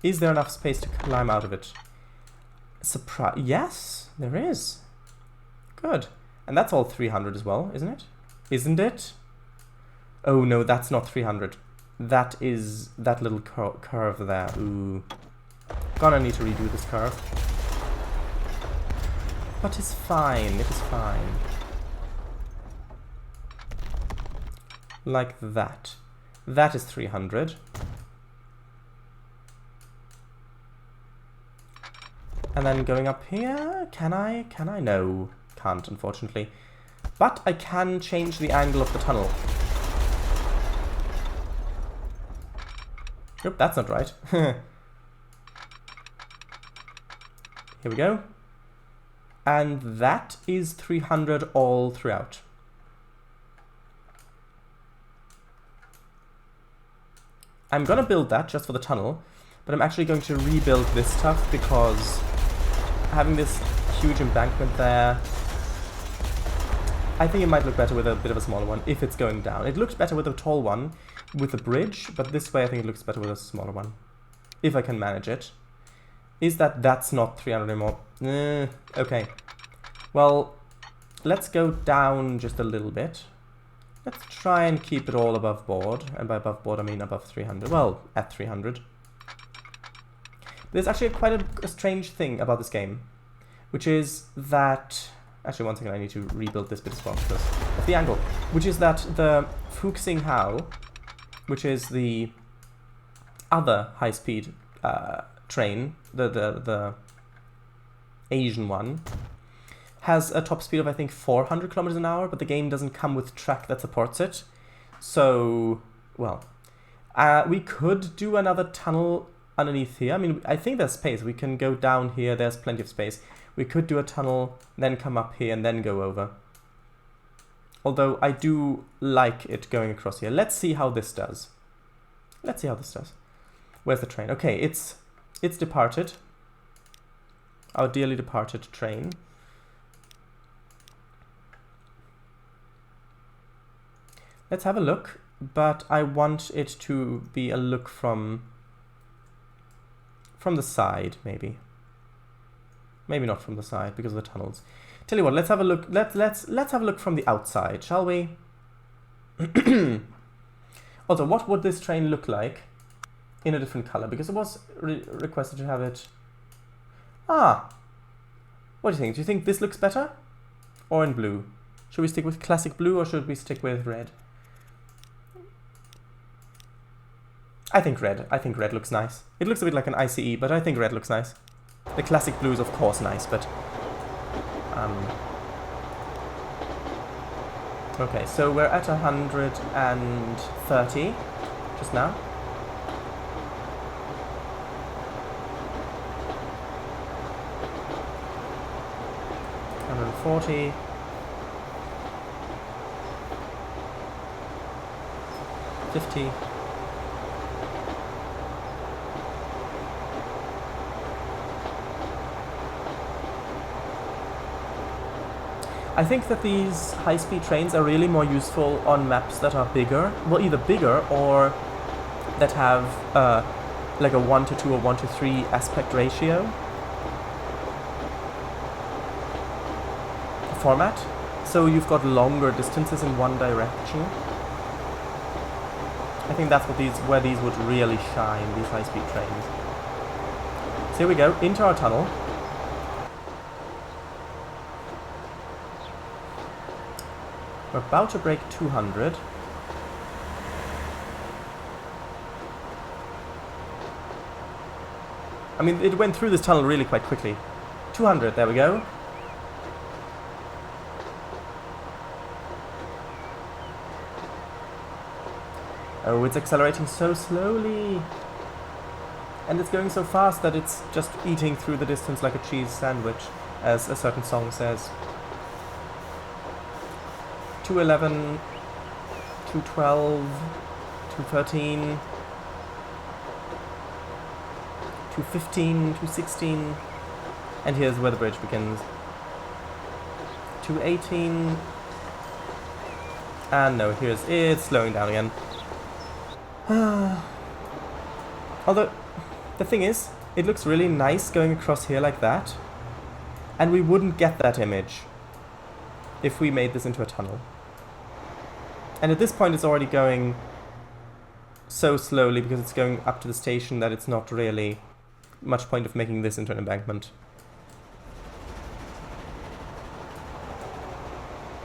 Is there enough space to climb out of it? Surprise! Yes, there is. Good. And that's all 300 as well, isn't it? Isn't it? Oh no, that's not 300. That is that little curve there. Ooh. Gonna need to redo this curve. But it's fine, it is fine. Like that. That is 300. And then going up here, can I? Can I? No, can't, unfortunately. But I can change the angle of the tunnel. Oop, that's not right. Here we go. And that is 300 all throughout. I'm gonna build that just for the tunnel, but I'm actually going to rebuild this stuff because having this huge embankment there, I think it might look better with a bit of a smaller one if it's going down. It looks better with a tall one with a bridge, but this way I think it looks better with a smaller one, if I can manage it. Is that's not 300 anymore? Okay. Well, let's go down just a little bit. Let's try and keep it all above board, and by above board I mean above 300. Well, at 300. There's actually quite a strange thing about this game, which is that... Actually, one second, I need to rebuild this bit as well because of the angle. Which is that the Fuxing Hao, which is the other high-speed train, the Asian one, has a top speed of I think 400 kilometers an hour, but the game doesn't come with track that supports it. So, well, we could do another tunnel underneath here. I mean, I think there's space. We can go down here. There's plenty of space. We could do a tunnel, then come up here and then go over. Although I do like it going across here. Let's see how this does. Let's see how this does. Where's the train? Okay, it's departed. Our dearly departed train. Let's have a look, but I want it to be a look from the side, maybe. Maybe not from the side because of the tunnels. Tell you what, let's have a look. Let's have a look from the outside, shall we? Also, what would this train look like in a different color? Because it was requested to have it. Ah, what do you think? Do you think this looks better, or in blue? Should we stick with classic blue or should we stick with red? I think red. I think red looks nice. It looks a bit like an ICE, but I think red looks nice. The classic blue is of course nice, but okay, so we're at 130 just now. $140. $50. I think that these high-speed trains are really more useful on maps that are bigger. Well, either bigger or that have like a 1:2 or 1:3 aspect ratio format. So you've got longer distances in one direction. I think that's where these would really shine, these high-speed trains. So here we go, into our tunnel. We're about to break 200. I mean, it went through this tunnel really quite quickly. 200, there we go. Oh, it's accelerating so slowly. And it's going so fast that it's just eating through the distance like a cheese sandwich, as a certain song says. 211, 212, 213, 215, 216, and here's where the bridge begins. 218, and no, it's slowing down again. Although, the thing is, it looks really nice going across here like that, And we wouldn't get that image if we made this into a tunnel. And at this point it's already going so slowly because it's going up to the station that it's not really much point of making this into an embankment.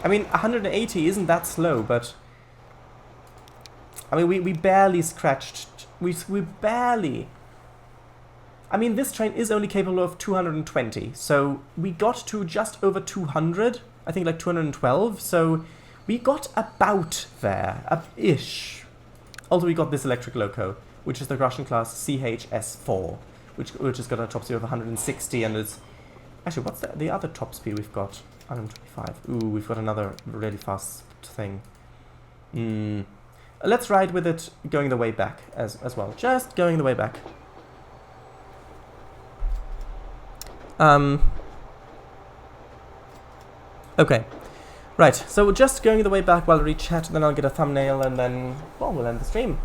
I mean, 180 isn't that slow, but... I mean, we barely scratched... We barely... I mean, this train is only capable of 220, so we got to just over 200, I think like 212, so we got about there, ish. Also, we got this electric loco, which is the Russian class CHS4, which has got a top speed of 160, and it's... Actually, what's the other top speed we've got? 125. Ooh, we've got another really fast thing. Let's ride with it going the way back as well. Just going the way back. Okay. Right, so just going the way back while we chat, then I'll get a thumbnail, and then, well, we'll end the stream.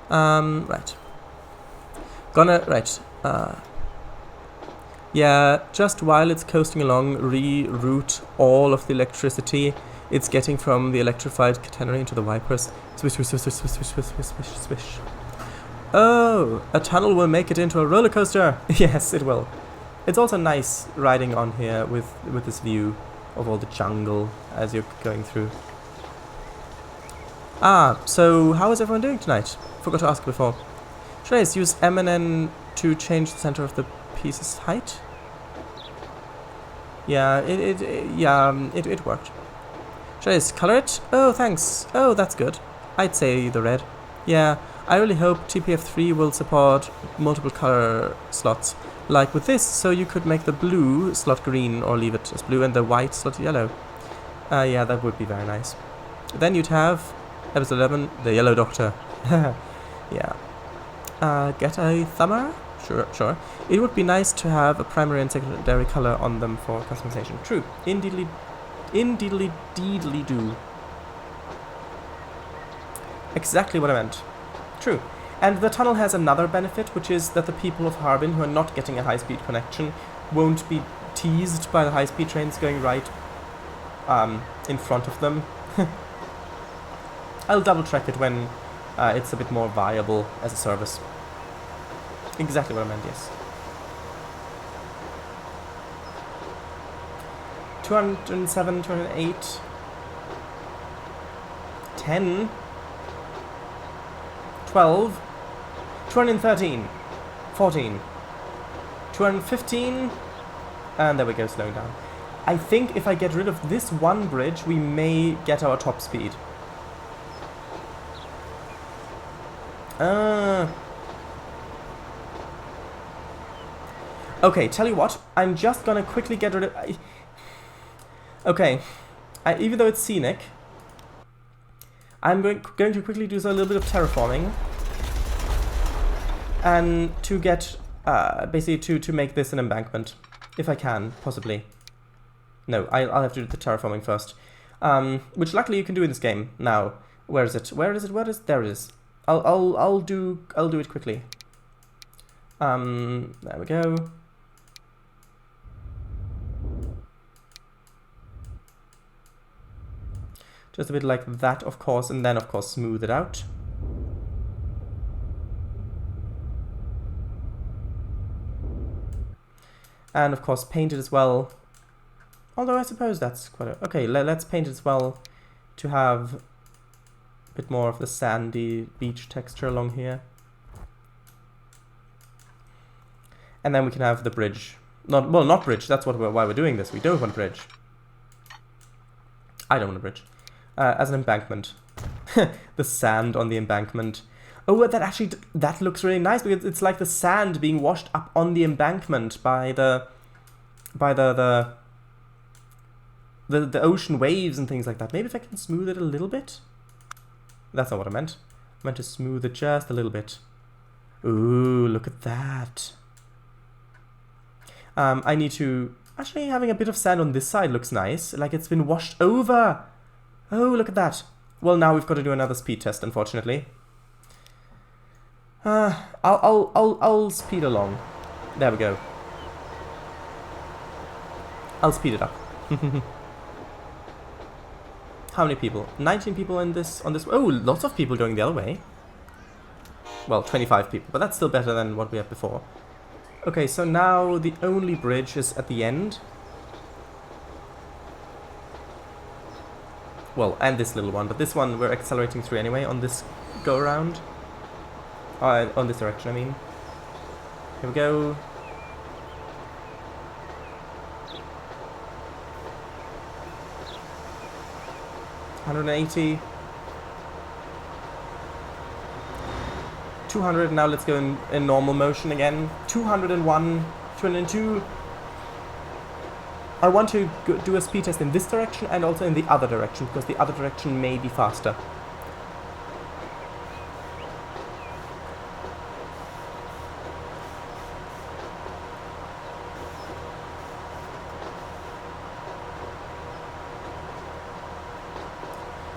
Right. Yeah, just while it's coasting along, reroute all of the electricity it's getting from the electrified catenary into the wipers. Swish, swish, swish, swish, swish, swish, swish, swish, swish. Oh, a tunnel will make it into a roller coaster. Yes, it will. It's also nice riding on here with this view of all the jungle as you're going through. Ah, so how is everyone doing tonight? Forgot to ask before. Should I use M and N to change the center of the piece's height? Yeah, it worked. Should I just color it? Oh, thanks. Oh, that's good. I'd say the red. Yeah, I really hope TPF3 will support multiple color slots. Like with this, so you could make the blue slot green or leave it as blue and the white slot yellow. Yeah, that would be very nice. Then you'd have episode 11, the Yellow Doctor. Yeah. Get a thumber? Sure. It would be nice to have a primary and secondary color on them for customization. True. Indeedly do. Exactly what I meant. True. And the tunnel has another benefit, which is that the people of Harbin who are not getting a high-speed connection won't be teased by the high-speed trains going right in front of them. I'll double-check it when it's a bit more viable as a service. Exactly what I meant, yes. 207, 208, 10, 12, 213, 14, 215, and there we go, slowing down. I think if I get rid of this one bridge, we may get our top speed. Okay, tell you what, I'm just gonna quickly get rid of... Okay, even though it's scenic, I'm going to quickly do a little bit of terraforming, and to get, basically to make this an embankment, if I can, possibly. No, I'll have to do the terraforming first, which luckily you can do in this game now. Where is it? There it is. I'll do it quickly. There we go. Just a bit like that, of course, and then, of course, smooth it out. And, of course, paint it as well. Although I suppose that's quite a... Okay, let's paint it as well to have a bit more of the sandy beach texture along here. And then we can have the bridge. Not bridge, that's why we're doing this. We don't want bridge. I don't want a bridge. As an embankment. The sand on the embankment. Oh, that looks really nice because it's like the sand being washed up on the embankment by the ocean waves and things like that. Maybe if I can smooth it a little bit. That's not what I meant. I meant to smooth it just a little bit. Ooh, look at that. I need to... Actually, having a bit of sand on this side looks nice. Like it's been washed over. Oh, look at that. Well, now we've got to do another speed test, unfortunately. I'll speed along. There we go. I'll speed it up. How many people? 19 people in this on this. Oh, lots of people going the other way. Well, 25 people, but that's still better than what we had before. Okay, so now the only bridge is at the end. Well, and this little one, but this one we're accelerating through anyway on this go around. On this direction, I mean. Here we go. $180. 200, now let's go in normal motion again. 201, 202. I want to do a speed test in this direction and also in the other direction, because the other direction may be faster.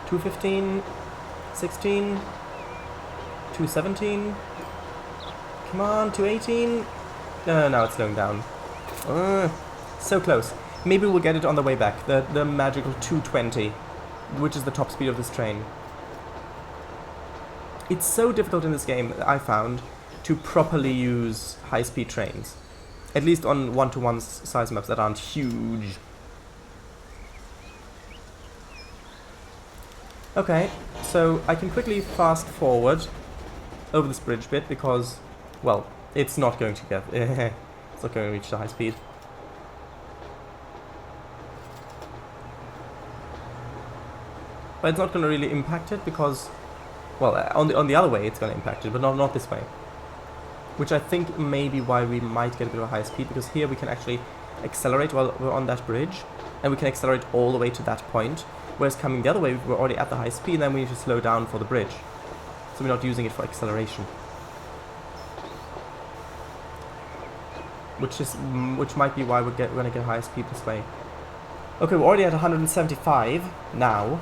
$215, 16, 217. Come on, 218. Now it's slowing down. So close. Maybe we'll get it on the way back. The magical 220, which is the top speed of this train. It's so difficult in this game, I found, to properly use high-speed trains. At least on one-to-one size maps that aren't huge. Okay, so I can quickly fast forward over this bridge bit because, well, it's not going to get... it's not going to reach the high speed. But it's not going to really impact it because, well, on the other way it's going to impact it, but not this way. Which I think may be why we might get a bit of a higher speed, because here we can actually accelerate while we're on that bridge, and we can accelerate all the way to that point, whereas coming the other way we're already at the high speed, and then we need to slow down for the bridge. So we're not using it for acceleration. Which might be why we're going to get higher speed this way. Okay, we're already at 175 now.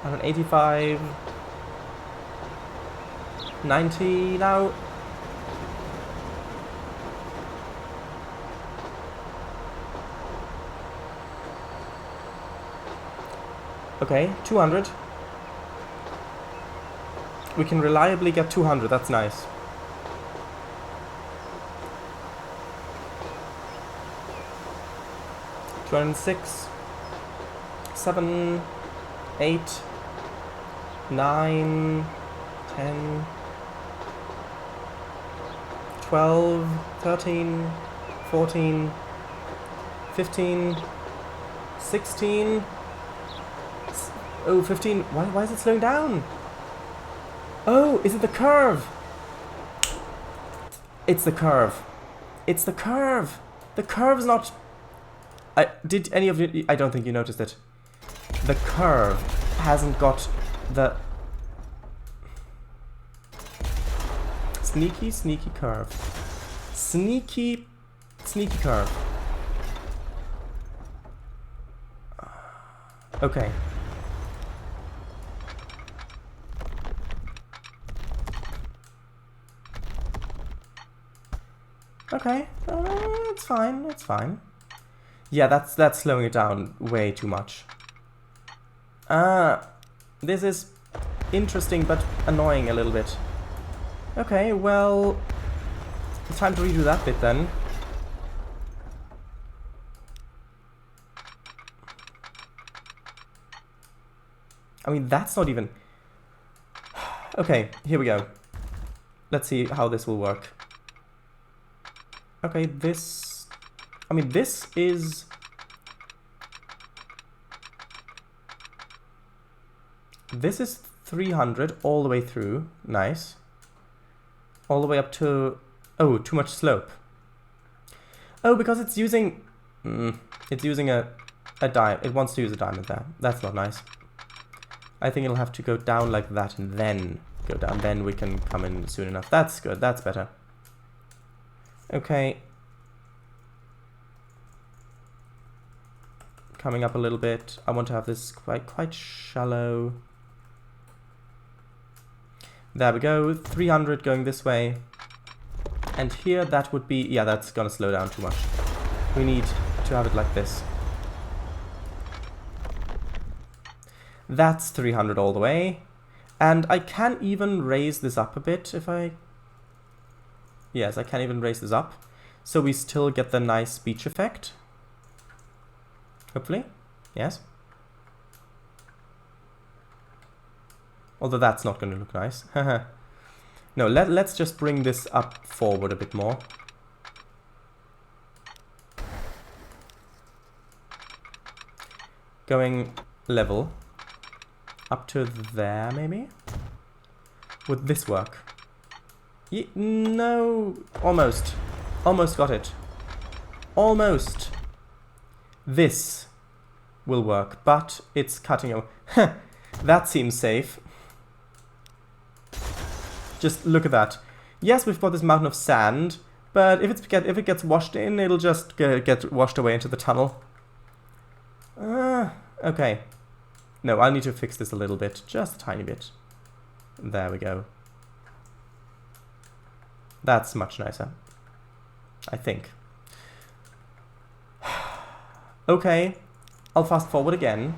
And 85, 90 now. Okay, 200. We can reliably get 200, that's nice. $206, 7, 8, 9, 10, 12, 13, 14, 15, 16. Oh, 15. Why is it slowing down? Oh, is it the curve? It's the curve. It's the curve. The curve's not... Did any of you... I don't think you noticed it. The curve hasn't got the... Sneaky curve. Sneaky curve. Okay. Okay, it's fine, it's fine. Yeah, that's slowing it down way too much. This is interesting but annoying a little bit. Okay, well, it's time to redo that bit then. I mean, that's not even... Okay, here we go. Let's see how this will work. Okay, this... I mean, this is... This is 300 all the way through. Nice. All the way up to... Oh, too much slope. Oh, because it's using... it's using a diamond. It wants to use a diamond there. That's not nice. I think it'll have to go down like that and then go down. Then we can come in soon enough. That's good. That's better. Okay. coming up a little bit. I want to have this quite shallow. There we go, 300 going this way. And here that would be, yeah, that's gonna slow down too much. We need to have it like this. That's 300 all the way. And I can even raise this up a bit if I... Yes, I can even raise this up. So we still get the nice beach effect. Hopefully. Yes. Although that's not going to look nice. No, let's just bring this up forward a bit more. Going level. Up to there, maybe? Would this work? No, almost. Almost got it. Almost. This will work, but it's cutting away. That seems safe. Just look at that. Yes, we've got this mountain of sand, but if it gets washed in, it'll just get washed away into the tunnel. Okay. No, I'll need to fix this a little bit. Just a tiny bit. There we go. That's much nicer. I think. Okay. I'll fast forward again.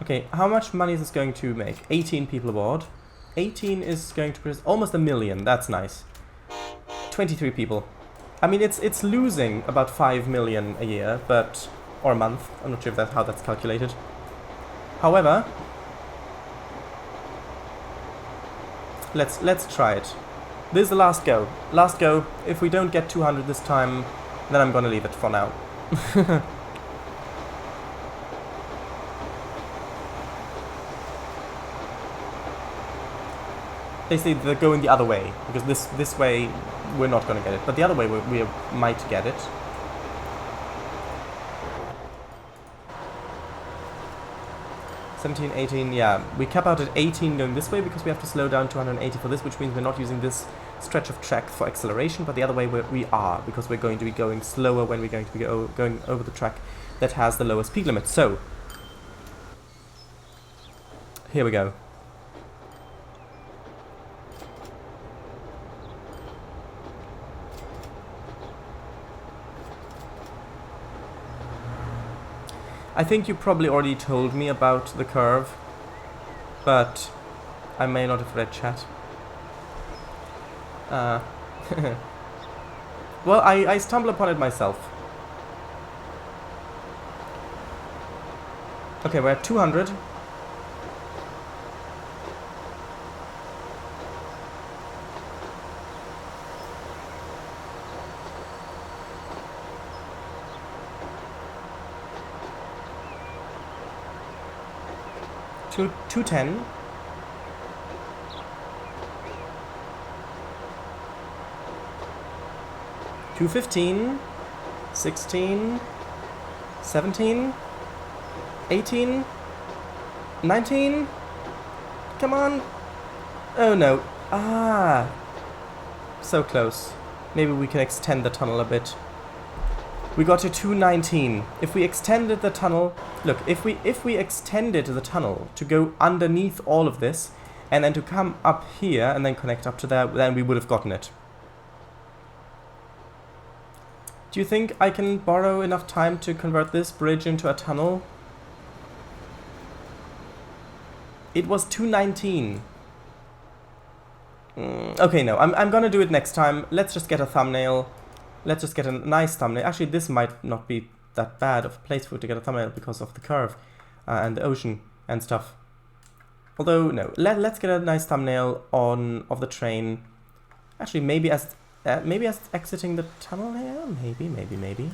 Okay, how much money is this going to make? 18 people aboard. 18 is going to produce almost 1 million. That's nice. 23 people. I mean, it's losing about 5 million a year, but... or a month. I'm not sure if how that's calculated. However... Let's try it. This is the last go. Last go. If we don't get 200 this time, then I'm gonna leave it for now. Basically, they're going the other way, because this way we're not going to get it, but the other way we might get it. $17, $18, yeah. We cap out at 18 going this way because we have to slow down to 180 for this, which means we're not using this stretch of track for acceleration, but the other way we are, because we're going to be going slower when we're going to be going over the track that has the lowest speed limit. So, here we go. I think you probably already told me about the curve, but I may not have read chat. Well, I stumbled upon it myself. Okay, we're at 200. To 210. To 15. 16. 17. 18. 19. Come on. Oh no. Ah. So close. Maybe we can extend the tunnel a bit. We got to 219. If we extended the tunnel... Look, if we extended the tunnel to go underneath all of this, and then to come up here and then connect up to there, then we would have gotten it. Do you think I can borrow enough time to convert this bridge into a tunnel? It was 219. Okay, no, I'm gonna do it next time. Let's just get a thumbnail. Let's just get a nice thumbnail. Actually, this might not be that bad of a place for it to get a thumbnail because of the curve and the ocean and stuff. Although, no, let's get a nice thumbnail of the train. Actually, maybe as exiting the tunnel here. Maybe.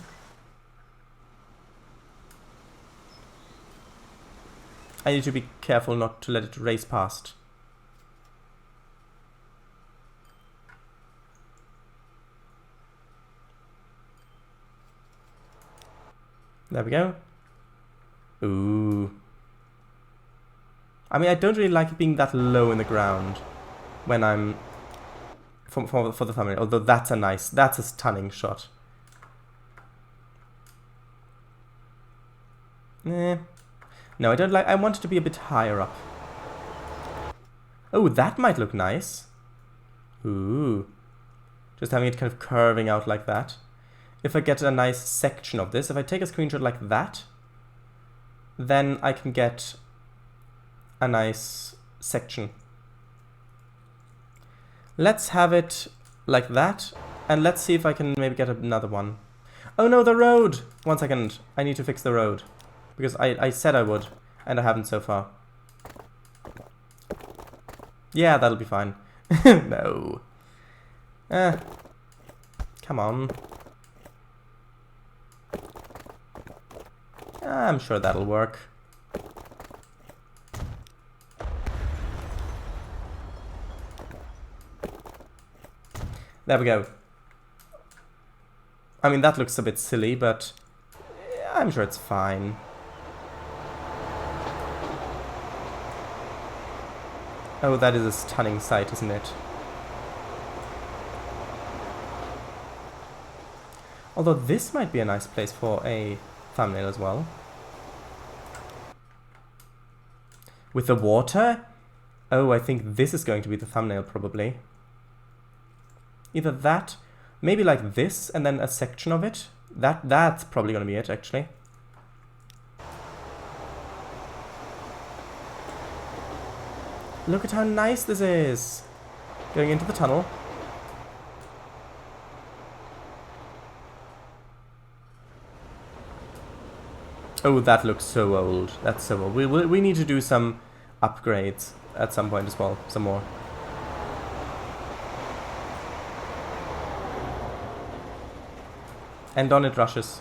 I need to be careful not to let it race past. There we go. Ooh. I mean, I don't really like it being that low in the ground when I'm for the thumbnail. Although that's a stunning shot. No, I don't like. I want it to be a bit higher up. Oh, that might look nice. Ooh, just having it kind of curving out like that. If I get a nice section of this, if I take a screenshot like that, then I can get a nice section. Let's have it like that, and let's see if I can maybe get another one. Oh no, the road! 1 second, I need to fix the road. Because I said I would, and I haven't so far. Yeah, that'll be fine. No. Come on. I'm sure that'll work. There we go. I mean, that looks a bit silly, but I'm sure it's fine. Oh, that is a stunning sight, isn't it? Although this might be a nice place for a thumbnail as well. With the water? Oh, I think this is going to be the thumbnail, probably. Either that, maybe like this, and then a section of it. That's probably going to be it, actually. Look at how nice this is! Going into the tunnel. Oh, that looks so old. That's so old. We need to do some upgrades at some point as well. Some more. And on it rushes.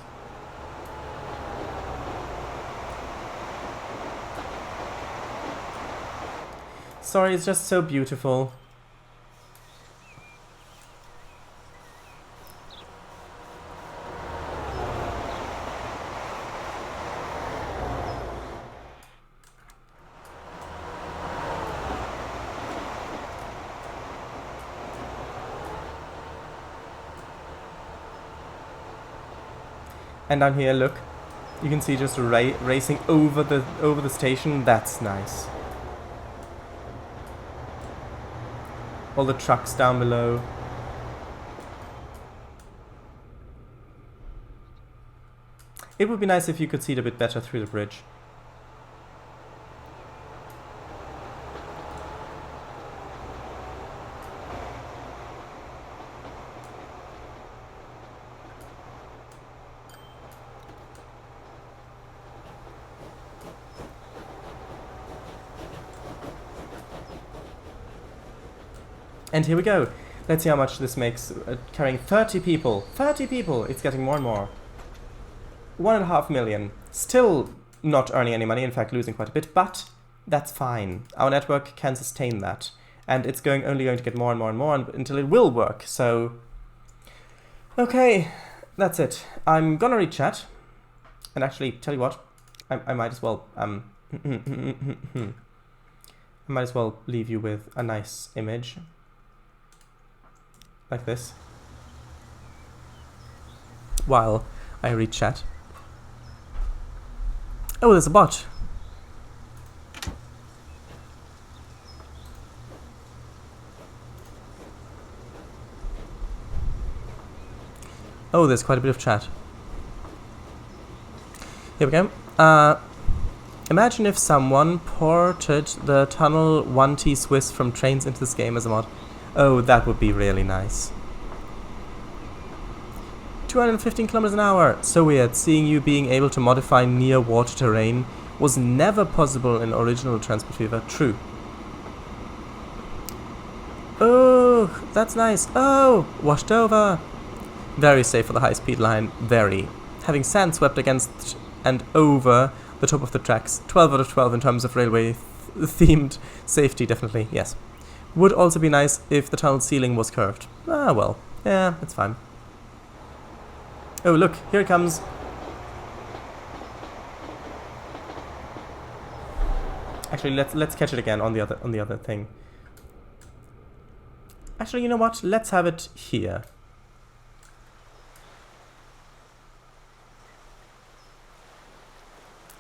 Sorry, it's just so beautiful. And down here, look, you can see just racing over the station. That's nice. All the trucks down below. It would be nice if you could see it a bit better through the bridge. And here we go. Let's see how much this makes. Carrying 30 people. 30 people! It's getting more and more. 1.5 million. Still not earning any money, in fact losing quite a bit, but that's fine. Our network can sustain that. And it's only going to get more and more and more until it will work, so... Okay, that's it. I'm gonna read chat. And actually, tell you what, I might as well... I might as well leave you with a nice image. Like this. While I read chat. Oh, there's a bot. Oh, there's quite a bit of chat. Here we go. Imagine if someone ported the Tunnel 1T Swiss from Trains into this game as a mod. Oh, that would be really nice. 215 kilometers an hour. So weird. Seeing you being able to modify near water terrain was never possible in original Transport Fever. True. Oh, that's nice. Oh, washed over. Very safe for the high-speed line. Very. Having sand swept against and over the top of the tracks. 12 out of 12 in terms of railway-themed safety, definitely. Yes. Would also be nice if the tunnel ceiling was curved. Ah, well. Yeah, it's fine. Oh, look. Here it comes. Actually, let's catch it again on the other thing. Actually, you know what? Let's have it here.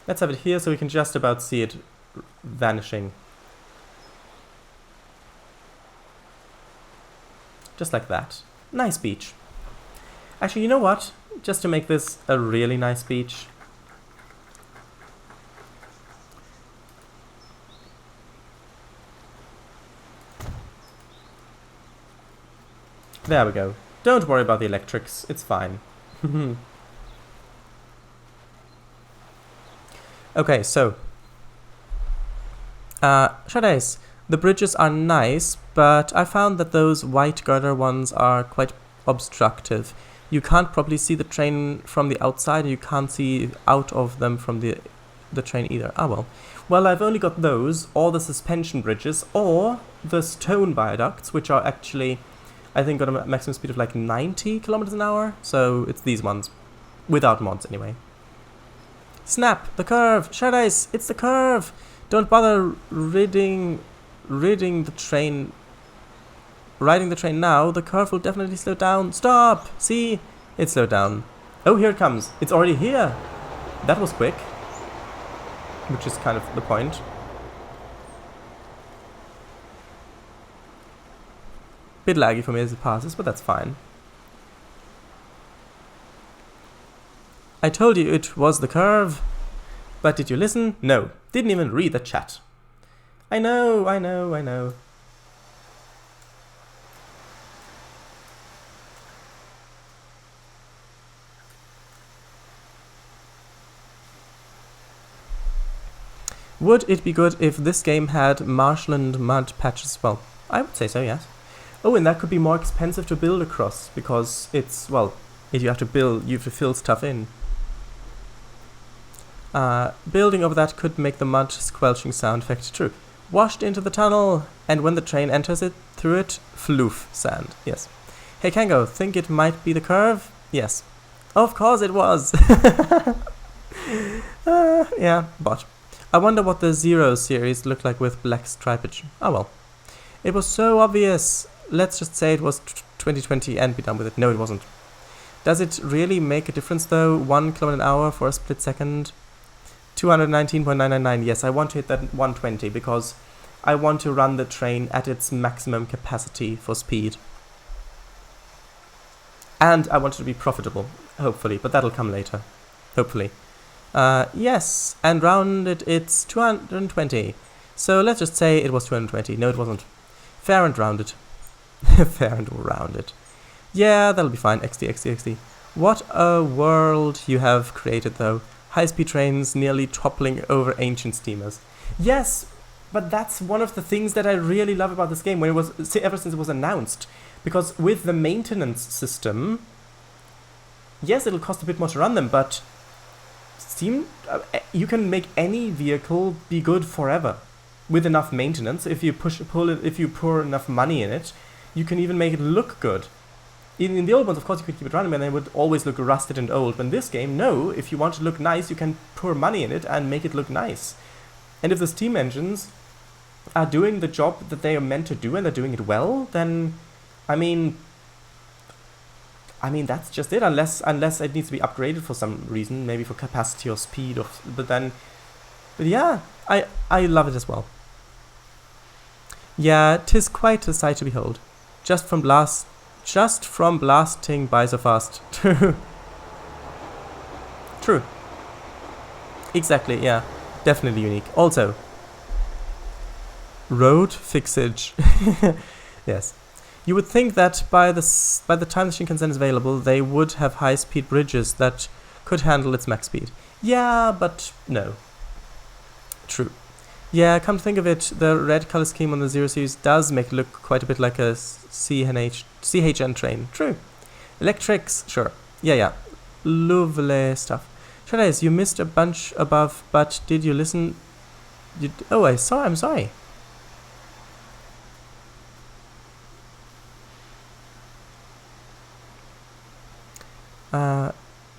Let's have it here so we can just about see it vanishing. Just like that. Nice beach. Actually, you know what? Just to make this a really nice beach. There we go. Don't worry about the electrics. It's fine. Okay, so. Shadays. The bridges are nice, but I found that those white girder ones are quite obstructive. You can't probably see the train from the outside, and you can't see out of them from the train either. Ah, well. Well, I've only got those, or the suspension bridges, or the stone viaducts, which are actually, I think, got a maximum speed of like 90 kilometers an hour. So it's these ones, without mods anyway. Snap! The curve! Shadays! It's the curve! Don't bother riding the train. Riding the train now, the curve will definitely slow down. Stop! See? It slowed down. Oh, here it comes. It's already here. That was quick. Which is kind of the point. Bit laggy for me as it passes, but that's fine. I told you it was the curve. But did you listen? No. Didn't even read the chat. I know. Would it be good if this game had marshland mud patches? Well, I would say so, yes. Oh, and that could be more expensive to build across, because it's, well, if you have to fill stuff in. Building over that could make the mud squelching sound effect true. Washed into the tunnel, and when the train enters it, through it, floof, sand. Yes. Hey Kango, think it might be the curve? Yes. Of course it was! Yeah, but. I wonder what the Zero series looked like with black stripage. Oh well. It was so obvious. Let's just say it was 2020 and be done with it. No, it wasn't. Does it really make a difference though? 1 kilometer an hour for a split second? 219.999. Yes, I want to hit that 120 because I want to run the train at its maximum capacity for speed. And I want it to be profitable, hopefully, but that'll come later. Hopefully. Yes, and rounded it's 220. So let's just say it was 220. No, it wasn't. Fair and rounded. Fair and rounded. Yeah, that'll be fine. XD. What a world you have created, though. High-speed trains nearly toppling over ancient steamers. Yes, but that's one of the things that I really love about this game, when it was ever since it was announced. Because with the maintenance system, yes, it'll cost a bit more to run them, but you can make any vehicle be good forever with enough maintenance. If you pour enough money in it, you can even make it look good. In the old ones, of course, you could keep it running, and they would always look rusted and old. But in this game, no. If you want to look nice, you can pour money in it and make it look nice. And if the steam engines are doing the job that they are meant to do and they're doing it well, then, I mean, that's just it. Unless it needs to be upgraded for some reason, maybe for capacity or speed, but yeah, I love it as well. Yeah, 'tis quite a sight to behold. Just from blasting by so fast. True. Exactly, yeah. Definitely unique. Also, road fixage. Yes. You would think that by the time the Shinkansen is available, they would have high-speed bridges that could handle its max speed. Yeah, but no. True. Yeah, come to think of it, the red color scheme on the Zero Series does make it look quite a bit like a CHN train. True. Electrics, sure. Yeah. Lovely stuff. Shadays, you missed a bunch above, but did you listen? I'm sorry.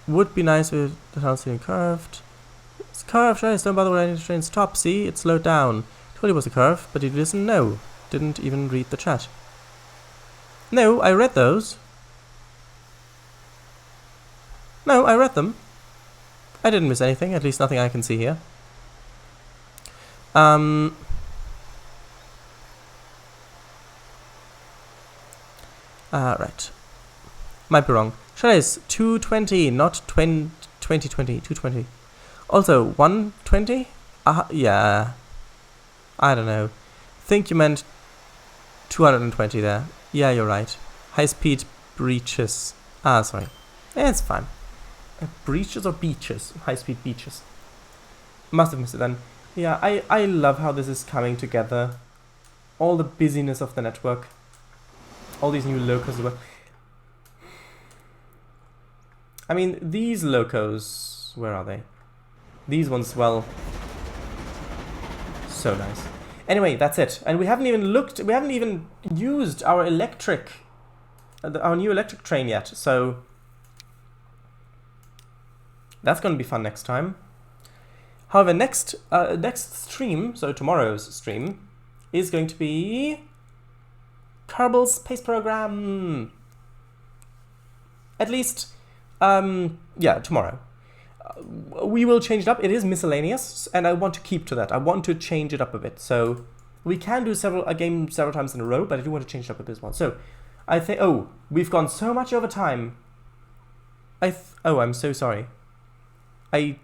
Would be nice with the tunnel being curved. It's a curve, Shadow's, don't bother with any train. Stop, see? It slowed down. Told you it was a curve, but you didn't know. Didn't even read the chat. No, I read those. No, I read them. I didn't miss anything, at least nothing I can see here. Right. Might be wrong. Shadow's 220, not 2020, 220. Also, 120? Yeah. I don't know. Think you meant 220 there. Yeah, you're right. High-speed breaches. Sorry. It's fine. Breaches or beaches? High-speed beaches. Must have missed it then. Yeah, I love how this is coming together. All the busyness of the network. All these new locos as well. I mean, these locos... Where are they? These ones, well... So nice. Anyway, that's it. And we haven't even used our electric... our new electric train yet, so... That's going to be fun next time. However, next stream, so tomorrow's stream, is going to be... Kerbal Space Program! At least, yeah, tomorrow. We will change it up. It is miscellaneous, and I want to keep to that. I want to change it up a bit. So we can do a game several times in a row, but I do want to change it up a bit as well. So I think, oh, we've gone so much over time. Oh, I'm so sorry. I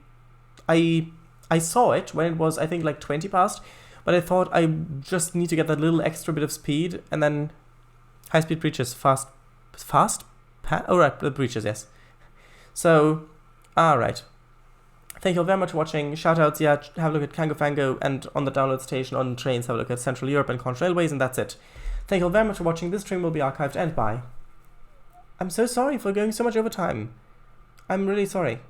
saw it when it was, I think, like 20 past, but I thought I just need to get that little extra bit of speed, and then high-speed breaches, fast? Oh, right, the breaches, yes. So, alright. Thank you all very much for watching. Shoutouts, yeah, have a look at Kango Fango, and on the download station, on trains, have a look at Central Europe and Conch Railways, and that's it. Thank you all very much for watching. This stream will be archived, and bye. I'm so sorry for going so much over time. I'm really sorry.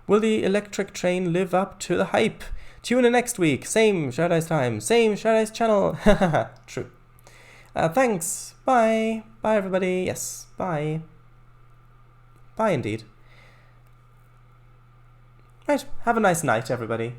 Will the electric train live up to the hype? Tune in next week. Same Shadice time. Same Shadice channel. True. Thanks. Bye. Bye, everybody. Yes. Bye. Bye, indeed. Right. Have a nice night, everybody.